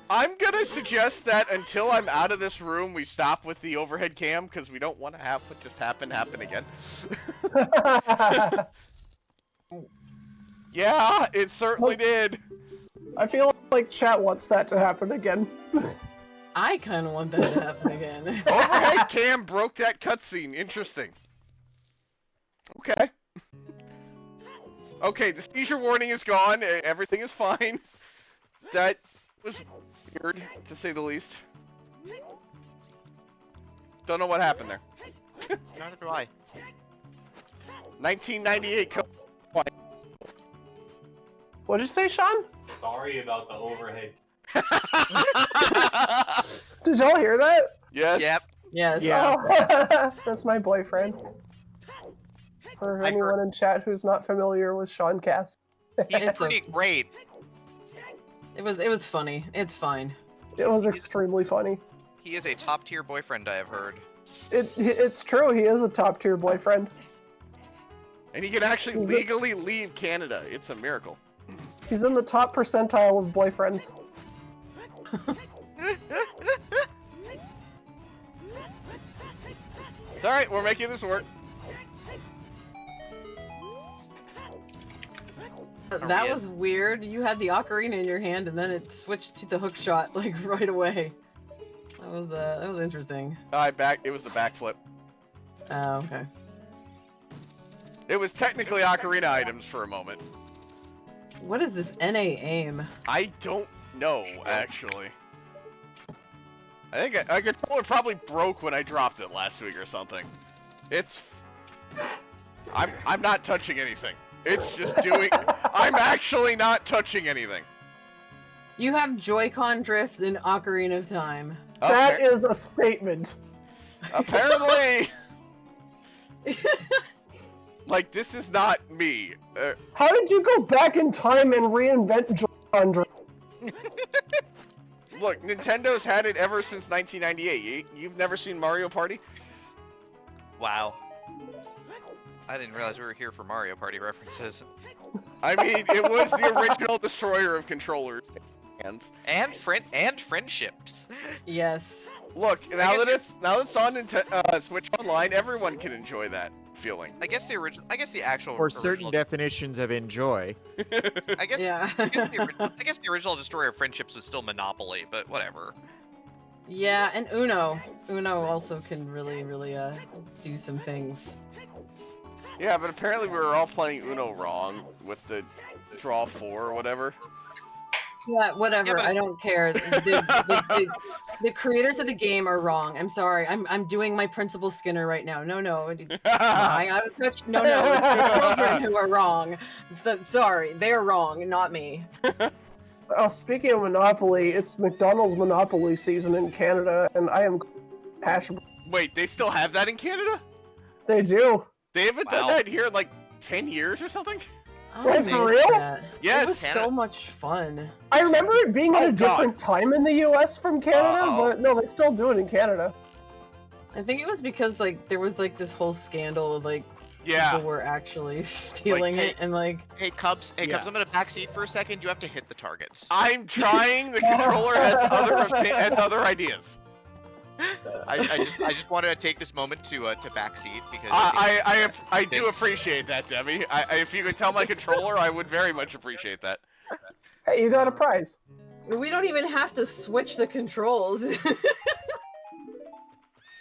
I'm gonna suggest that until I'm out of this room, we stop with the overhead cam because we don't want to have what just happened happen again. Yeah, it certainly did. I feel like chat wants that to happen again. I kind of want that to happen again. Overhead cam broke that cutscene. Interesting. Okay. Okay, the seizure warning is gone. Everything is fine. That was weird, to say the least. Don't know what happened there. Neither do I. 1998. What did you say, Sean? Sorry about the overhead. Did y'all hear that? Yes. Yep. Yes. Yeah. Oh, that's my boyfriend. For anyone in chat who's not familiar with Sean Cass. He's pretty great. It was funny. It's fine. It was extremely funny. He is a top-tier boyfriend, I have heard. It's true, he is a top-tier boyfriend. And he can actually legally leave Canada. It's a miracle. He's in the top percentile of boyfriends. It's alright, we're making this work. That was weird. You had the ocarina in your hand, and then it switched to the hook shot like right away. That was interesting. It was the backflip. Oh, okay. It was technically ocarina items for a moment. What is this NA aim? I don't know, actually. I think my controller probably broke when I dropped it last week or something. I'm not touching anything. It's just doing. I'm actually not touching anything. You have Joy-Con drift in Ocarina of Time. That is a statement. Apparently. Like, this is not me. How did you go back in time and reinvent Joy-Con drift? Look, Nintendo's had it ever since 1998. You've never seen Mario Party? Wow. I didn't realize we were here for Mario Party references. I mean, it was the original destroyer of controllers. And friendships. Yes. Look, I now guess that it's on Switch Online, everyone can enjoy that feeling. I guess the actual For certain original, definitions of enjoy. I guess Yeah. I guess the original destroyer of friendships was still Monopoly, but whatever. Yeah, and Uno. Uno also can really, really do some things. Yeah, but apparently we were all playing Uno wrong with the draw 4 or whatever. Yeah, whatever. Yeah, but- I don't care. The creators of the game are wrong. I'm sorry. I'm doing my Principal Skinner right now. No. No, it's the children who are wrong. So, sorry, they're wrong, not me. Oh, speaking of Monopoly, it's McDonald's Monopoly season in Canada, and I am hash. Wait, they still have that in Canada? They do. They haven't done Wow. that here in like 10 years or something? I Wait, miss for real? that. Yes. It was Canada. so much fun. I remember it being at Oh, a different time in the U.S. from Canada, Uh-oh. but no, they still do it in Canada. I think it was because like there was like this whole scandal of like Yeah. people were actually stealing hey, it and like Hey Cubs, Yeah. I'm gonna backseat for a second. You have to hit the targets. I'm trying. The controller has other ideas. I just wanted to take this moment to backseat because I do Thanks. appreciate that, Debbie. If you could tell my controller, I would very much appreciate that. Hey, you got a prize. we don't even have to switch the controls.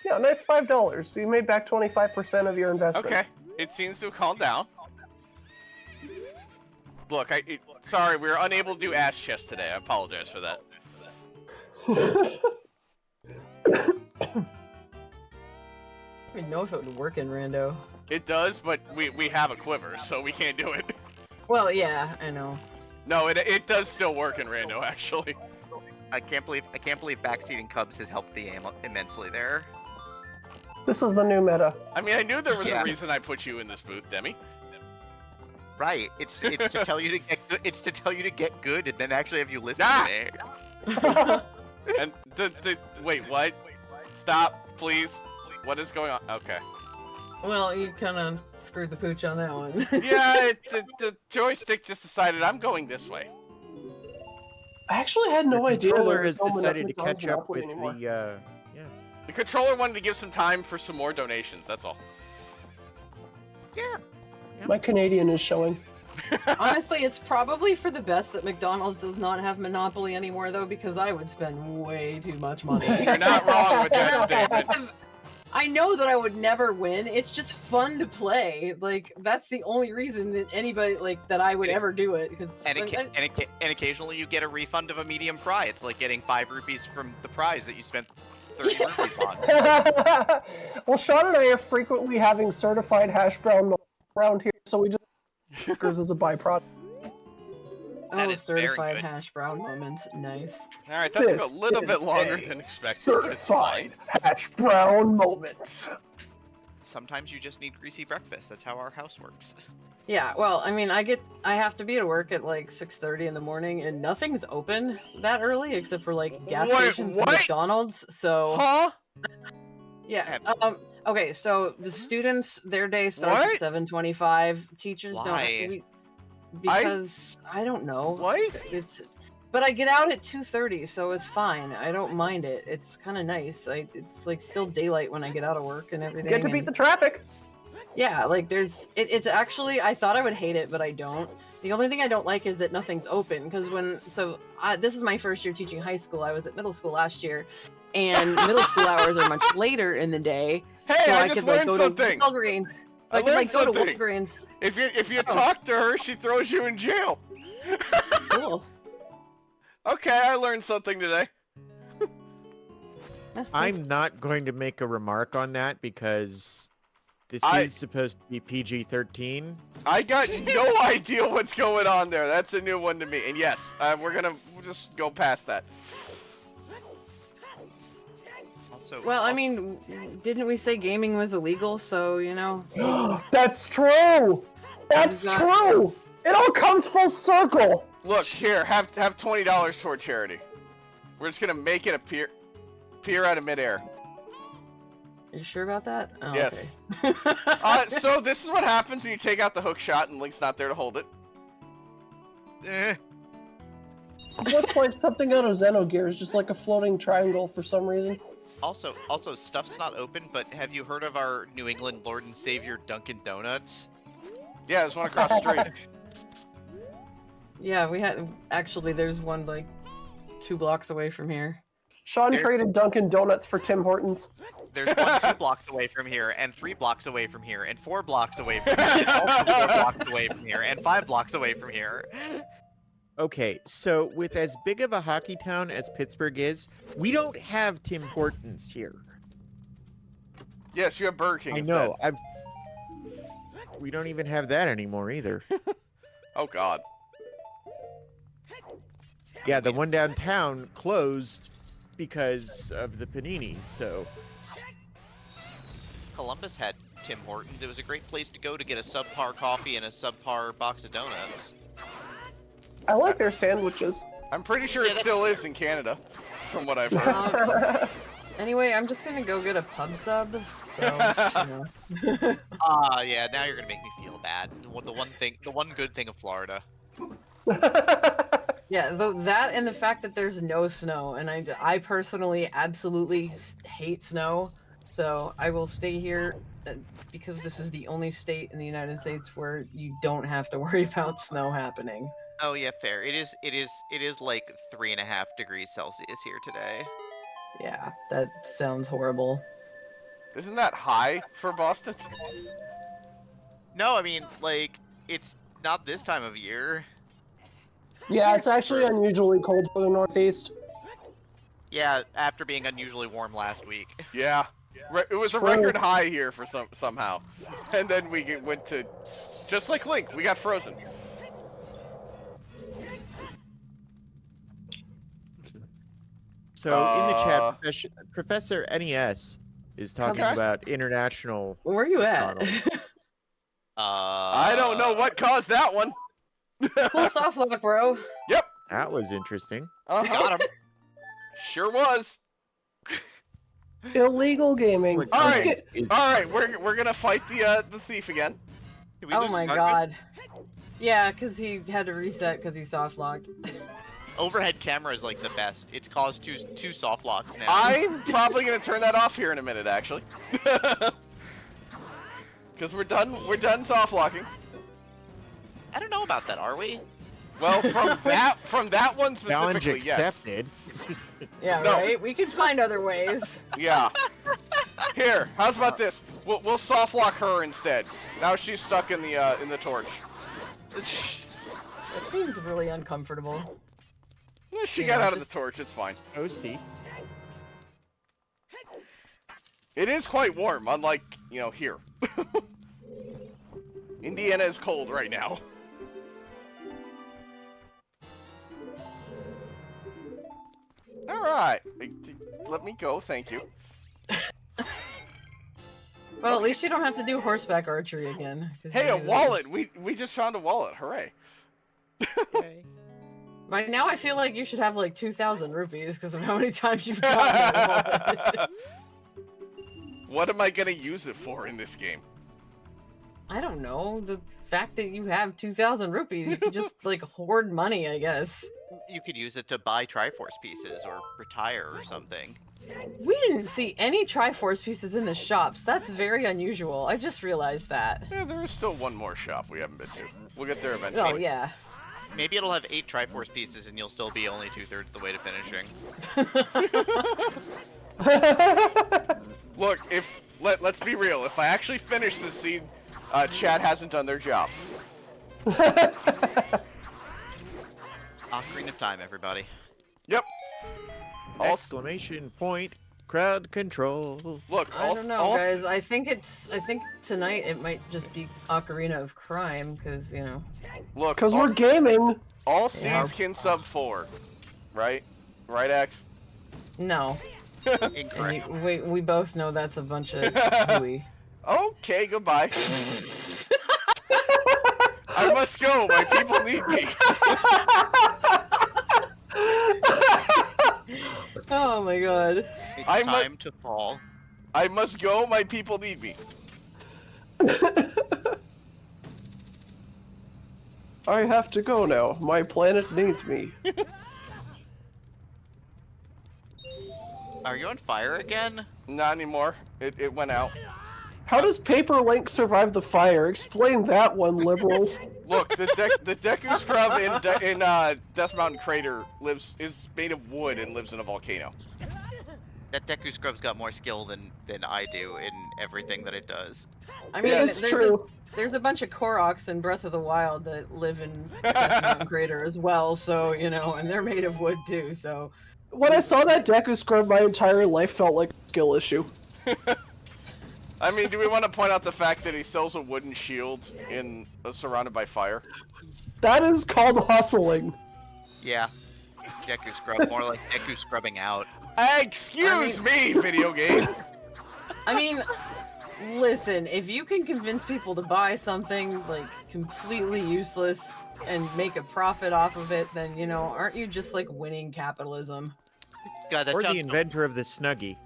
Yeah, nice $5. So you made back 25% of your investment. Okay, it seems to have calmed down. Look, sorry, we were unable to do ass chest today. I apologize for that. I know if it would work in Rando. It does, but we have a quiver, so we can't do it. Well, yeah, I know. No, it does still work in Rando, actually. I can't believe backseating Cubs has helped the game immensely there. This is the new meta. I mean, I knew there was Yeah. a reason I put you in this booth, Demi. Right. It's to tell you to get good. It's to tell you to get good and then actually have you listen Ah! to me. And wait, what? Stop, please. What is going on? Okay. Well, you kind of screwed the pooch on that one. Yeah, the joystick just decided I'm going this way. I actually had no The idea controller there was has no decided to McDonald's catch up Monopoly with anymore. the The controller wanted to give some time for some more donations. That's all. My Canadian is showing. Honestly, it's probably for the best that McDonald's does not have Monopoly anymore, though, because I would spend way too much money. You're not wrong with that statement. I know that I would never win. It's just fun to play. Like that's the only reason that anybody like that I would ever do it. Because And occasionally you get a refund of a medium fry. It's like getting 5 rupees from the prize that you spent 30 rupees on. Well, Sean and I are frequently having certified hash brown milk around here, so we just workers as a byproduct. That oh, is very certified good. hash brown moment. Nice. All right, that took This a little bit is longer a than expected, Certified but hash brown moment. Sometimes you just need greasy breakfast. That's how our house works. Yeah, well, I mean, I have to be at work at like 6:30 in the morning, and nothing's open that early except for like gas Wait, stations and what? McDonald's. So Huh? yeah. Okay, so the students, their day starts What? at 7:25. Teachers Why? don't. Because I don't know. What? It's. But I get out at 2:30, so it's fine. I don't mind it. It's kind of nice. It's like still daylight when I get out of work and everything. Get to beat and- the traffic. Yeah, like it's actually, I thought I would hate it, but I don't. The only thing I don't like is that nothing's open, because this is my first year teaching high school. I was at middle school last year, and middle school hours are much later in the day. Hey, So I I just could like learned go something. to Walgreens. So I I could like learned go to something. Walgreens. If you Oh. talk to her, she throws you in jail. Cool. Okay, I learned something today. I'm not going to make a remark on that because this is supposed to be PG-13. I got no idea what's going on there. That's a new one to me. And yes, we'll just go past that. Well, I mean, didn't we say gaming was illegal? So you know. That's true. That's Not- true. It all comes full circle. Look here, have $20 toward charity. We're just gonna make it appear out of midair. Are you sure about that? Oh, Yes. Okay. So this is what happens when you take out the hook shot and Link's not there to hold it. This looks like something out of Xenogears, just like a floating triangle for some reason. Also, stuff's not open, but have you heard of our New England Lord and Savior Dunkin' Donuts? Yeah, there's one across the street. Yeah, we had actually. There's one like 2 blocks away from here. Sean There- traded Dunkin' Donuts for Tim Hortons. There's one 2 blocks away from here, and 3 blocks away from here, and 4 blocks away from here, and also 4 blocks away from here, and 5 blocks away from here. Okay, so with as big of a hockey town as Pittsburgh is, we don't have Tim Hortons here. Yes, you have Burger King. I know. We don't even have that anymore either. Oh God. Yeah, the one downtown closed because of the panini. So Columbus had Tim Hortons. It was a great place to go to get a subpar coffee and a subpar box of donuts. I like their sandwiches. I'm pretty sure Yeah, it that's still is in Canada, from what I've heard. Anyway, I'm just gonna go get a pub sub. So, you know. Yeah, now you're gonna make me feel bad. The one good thing of Florida. Yeah, that and the fact that there's no snow, and I personally absolutely hate snow, so I will stay here because this is the only state in the United States where you don't have to worry about snow happening. Oh yeah, fair. It is like 3.5 degrees Celsius here today. Yeah, that sounds horrible. Isn't that high for Boston? No, I mean, like, it's not this time of year. Yeah, it's actually unusually cold for the Northeast. Yeah, after being unusually warm last week. Yeah. It was a True. record high here for somehow. And then we went to, just like Link, we got frozen. So in the chat, Professor NES is talking Okay. about international. Where are you at? McDonald's. I don't know what caused that one. Cool soft lock, bro. That was interesting. Uh-huh. Got him. Sure was. Illegal gaming. Like, All Let's right. get- All right, we're gonna fight the thief again. Did we Oh lose my Marcus? god. Yeah, because he had to reset because he soft locked. Overhead camera is like the best. It's caused two soft locks now. I'm probably gonna turn that off here in a minute, actually. Because we're done soft locking. I don't know about that. Are we? Well, from that one Challenge specifically, yes. accepted. Yeah, No. right? We can find other ways. Yeah. Here, how's about this? We'll soft lock her instead. Now she's stuck in the torch. That seems really uncomfortable. She Yeah, got out of just- the torch. It's fine. Toasty. It is quite warm, unlike here. Indiana is cold right now. All right, let me go. Thank you. Well, at least you don't have to do horseback archery again. 'cause Hey, you a knew wallet! this. We just found a wallet. Hooray! Yay. By now, I feel like you should have like 2,000 rupees because of how many times you've gotten that wallet. What am I gonna use it for in this game? I don't know. The fact that you have 2,000 rupees, you could just like hoard money, I guess. You could use it to buy Triforce pieces or retire or something. We didn't see any Triforce pieces in the shops. That's very unusual. I just realized that. Yeah, there is still one more shop we haven't been to. We'll get there eventually. Oh, yeah. Maybe it'll have 8 Triforce pieces and you'll still be only 2/3 the way to finishing. Look, let's be real. If I actually finish this scene, Chad hasn't done their job. Ocarina of Time, everybody. Yep. Also, Exclamation point. Crowd control. look. I Also, don't know, guys. I think tonight it might just be Ocarina of Crime, because, you know. Look. Because we're gaming. all Yeah. seeds can sub 4, right? Right, Axe? No. Incorrect. And we both know that's a bunch of hooey. Okay, goodbye. I must go. My people need me. Oh my god. It's I'm time to fall. I must go. My people need me. I have to go now. My planet needs me. Are you on fire again? Not anymore. It went out. How does Paper Link survive the fire? Explain that one, liberals. Look, the Deku Scrub in Death Mountain Crater is made of wood and lives in a volcano. That Deku Scrub's got more skill than I do in everything that it does. I mean, It's true. There's a bunch of Koroks in Breath of the Wild that live in Death Mountain Crater as well, so, you know, and they're made of wood too, so... When I saw that Deku Scrub, my entire life felt like a skill issue. I mean, do we want to point out the fact that he sells a wooden shield surrounded by fire? That is called hustling. Yeah. Deku Scrub, more like Deku Scrubbing out. Excuse me, video game! I mean, listen, if you can convince people to buy something, like, completely useless and make a profit off of it, then, you know, aren't you just, like, winning capitalism? God, that Or sounds the inventor of the Snuggie.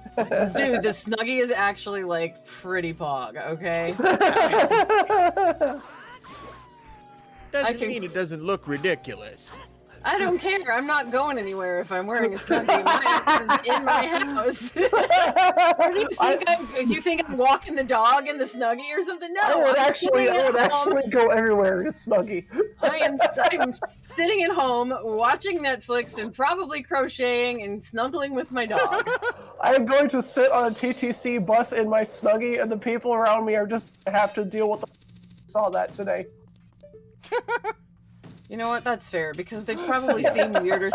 Dude, the Snuggie is actually, like, pretty pog, okay? Doesn't mean it doesn't look ridiculous. I don't care. I'm not going anywhere if I'm wearing a Snuggie. My ass is in my house. You think I'm walking the dog in the Snuggie or something? No, I would I'm actually go everywhere in a Snuggie. I'm sitting at home watching Netflix and probably crocheting and snuggling with my dog. I am going to sit on a TTC bus in my Snuggie, and the people around me are just have to deal with the saw that today. You know what? That's fair, because they've probably seen weirder...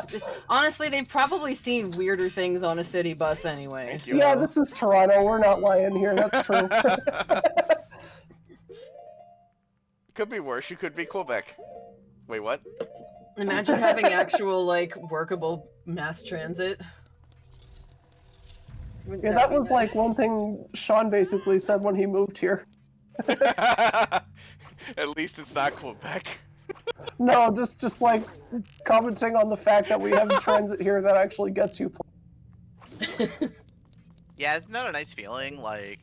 Honestly, they've probably seen weirder things on a city bus anyway. Yeah, this is Toronto. We're not lying here. That's true. Could be worse. You could be Quebec. Wait, what? Imagine having actual, like, workable mass transit. Yeah, that was like one thing Sean basically said when he moved here. At least it's not Quebec. No, just like commenting on the fact that we have transit here that actually gets you. Yeah, isn't that a nice feeling? Like,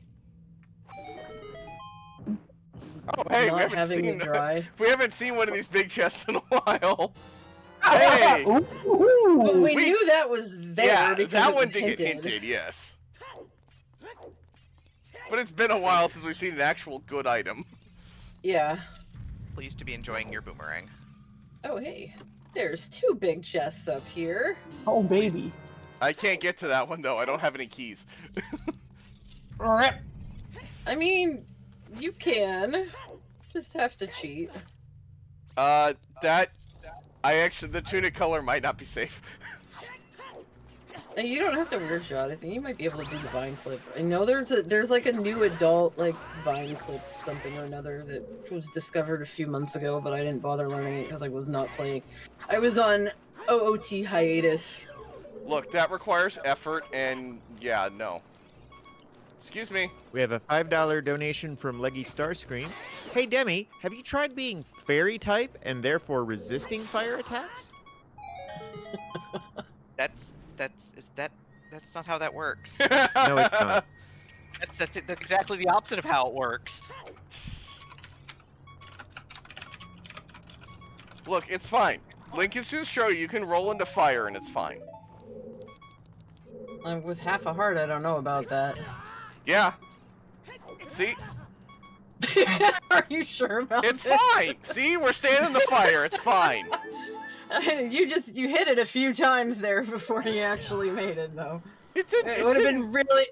Oh, hey, Not having it dry. we haven't seen one of these big chests in a while. Hey! Well, we knew that was there Yeah, because that it one was did get hinted, yes. But it's been a while since we've seen an actual good item. Yeah. pleased to be enjoying your boomerang. Oh, hey. There's 2 big chests up here. Oh, baby. I can't get to that one, though. I don't have any keys. I mean, you can. Just have to cheat. The tunic color might not be safe. And you don't have to wear shot. I think you might be able to do the vine clip. I know there's like a new adult like vine clip something or another that was discovered a few months ago, but I didn't bother learning it because I was not playing. I was on OOT hiatus. Look, that requires effort, and yeah, no. Excuse me. We have a $5 donation from Leggy Starscream. Hey Demi, have you tried being fairy type and therefore resisting fire attacks? That's not how that works. No, it's not. That's exactly the opposite of how it works. Look, it's fine. Link is to show you can roll into fire and it's fine. With half a heart, I don't know about that. Yeah. See? Are you sure about It's this? fine! See? We're staying in the fire. It's fine. You hit it a few times there before you actually made it, though. It didn't. It would have been really.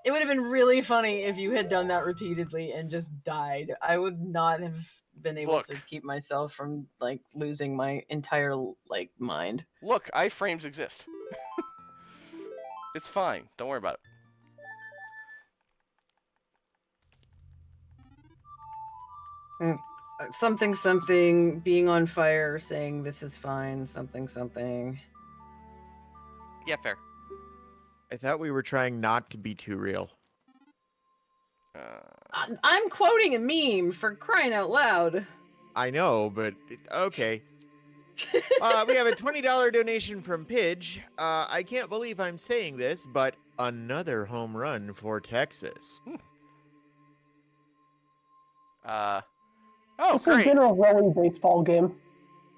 It would have been really funny if you had done that repeatedly and just died. I would not have been able to keep myself from like losing my entire like mind. Look, iframes exist. It's fine. Don't worry about it. Something, being on fire, saying this is fine, something. Yeah, fair. I thought we were trying not to be too real. I'm quoting a meme, for crying out loud. I know, but okay. We have a $20 donation from Pidge. I can't believe I'm saying this, but Another home run for Texas. Oh, This has great. been a really baseball game.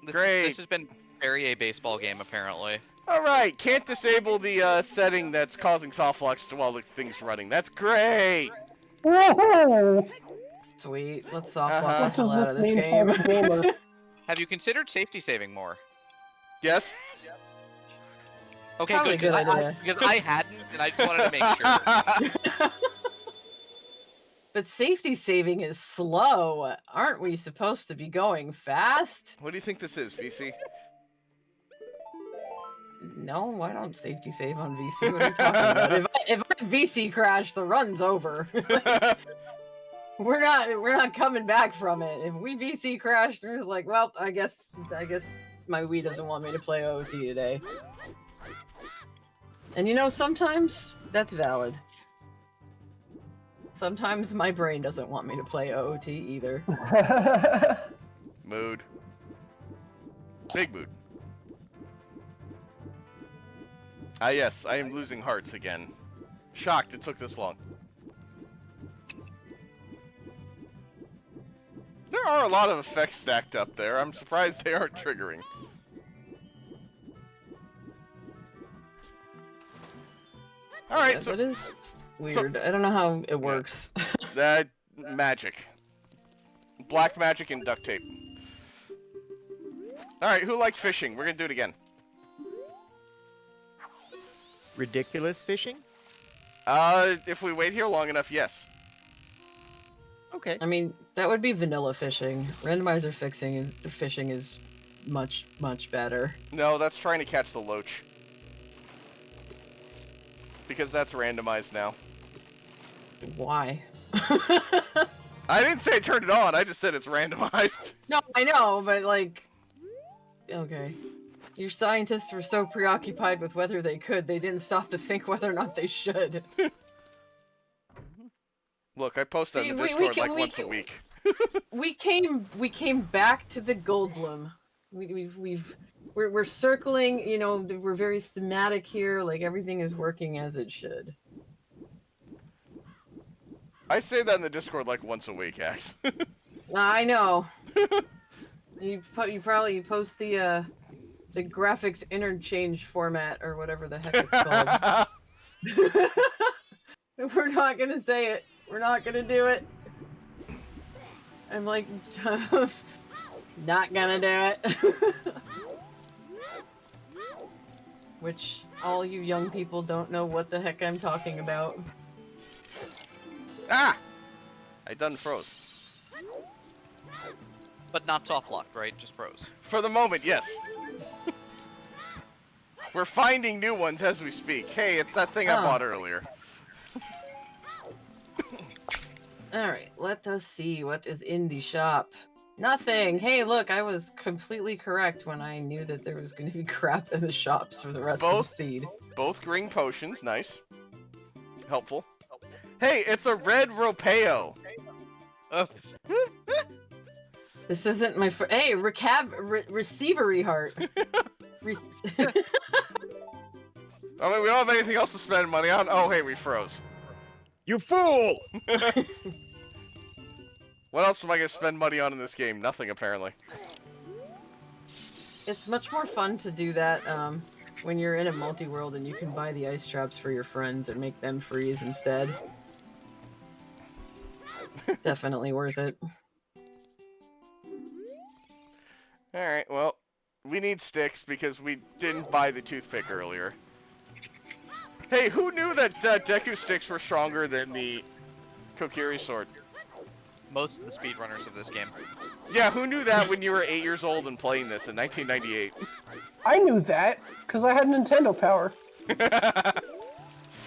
Great. This has been very a baseball game, apparently. All right, can't disable the setting that's causing softbox while the thing's running. That's great. Woohoo! Sweet. Let's soft lock Uh-huh. the What does hell out this of this mean game. for the gamer? Have you considered safety saving more? Yes. Okay, Probably good. a good idea. Because I hadn't, and I just wanted to make sure. But safety saving is slow. Aren't we supposed to be going fast? What do you think this is, VC? No, I don't safety save on VC. What are you talking about? If I VC crash, the run's over. We're not coming back from it. If we VC crashed, it's like, well, I guess my Wii doesn't want me to play OOT today. And you know, sometimes that's valid. Sometimes my brain doesn't want me to play OOT either. Mood. Big mood. Ah, yes, I am losing hearts again. Shocked it took this long. There are a lot of effects stacked up there. I'm surprised they aren't triggering. Alright, Yeah, so that is weird. I don't know how it works. that magic. Black magic and duct tape. Alright, who likes fishing? We're gonna do it again. Ridiculous fishing? If we wait here long enough, yes. Okay. I mean, that would be vanilla fishing. Randomizer fishing is much better. No, that's trying to catch the loach. Because that's randomized now. Why? I didn't say I turned it on, I just said it's randomized. No, I know, but like, okay. Your scientists were so preoccupied with whether they could, they didn't stop to think whether or not they should. Look, I post that See, in the we Discord can- like we once a can- week. We came back to the Goldblum. We're circling. You know, we're very thematic here. Like everything is working as it should. I say that in the Discord like once a week, Axe. I know. You probably post the graphics interchange format or whatever the heck it's called. We're not gonna say it. We're not gonna do it. I'm like, not gonna do it. Which all you young people don't know what the heck I'm talking about. Ah! I done froze. But not soft locked, right? Just froze. For the moment, yes. We're finding new ones as we speak. Hey, it's that thing I Oh. bought earlier. Alright, let us see what is in the shop. Nothing! Hey, look, I was completely correct when I knew that there was going to be crap in the shops for the rest of Both? the seed. Both green potions, nice. Helpful. Hey, it's a red Ropeo. This isn't my hey, receivery heart. I mean, we don't have anything else to spend money on. Oh, hey, we froze. You fool! What else am I going to spend money on in this game? Nothing, apparently. It's much more fun to do that when you're in a multi-world and you can buy the ice traps for your friends and make them freeze instead. Definitely worth it. Alright, well, we need sticks because we didn't buy the toothpick earlier. Hey, who knew that Deku sticks were stronger than the Kokiri sword? Most of the speedrunners of this game. Yeah, who knew that when you were 8 years old and playing this in 1998? I knew that because I had Nintendo Power.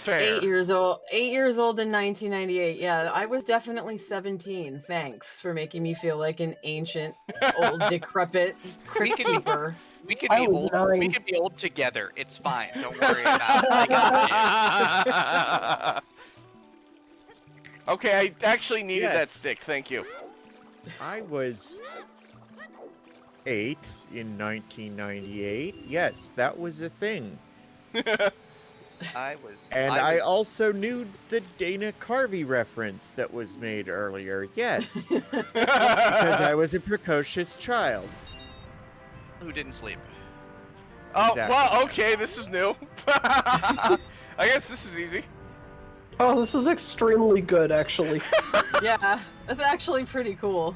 Fair. 8 years old. 8 years old in 1998. Yeah, I was definitely 17. Thanks for making me feel like an ancient, old, decrepit crypt keeper. We could I be was old. We 9. could be old together. It's fine. Don't worry about it. I got you. Okay, I actually needed Yes. that stick, thank you. I was 8 in 1998. Yes, that was a thing. And I also knew the Dana Carvey reference that was made earlier. Yes, because I was a precocious child. Who didn't sleep? Oh, Exactly. well, okay, this is new. I guess this is easy. Oh, this is extremely good, actually. Yeah, that's actually pretty cool.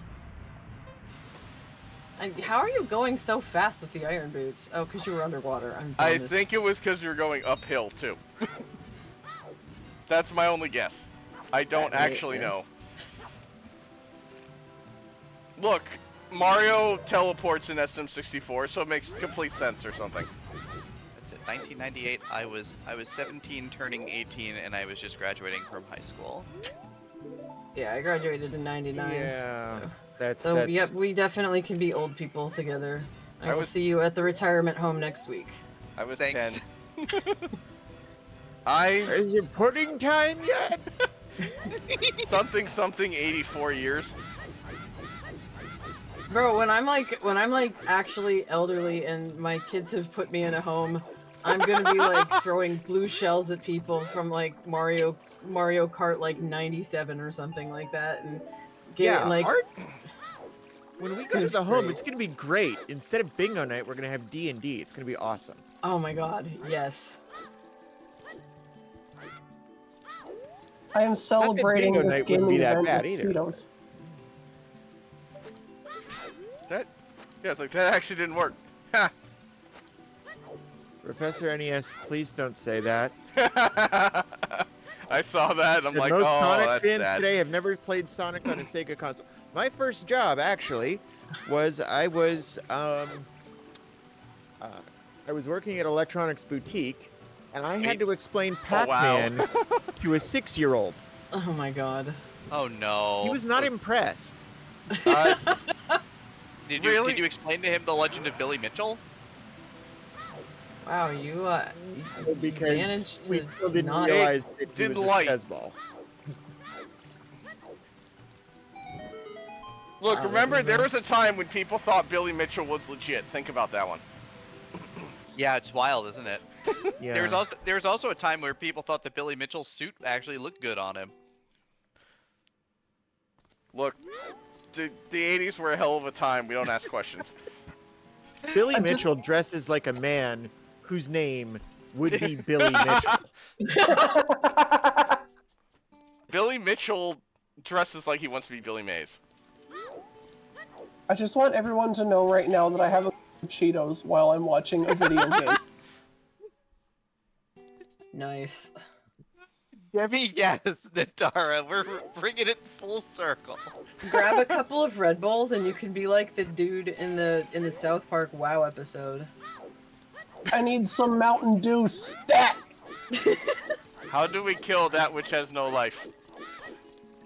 And how are you going so fast with the iron boots? Oh, because you were underwater. I'm I dumb as- think it was because you're going uphill, too. That's my only guess. I don't That makes actually sense. know. Look, Mario teleports in SM64, so it makes complete sense or something. That's it. 1998. I was 17, turning 18, and I was just graduating from high school. Yeah, I graduated in '99. Yeah, So, that's yep, we definitely can be old people together. I will was- see you at the retirement home next week. I was Thanks. 10. Is it pudding time yet? something 84 years. Bro, when I'm like actually elderly and my kids have put me in a home, I'm gonna be like throwing blue shells at people from like Mario Kart like 97 or something like that, and Yeah, like art. When we go to It's the home, great. it's gonna be great. Instead of bingo night, we're gonna have D&D. It's gonna be awesome. oh my god, yes. I am celebrating bingo this night wouldn't gaming be that event bad with either. Cheetos. Yeah, it's like, that actually didn't work. Ha! Professor NES, please don't say that. I saw that, and I'm Said like, most oh, Sonic that's fans sad. today have never played Sonic on a Sega console. My first job, actually, was I was working at Electronics Boutique, and I had Wait. to explain Oh, wow. Pac-Man to a 6-year-old. Oh my god. Oh no. He was not impressed. Did Really? you explain to him the legend of Billy Mitchell? Wow, you Because managed we to still didn't not- realize that he Didn't was a like. Chesball. Look, Wow, remember, that was there a- was a time when people thought Billy Mitchell was legit. Think about that one. Yeah, it's wild, isn't it? Yeah. There was also a time where people thought that Billy Mitchell's suit actually looked good on him. Look, the 80s were a hell of a time. We don't ask questions. Billy I'm just- Mitchell dresses like a man whose name would be Billy Mitchell. Billy Mitchell dresses like he wants to be Billy Mays. I just want everyone to know right now that I have a Cheetos while I'm watching a video game. Nice. Debbie, yes, Natara, we're bringing it full circle. Grab a couple of Red Bulls and you can be like the dude in the South Park WoW episode. I need some Mountain Dew stat! How do we kill that which has no life?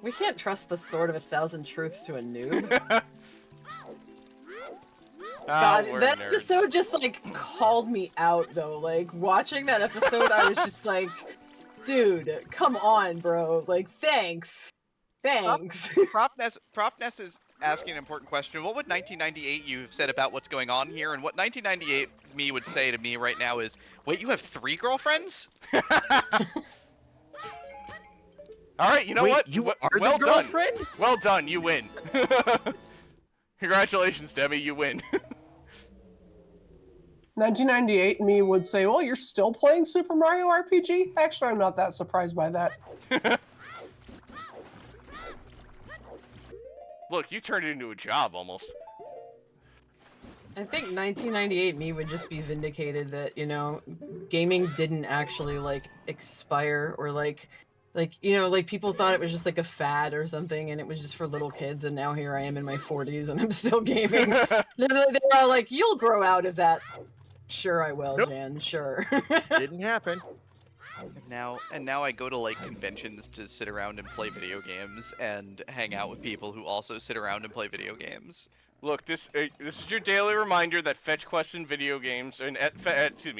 We can't trust the Sword of a Thousand Truths to a noob. God, we're that nerds. episode just like called me out though. Like watching that episode, I was just like, dude, come on, bro. Like, thanks. Prop Ness is asking an important question. What would 1998 you've said about what's going on here? And what 1998 me would say to me right now is, wait, you have 3 girlfriends? All right, you know Wait, what? you are well the done. girlfriend? Well done, you win. Congratulations, Debbie, you win. 1998 me would say, well, you're still playing Super Mario RPG? Actually, I'm not that surprised by that. Look, you turned it into a job almost. I think 1998 me would just be vindicated that, you know, gaming didn't actually like expire or like you know, like people thought it was just like a fad or something and it was just for little kids, and now here I am in my 40s and I'm still gaming. They're all like, you'll grow out of that. Sure I will, Nope. Jan, sure. Didn't happen. And now I go to like conventions to sit around and play video games and hang out with people who also sit around and play video games. Look, this is your daily reminder that fetch quest in video games and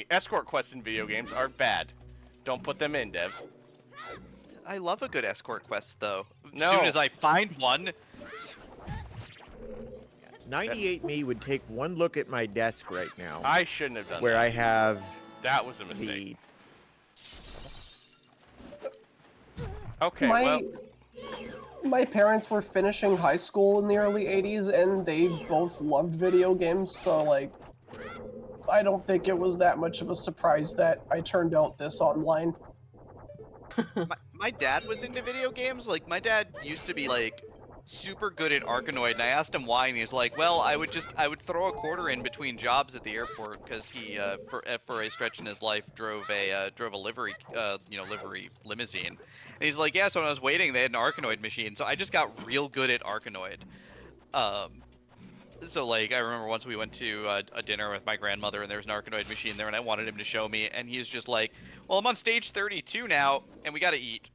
escort quest in video games are bad. Don't put them in, devs. I love a good escort quest though. No. As soon as I find one. 98 me would take one look at my desk right now, I shouldn't have done where that. I have That was a mistake. Okay, my well, my parents were finishing high school in the early 80s, and they both loved video games, so like I don't think it was that much of a surprise that I turned out this online. My dad was into video games. Like, my dad used to be like super good at Arkanoid, and I asked him why, and he's like, "Well, I would throw a quarter in between jobs at the airport because he for a stretch in his life drove a livery livery limousine." And he's like, "Yeah, so when I was waiting, they had an Arkanoid machine, so I just got real good at Arkanoid." Um, so like I remember once we went to a dinner with my grandmother, and there was an Arkanoid machine there, and I wanted him to show me, and he's just like, "Well, I'm on stage 32 now, and we gotta eat."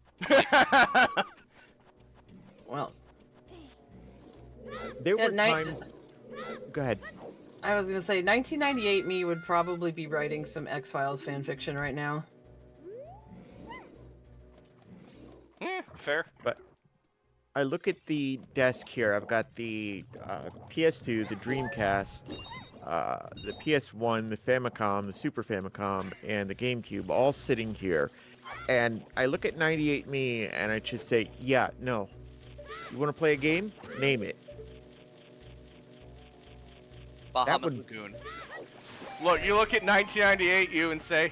Well, There were At night- times. Go ahead. I was gonna say 1998 me would probably be writing some X-Files fanfiction right now. fair. I look at the desk here. I've got the PS2, the Dreamcast, the PS1, the Famicom, the Super Famicom, and the GameCube all sitting here. And I look at 98 me and I just say, yeah, no. You want to play a game? Name it. Bahamut would- Lagoon. Look, you look at 1998, you, and say,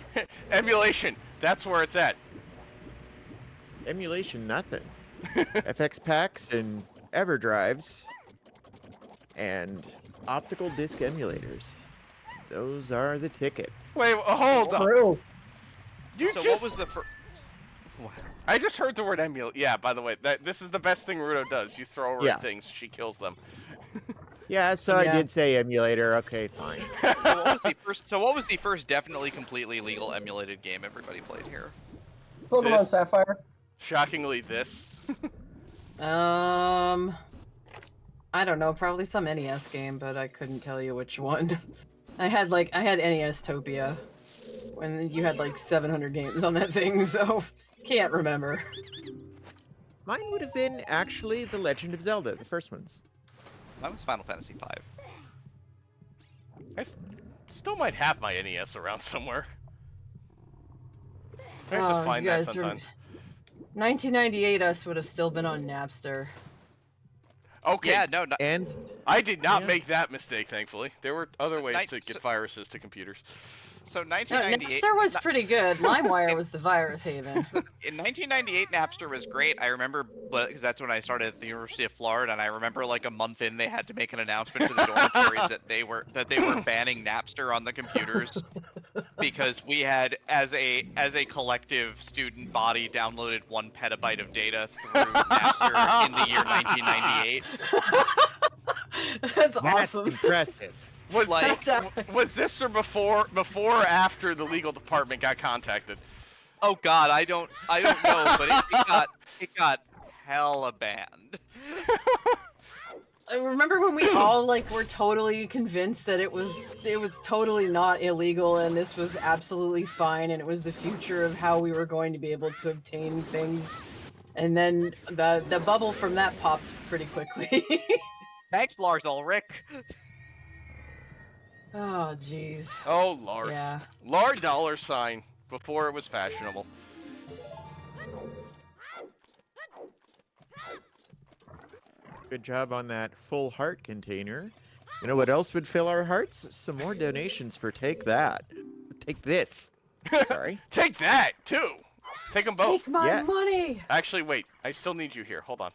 emulation. That's where it's at. Emulation, nothing. FX packs and EverDrives and optical disc emulators. Those are the ticket. Wait, hold on. True. You So just... what was the first? I just heard the word emulate. Yeah, by the way, this is the best thing Rudo does. You throw her Yeah. at things, she kills them. Yeah, so I Yeah. did say emulator. Okay, fine. So what was the first definitely completely legal emulated game everybody played here? Pokemon This- Sapphire. Shockingly, this. I don't know, probably some NES game, but I couldn't tell you which one. I had NES Topia when you had like 700 games on that thing, so can't remember. Mine would have been actually The Legend of Zelda, the first ones. Mine was Final Fantasy V. I still might have my NES around somewhere. I have to find you that guys sometimes. 1998 us would have still been on Napster. Okay, Yeah, no, And I did not Yeah. make that mistake, thankfully. There were other So ways nine- to get so- viruses to computers. so No, 1998. Napster was pretty good. LimeWire was the virus haven. In 1998, Napster was great. I remember, because that's when I started at the University of Florida, and I remember like a month in, they had to make an announcement to the dormitories that they were banning Napster on the computers because we had, as a collective student body, downloaded 1 petabyte of data through Napster in the year 1998. That's that's awesome. impressive. Was Like- was this or before or after the legal department got contacted? Oh God, I don't know, but it got hella banned. I remember when we all were totally convinced that it was totally not illegal and this was absolutely fine and it was the future of how we were going to be able to obtain things, and then the bubble from that popped pretty quickly. Thanks, Lars Ulrich. Oh jeez. Oh, Lars. Yeah. Large dollar sign before it was fashionable. Good job on that full heart container. You know what else would fill our hearts? Some more donations for Take That. Take This. Sorry. Take that too. Take them both. Take my Yeah. money. Actually, wait. I still need you here. Hold on.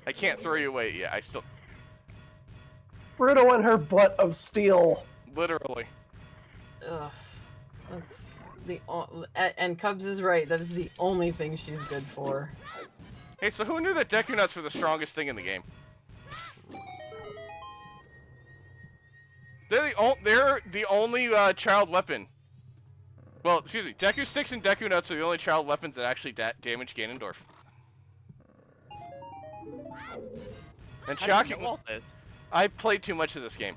I can't throw you away yet. I still, Rudo and her butt of steel. literally. Ugh. That's and Cubs is right. That is the only thing she's good for. Hey, so who knew that Deku Nuts were the strongest thing in the game? They're the only child weapon. Well, excuse me. Deku Sticks and Deku Nuts are the only child weapons that actually damage Ganondorf. And How do you shocking, know all this? I played too much of this game.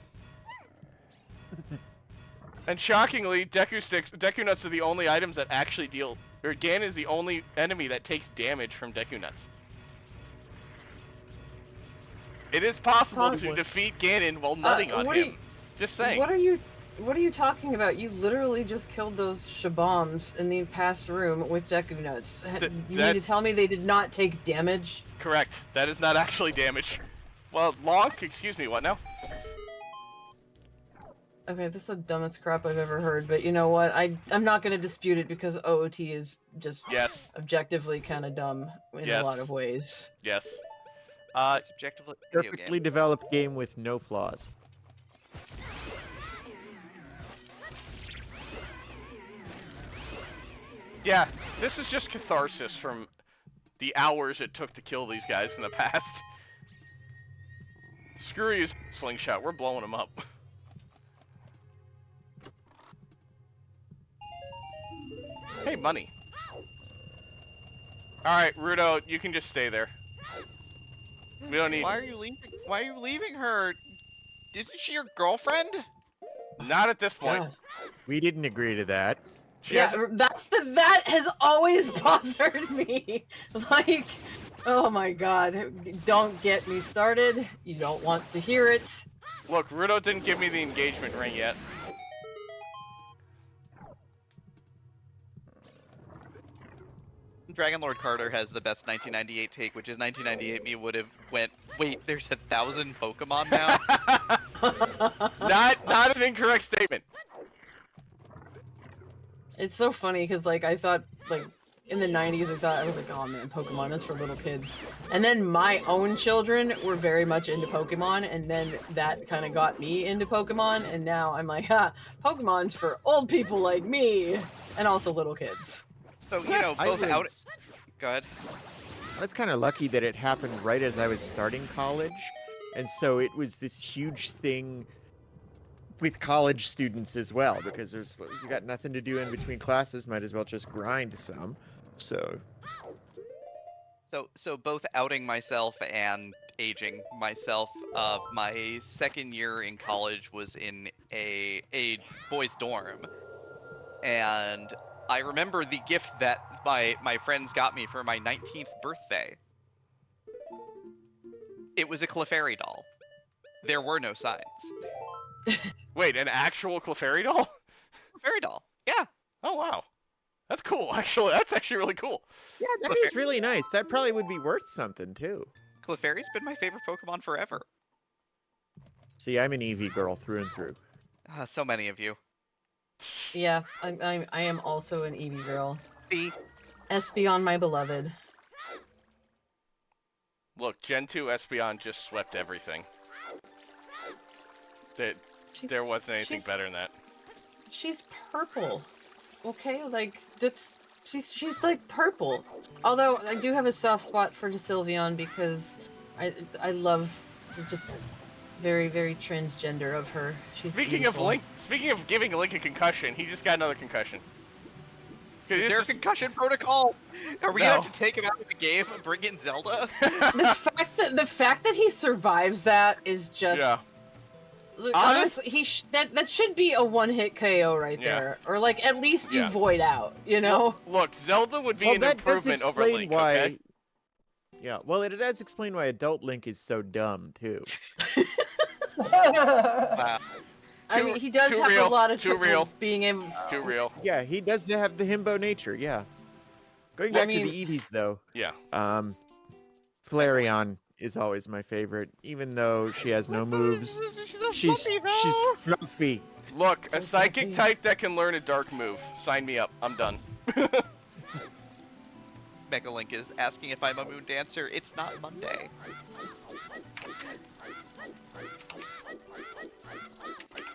And shockingly, Deku Nuts are the only items that actually deal. Or Ganon is the only enemy that takes damage from Deku Nuts. It is possible to Probably. defeat Ganon while nutting on what are him. you- Just saying. What are you What are you talking about? You literally just killed those shaboms in the past room with Deku Nuts. You mean to that's- tell me they did not take damage? Correct. That is not actually damage. Well, Lonk, excuse me, what now? Okay, this is the dumbest crap I've ever heard, but you know what? I'm not going to dispute it because OOT is just Yes. objectively kind of dumb in a lot of ways. Yes. It's objectively a video Perfectly game. developed game with no flaws. Yeah, this is just catharsis from the hours it took to kill these guys in the past. Screw you, Slingshot. We're blowing them up. Hey, money. Alright, Rudo, you can just stay there. We don't need... Why are you leaving? Why are you leaving her? Isn't she your girlfriend? Not at this point. God. We didn't agree to that. She Yeah, hasn't- that has always bothered me. Like, oh my god, don't get me started. You don't want to hear it. Look, Rudo didn't give me the engagement ring yet. Dragon Lord Carter has the best 1998 take, which is 1998 me would have went, wait, there's 1,000 Pokemon now? Not an incorrect statement. It's so funny because, like, I thought, like, in the 90s, I was like, oh man, Pokemon, that's for little kids. And then my own children were very much into Pokemon, and then that kind of got me into Pokemon, and now I'm like, ha, Pokemon's for old people like me, and also little kids. So, you know, both out... Go ahead. I was kind of lucky that it happened right as I was starting college, and so it was this huge thing with college students as well, because you got nothing to do in between classes, might as well just grind some. So both outing myself and aging myself. My second year in college was in a boys' dorm, and I remember the gift that my friends got me for my 19th birthday. It was a Clefairy doll. There were no signs. Wait, an actual Clefairy doll? Clefairy doll. Yeah. Oh, wow. That's cool, actually. That's actually really cool. yeah, that is really nice. That probably would be worth something too. Clefairy's been my favorite Pokemon forever. See, I'm an Eevee girl through and through. So many of you. Yeah, I am also an Eevee girl. See, Espeon, my beloved. Look, Gen 2 Espeon just swept everything. There wasn't anything she's- better than that. She's purple. Okay, like she's like purple. Although I do have a soft spot for Sylveon because I love just very, very transgender of her. She's Speaking beautiful. of giving Link a concussion, he just got another concussion. Is there a concussion protocol? Are we No. gonna have to take him out of the game and bring in Zelda? the fact that he survives that is just Yeah. honestly that should be a one-hit KO right Yeah. there, or like at least you Yeah. void out, you know. Look, Zelda would be Well, an that does improvement over explain Link, why. okay? Yeah, well, it does explain why adult Link is so dumb too. Wow. I mean, he does too have real, a lot of too trouble real. being able. Too real. Yeah, he does have the himbo nature. Yeah. Going I back mean- to the Eevees though, Yeah. Flareon is always my favorite, even though she has no moves. She's so She's fluffy, though. fluffy. Look, a So psychic fluffy. type that can learn a dark move. Sign me up. I'm done. Mega Link is asking if I'm a moon dancer. It's not Monday.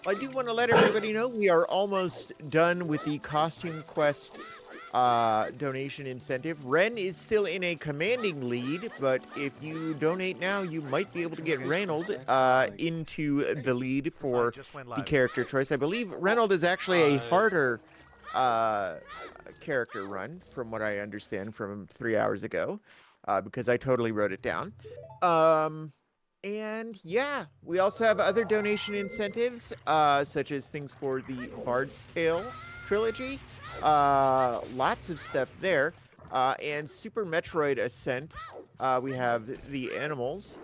I do want to let everybody know we are almost done with the Costume Quest donation incentive. Ren is still in a commanding lead, but if you donate now, you might be able to get Reynold into the lead for the character choice. I believe Reynold is actually a harder character run, from what I understand from 3 hours ago, because I totally wrote it down. And yeah, we also have other donation incentives, such as things for the Bard's Tale trilogy. Lots of stuff there. And Super Metroid Ascent, we have the animals,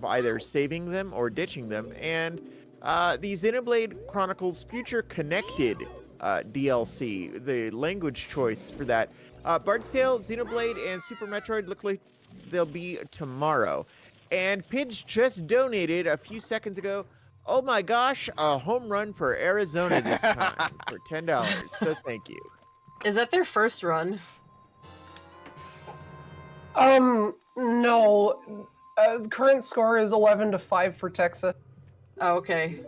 either saving them or ditching them. And the Xenoblade Chronicles Future Connected DLC, the language choice for that. Bard's Tale, Xenoblade, and Super Metroid look like they'll be tomorrow. And Pidge just donated a few seconds ago. Oh my gosh, a home run for Arizona this time for $10. So thank you. Is that their first run? No. Current score is 11-5 for Texas. Oh, okay.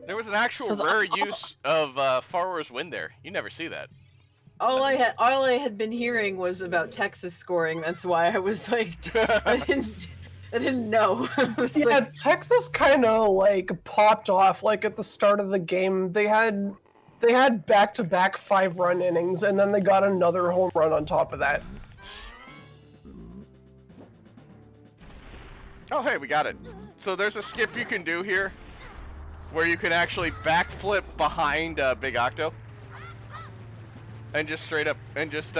There was an actual 'Cause rare use of Farwar's win there. You never see that. All I had been hearing was about Texas scoring. That's why I was like, I didn't know. I was Yeah, like, Texas kind of like popped off like at the start of the game. They had back-to-back 5-run innings, and then they got another home run on top of that. Oh, hey, we got it. So there's a skip you can do here where you can actually backflip behind Big Octo and just straight up and just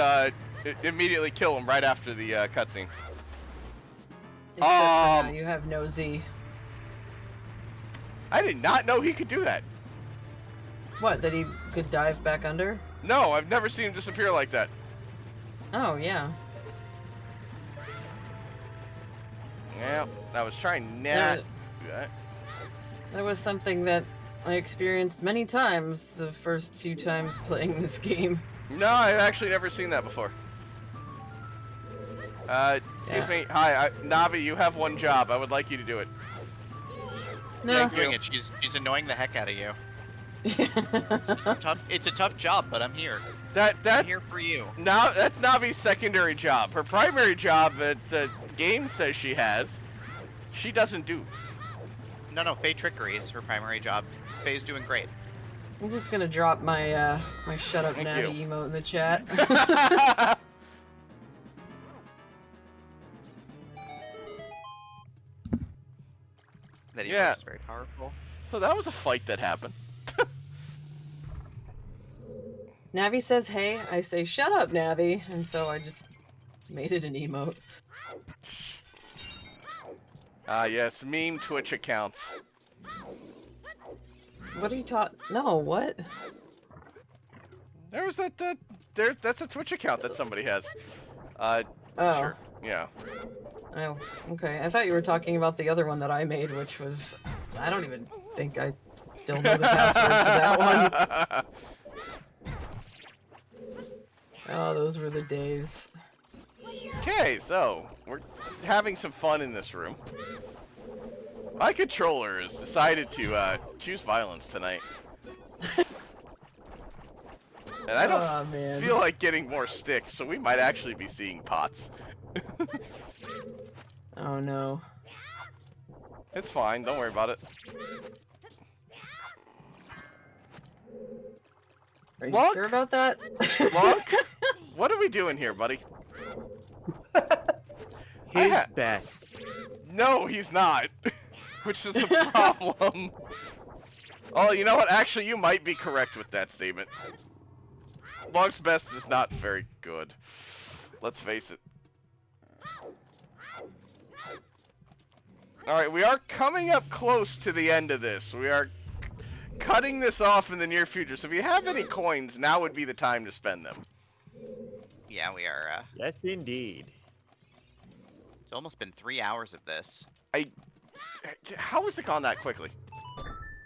immediately kill him right after the cutscene. except for now, you have no Z. I did not know he could do that. What? That he could dive back under? No, I've never seen him disappear like that. Oh yeah. Yeah, I was trying not to do that. That was something that I experienced many times the first few times playing this game. No, I've actually never seen that before. Excuse me. Hi, Navi, you have one job. I would like you to do it. No. Thank Doing you. it. She's annoying the heck out of you. It's a tough job, but I'm here. I'm That's here for you. now that's Navi's secondary job. Her primary job that game says she has, she doesn't do. No, Faye Trickery is her primary job. Faye's doing great. I'm just gonna drop my my shut up Thank natty you. emote in the chat. That Yeah. is very powerful. So that was a fight that happened. Navi says hey, I say shut up Navi, and so I just made it an emote. Yes, meme Twitch accounts. What are you talking? No, what? There was that's a Twitch account that somebody has. Oh. Sure. Yeah. Oh, okay. I thought you were talking about the other one that I made, which was... I don't even think I still know the password to that one. Oh, those were the days. Okay, so we're having some fun in this room. My controller has decided to choose violence tonight. And I don't Oh, man. feel like getting more sticks, so we might actually be seeing pots. Oh, no. It's fine, don't worry about it. Are you Look. sure about that? Look, what are we doing here, buddy? His ha- best. No, he's not. Which is the problem. Oh, you know what? Actually, you might be correct with that statement. Log's best is not very good. Let's face it. Alright, we are coming up close to the end of this. We are cutting this off in the near future. So if you have any coins, now would be the time to spend them. Yeah, we are. Yes, indeed. It's almost been 3 hours of this. How has it gone that quickly?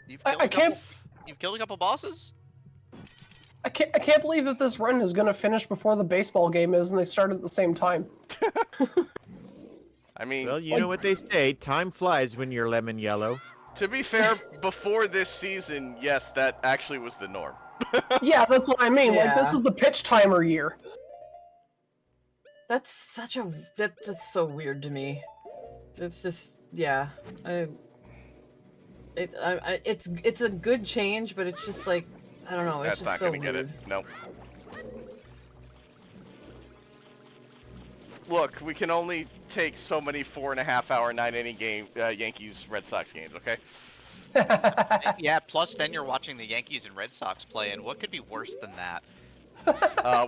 You've I can't. You've killed a couple bosses. I can't believe that this run is gonna finish before the baseball game is, and they start at the same time. I mean, Well, you know what they say, time flies when you're lemon yellow. to be fair, before this season, yes, that actually was the norm. Yeah, that's what I mean. Like, this Yeah. is the pitch timer year. That's such a... That's so weird to me. It's just... Yeah. It's a good change, but it's just like... I don't know, it's That's just not so gonna get weird. it. Nope. Look, we can only take so many 4.5-hour 9-inning game Yankees Red Sox games, okay? Yeah, plus then you're watching the Yankees and Red Sox play, and what could be worse than that?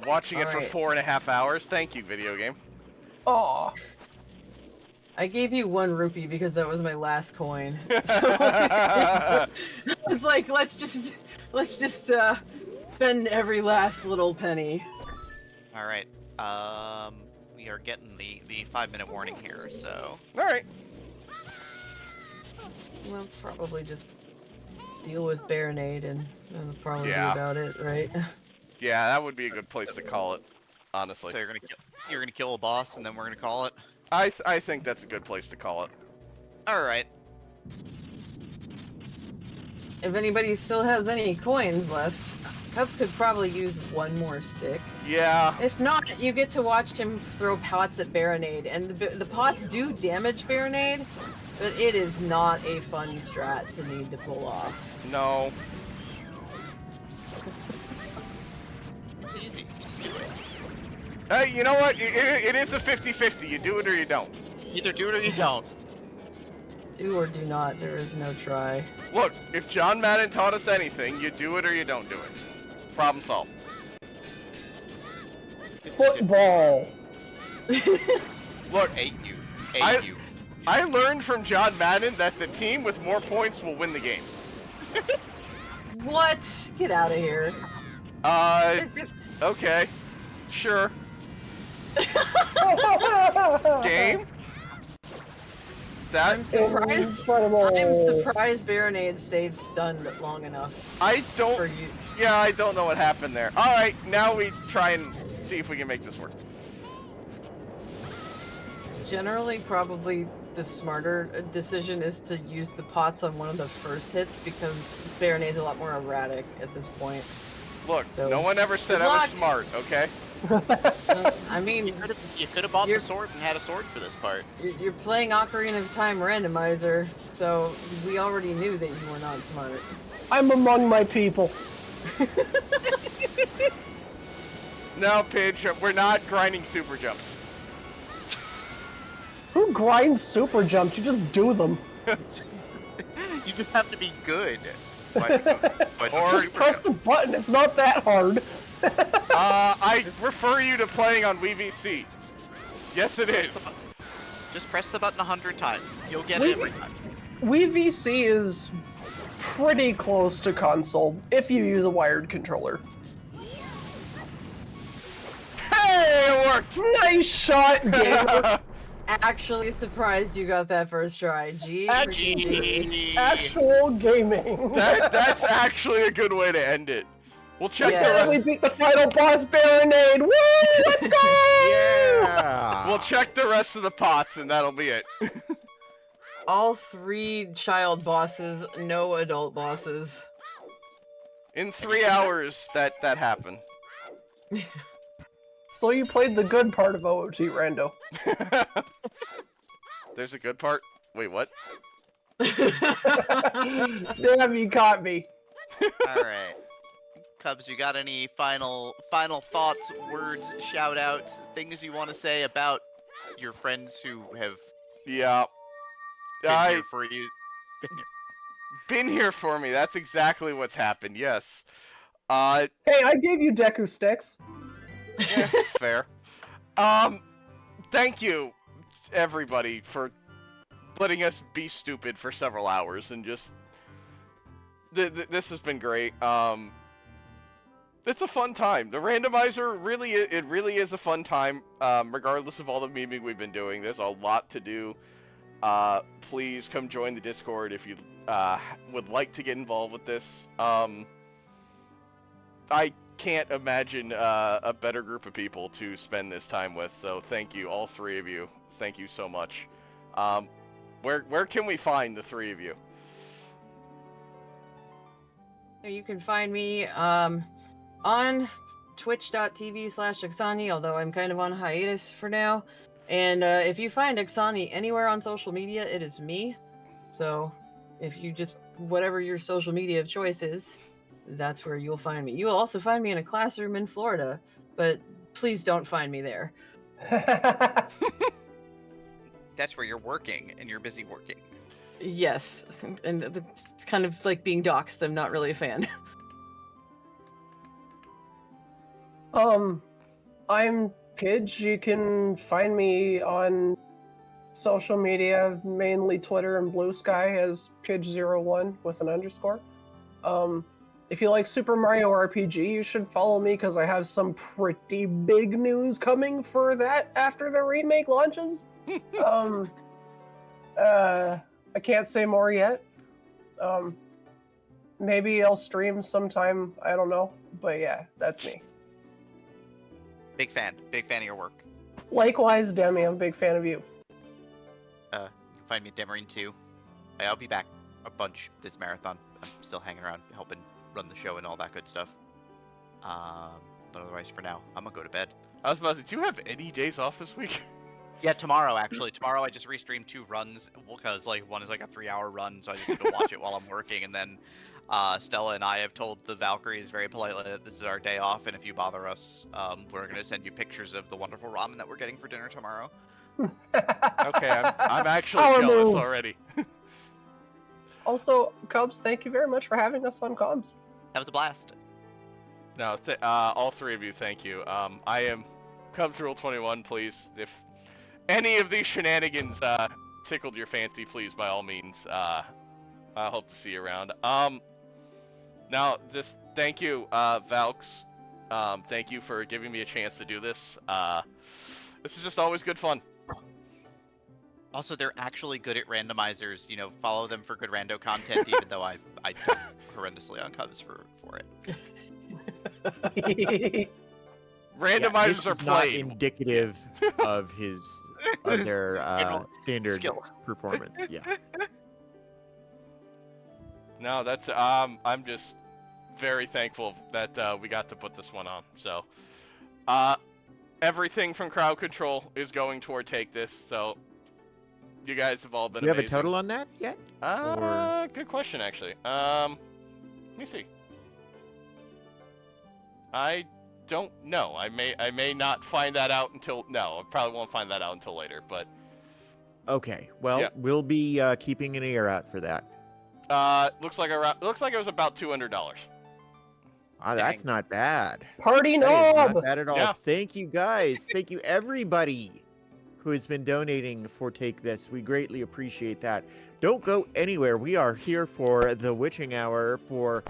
Watching it for Alright. 4.5 hours. Thank you, video game. Aw. I gave you 1 rupee because that was my last coin. So, like, let's just spend every last little penny. All right. We are getting the 5-minute warning here, so. All right. We'll probably just deal with Baronade and that'll probably Yeah. be about it, right? Yeah, that would be a good place to call it, honestly. So you're gonna kill a boss, and then we're gonna call it. I think that's a good place to call it. All right. If anybody still has any coins left, Cubs could probably use one more stick. Yeah. If not, you get to watch him throw pots at Baronade, and the pots do damage Baronade, but it is not a fun strat to need to pull off. No. It's easy. Just do it. Hey, you know what? It is a 50-50. You do it or you don't. Either do it or you don't. Do or do not, there is no try. Look, if John Madden taught us anything, you do it or you don't do it. Problem solved. Football. Look, Hate you. I- Hate you. I learned from John Madden that the team with more points will win the game. What? Get out of here. Okay. Sure. Game? I'm That surprised. Incredible. I'm surprised Baronade stayed stunned long enough I for don't. you. Yeah, I don't know what happened there. All right, now we try and see if we can make this work. Generally, probably the smarter decision is to use the pots on one of the first hits because Baronade's a lot more erratic at this point. Look, So, no one ever said good I was luck. smart. Okay. I mean, You could have bought the You're- sword and had a sword for this part. you're playing Ocarina of Time Randomizer, so we already knew that you were not smart. I'm among my people. No, Pidge, we're not grinding super jumps. Who grinds super jumps? You just do them. You just have to be good. But Or- Just press the button. It's not that hard. I refer you to playing on WeVC. Yes, it is. just press the button 100 times. You'll get it every time. Wii VC is pretty close to console if you use a wired controller. Hey, it worked. Nice shot, gamer. Actually surprised you got that first try. Gee, freaking G. Gee. Actual gaming. That's actually a good way to end it. We'll check Yeah. the Until we rest. beat the final boss, Baronade. Woo! Let's go! Yeah. We'll check the rest of the pots, and that'll be it. All 3 child bosses, no adult bosses. In 3 hours, that happened. So you played the good part of OOT, Rando. There's a good part. Wait, what? Damn, you caught me. All right. Cubs, you got any final thoughts, words, shout outs, things you want to say about your friends who have Yeah. been I here for you? been here for me. That's exactly what's happened. Yes. Uh, Hey, I gave you Deku sticks. yeah, fair. Thank you, everybody, for letting us be stupid for several hours and just. This has been great. It's a fun time. The randomizer really is a fun time. Regardless of all the memeing we've been doing, there's a lot to do. Please come join the Discord if you would like to get involved with this. I can't imagine a better group of people to spend this time with. So thank you, all 3 of you. Thank you so much. Where can we find the 3 of you? You can find me on twitch.tv/Ixani, although I'm kind of on hiatus for now. And if you find Ixani anywhere on social media, it is me. So if you just, whatever your social media of choice is, that's where you'll find me. You will also find me in a classroom in Florida, but please don't find me there. That's where you're working, and you're busy working. Yes, and it's kind of like being doxxed. I'm not really a fan. I'm Pidge. You can find me on social media, mainly Twitter and Blue Sky as Pidge01 with an underscore. If you like Super Mario RPG, you should follow me because I have some pretty big news coming for that after the remake launches. I can't say more yet. Maybe I'll stream sometime. I don't know, but yeah, that's me. Big fan of your work. Likewise, Demi, I'm a big fan of you. You can find me at Demarine too. I'll be back a bunch this marathon. I'm still hanging around, helping run the show and all that good stuff. But otherwise, for now, I'm gonna go to bed. I was about to say, do you have any days off this week? Yeah, tomorrow actually. Tomorrow I just restreamed 2 runs because like one is like a 3-hour run, so I just need to watch it while I'm working. And then Stella and I have told the Valkyries very politely that this is our day off, and if you bother us, we're gonna send you pictures of the wonderful ramen that we're getting for dinner tomorrow. Okay, I'm actually Our jealous move. already. Also, Cubs, thank you very much for having us on comms. That was a blast. No, all 3 of you, thank you. I am Cubs Rule 21. Please, if any of these shenanigans tickled your fancy, please, by all means, I hope to see you around. Now, thank you, Valks. Thank you for giving me a chance to do this. This is just always good fun. Also, they're actually good at randomizers. You know, follow them for good rando content, even though I dump horrendously on Cubs for it. Randomizers this are is not played. indicative of their standard Skill. performance. Yeah. No, that's I'm just very thankful that we got to put this one on. So, everything from crowd control is going toward take this. So, you guys have all been Do you have a amazing. total on that yet? Or... Good question actually. Let me see. I don't know. I may not find that out until I probably won't find that out until later. But Okay. Well, yeah. we'll be keeping an ear out for that. looks like it was about $200. That's not bad. Party That is knob! not bad at all. Yeah. Thank you guys. Thank you everybody who has been donating for Take This. We greatly appreciate that. Don't go anywhere. We are here for the Witching Hour for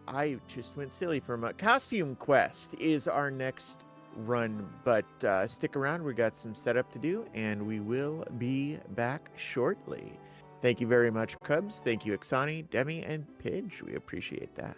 I just went silly for a moment. Costume Quest is our next run, but stick around. We got some setup to do, and we will be back shortly. Thank you very much, Cubs. Thank you, Ixani, Demi, and Pidge. We appreciate that.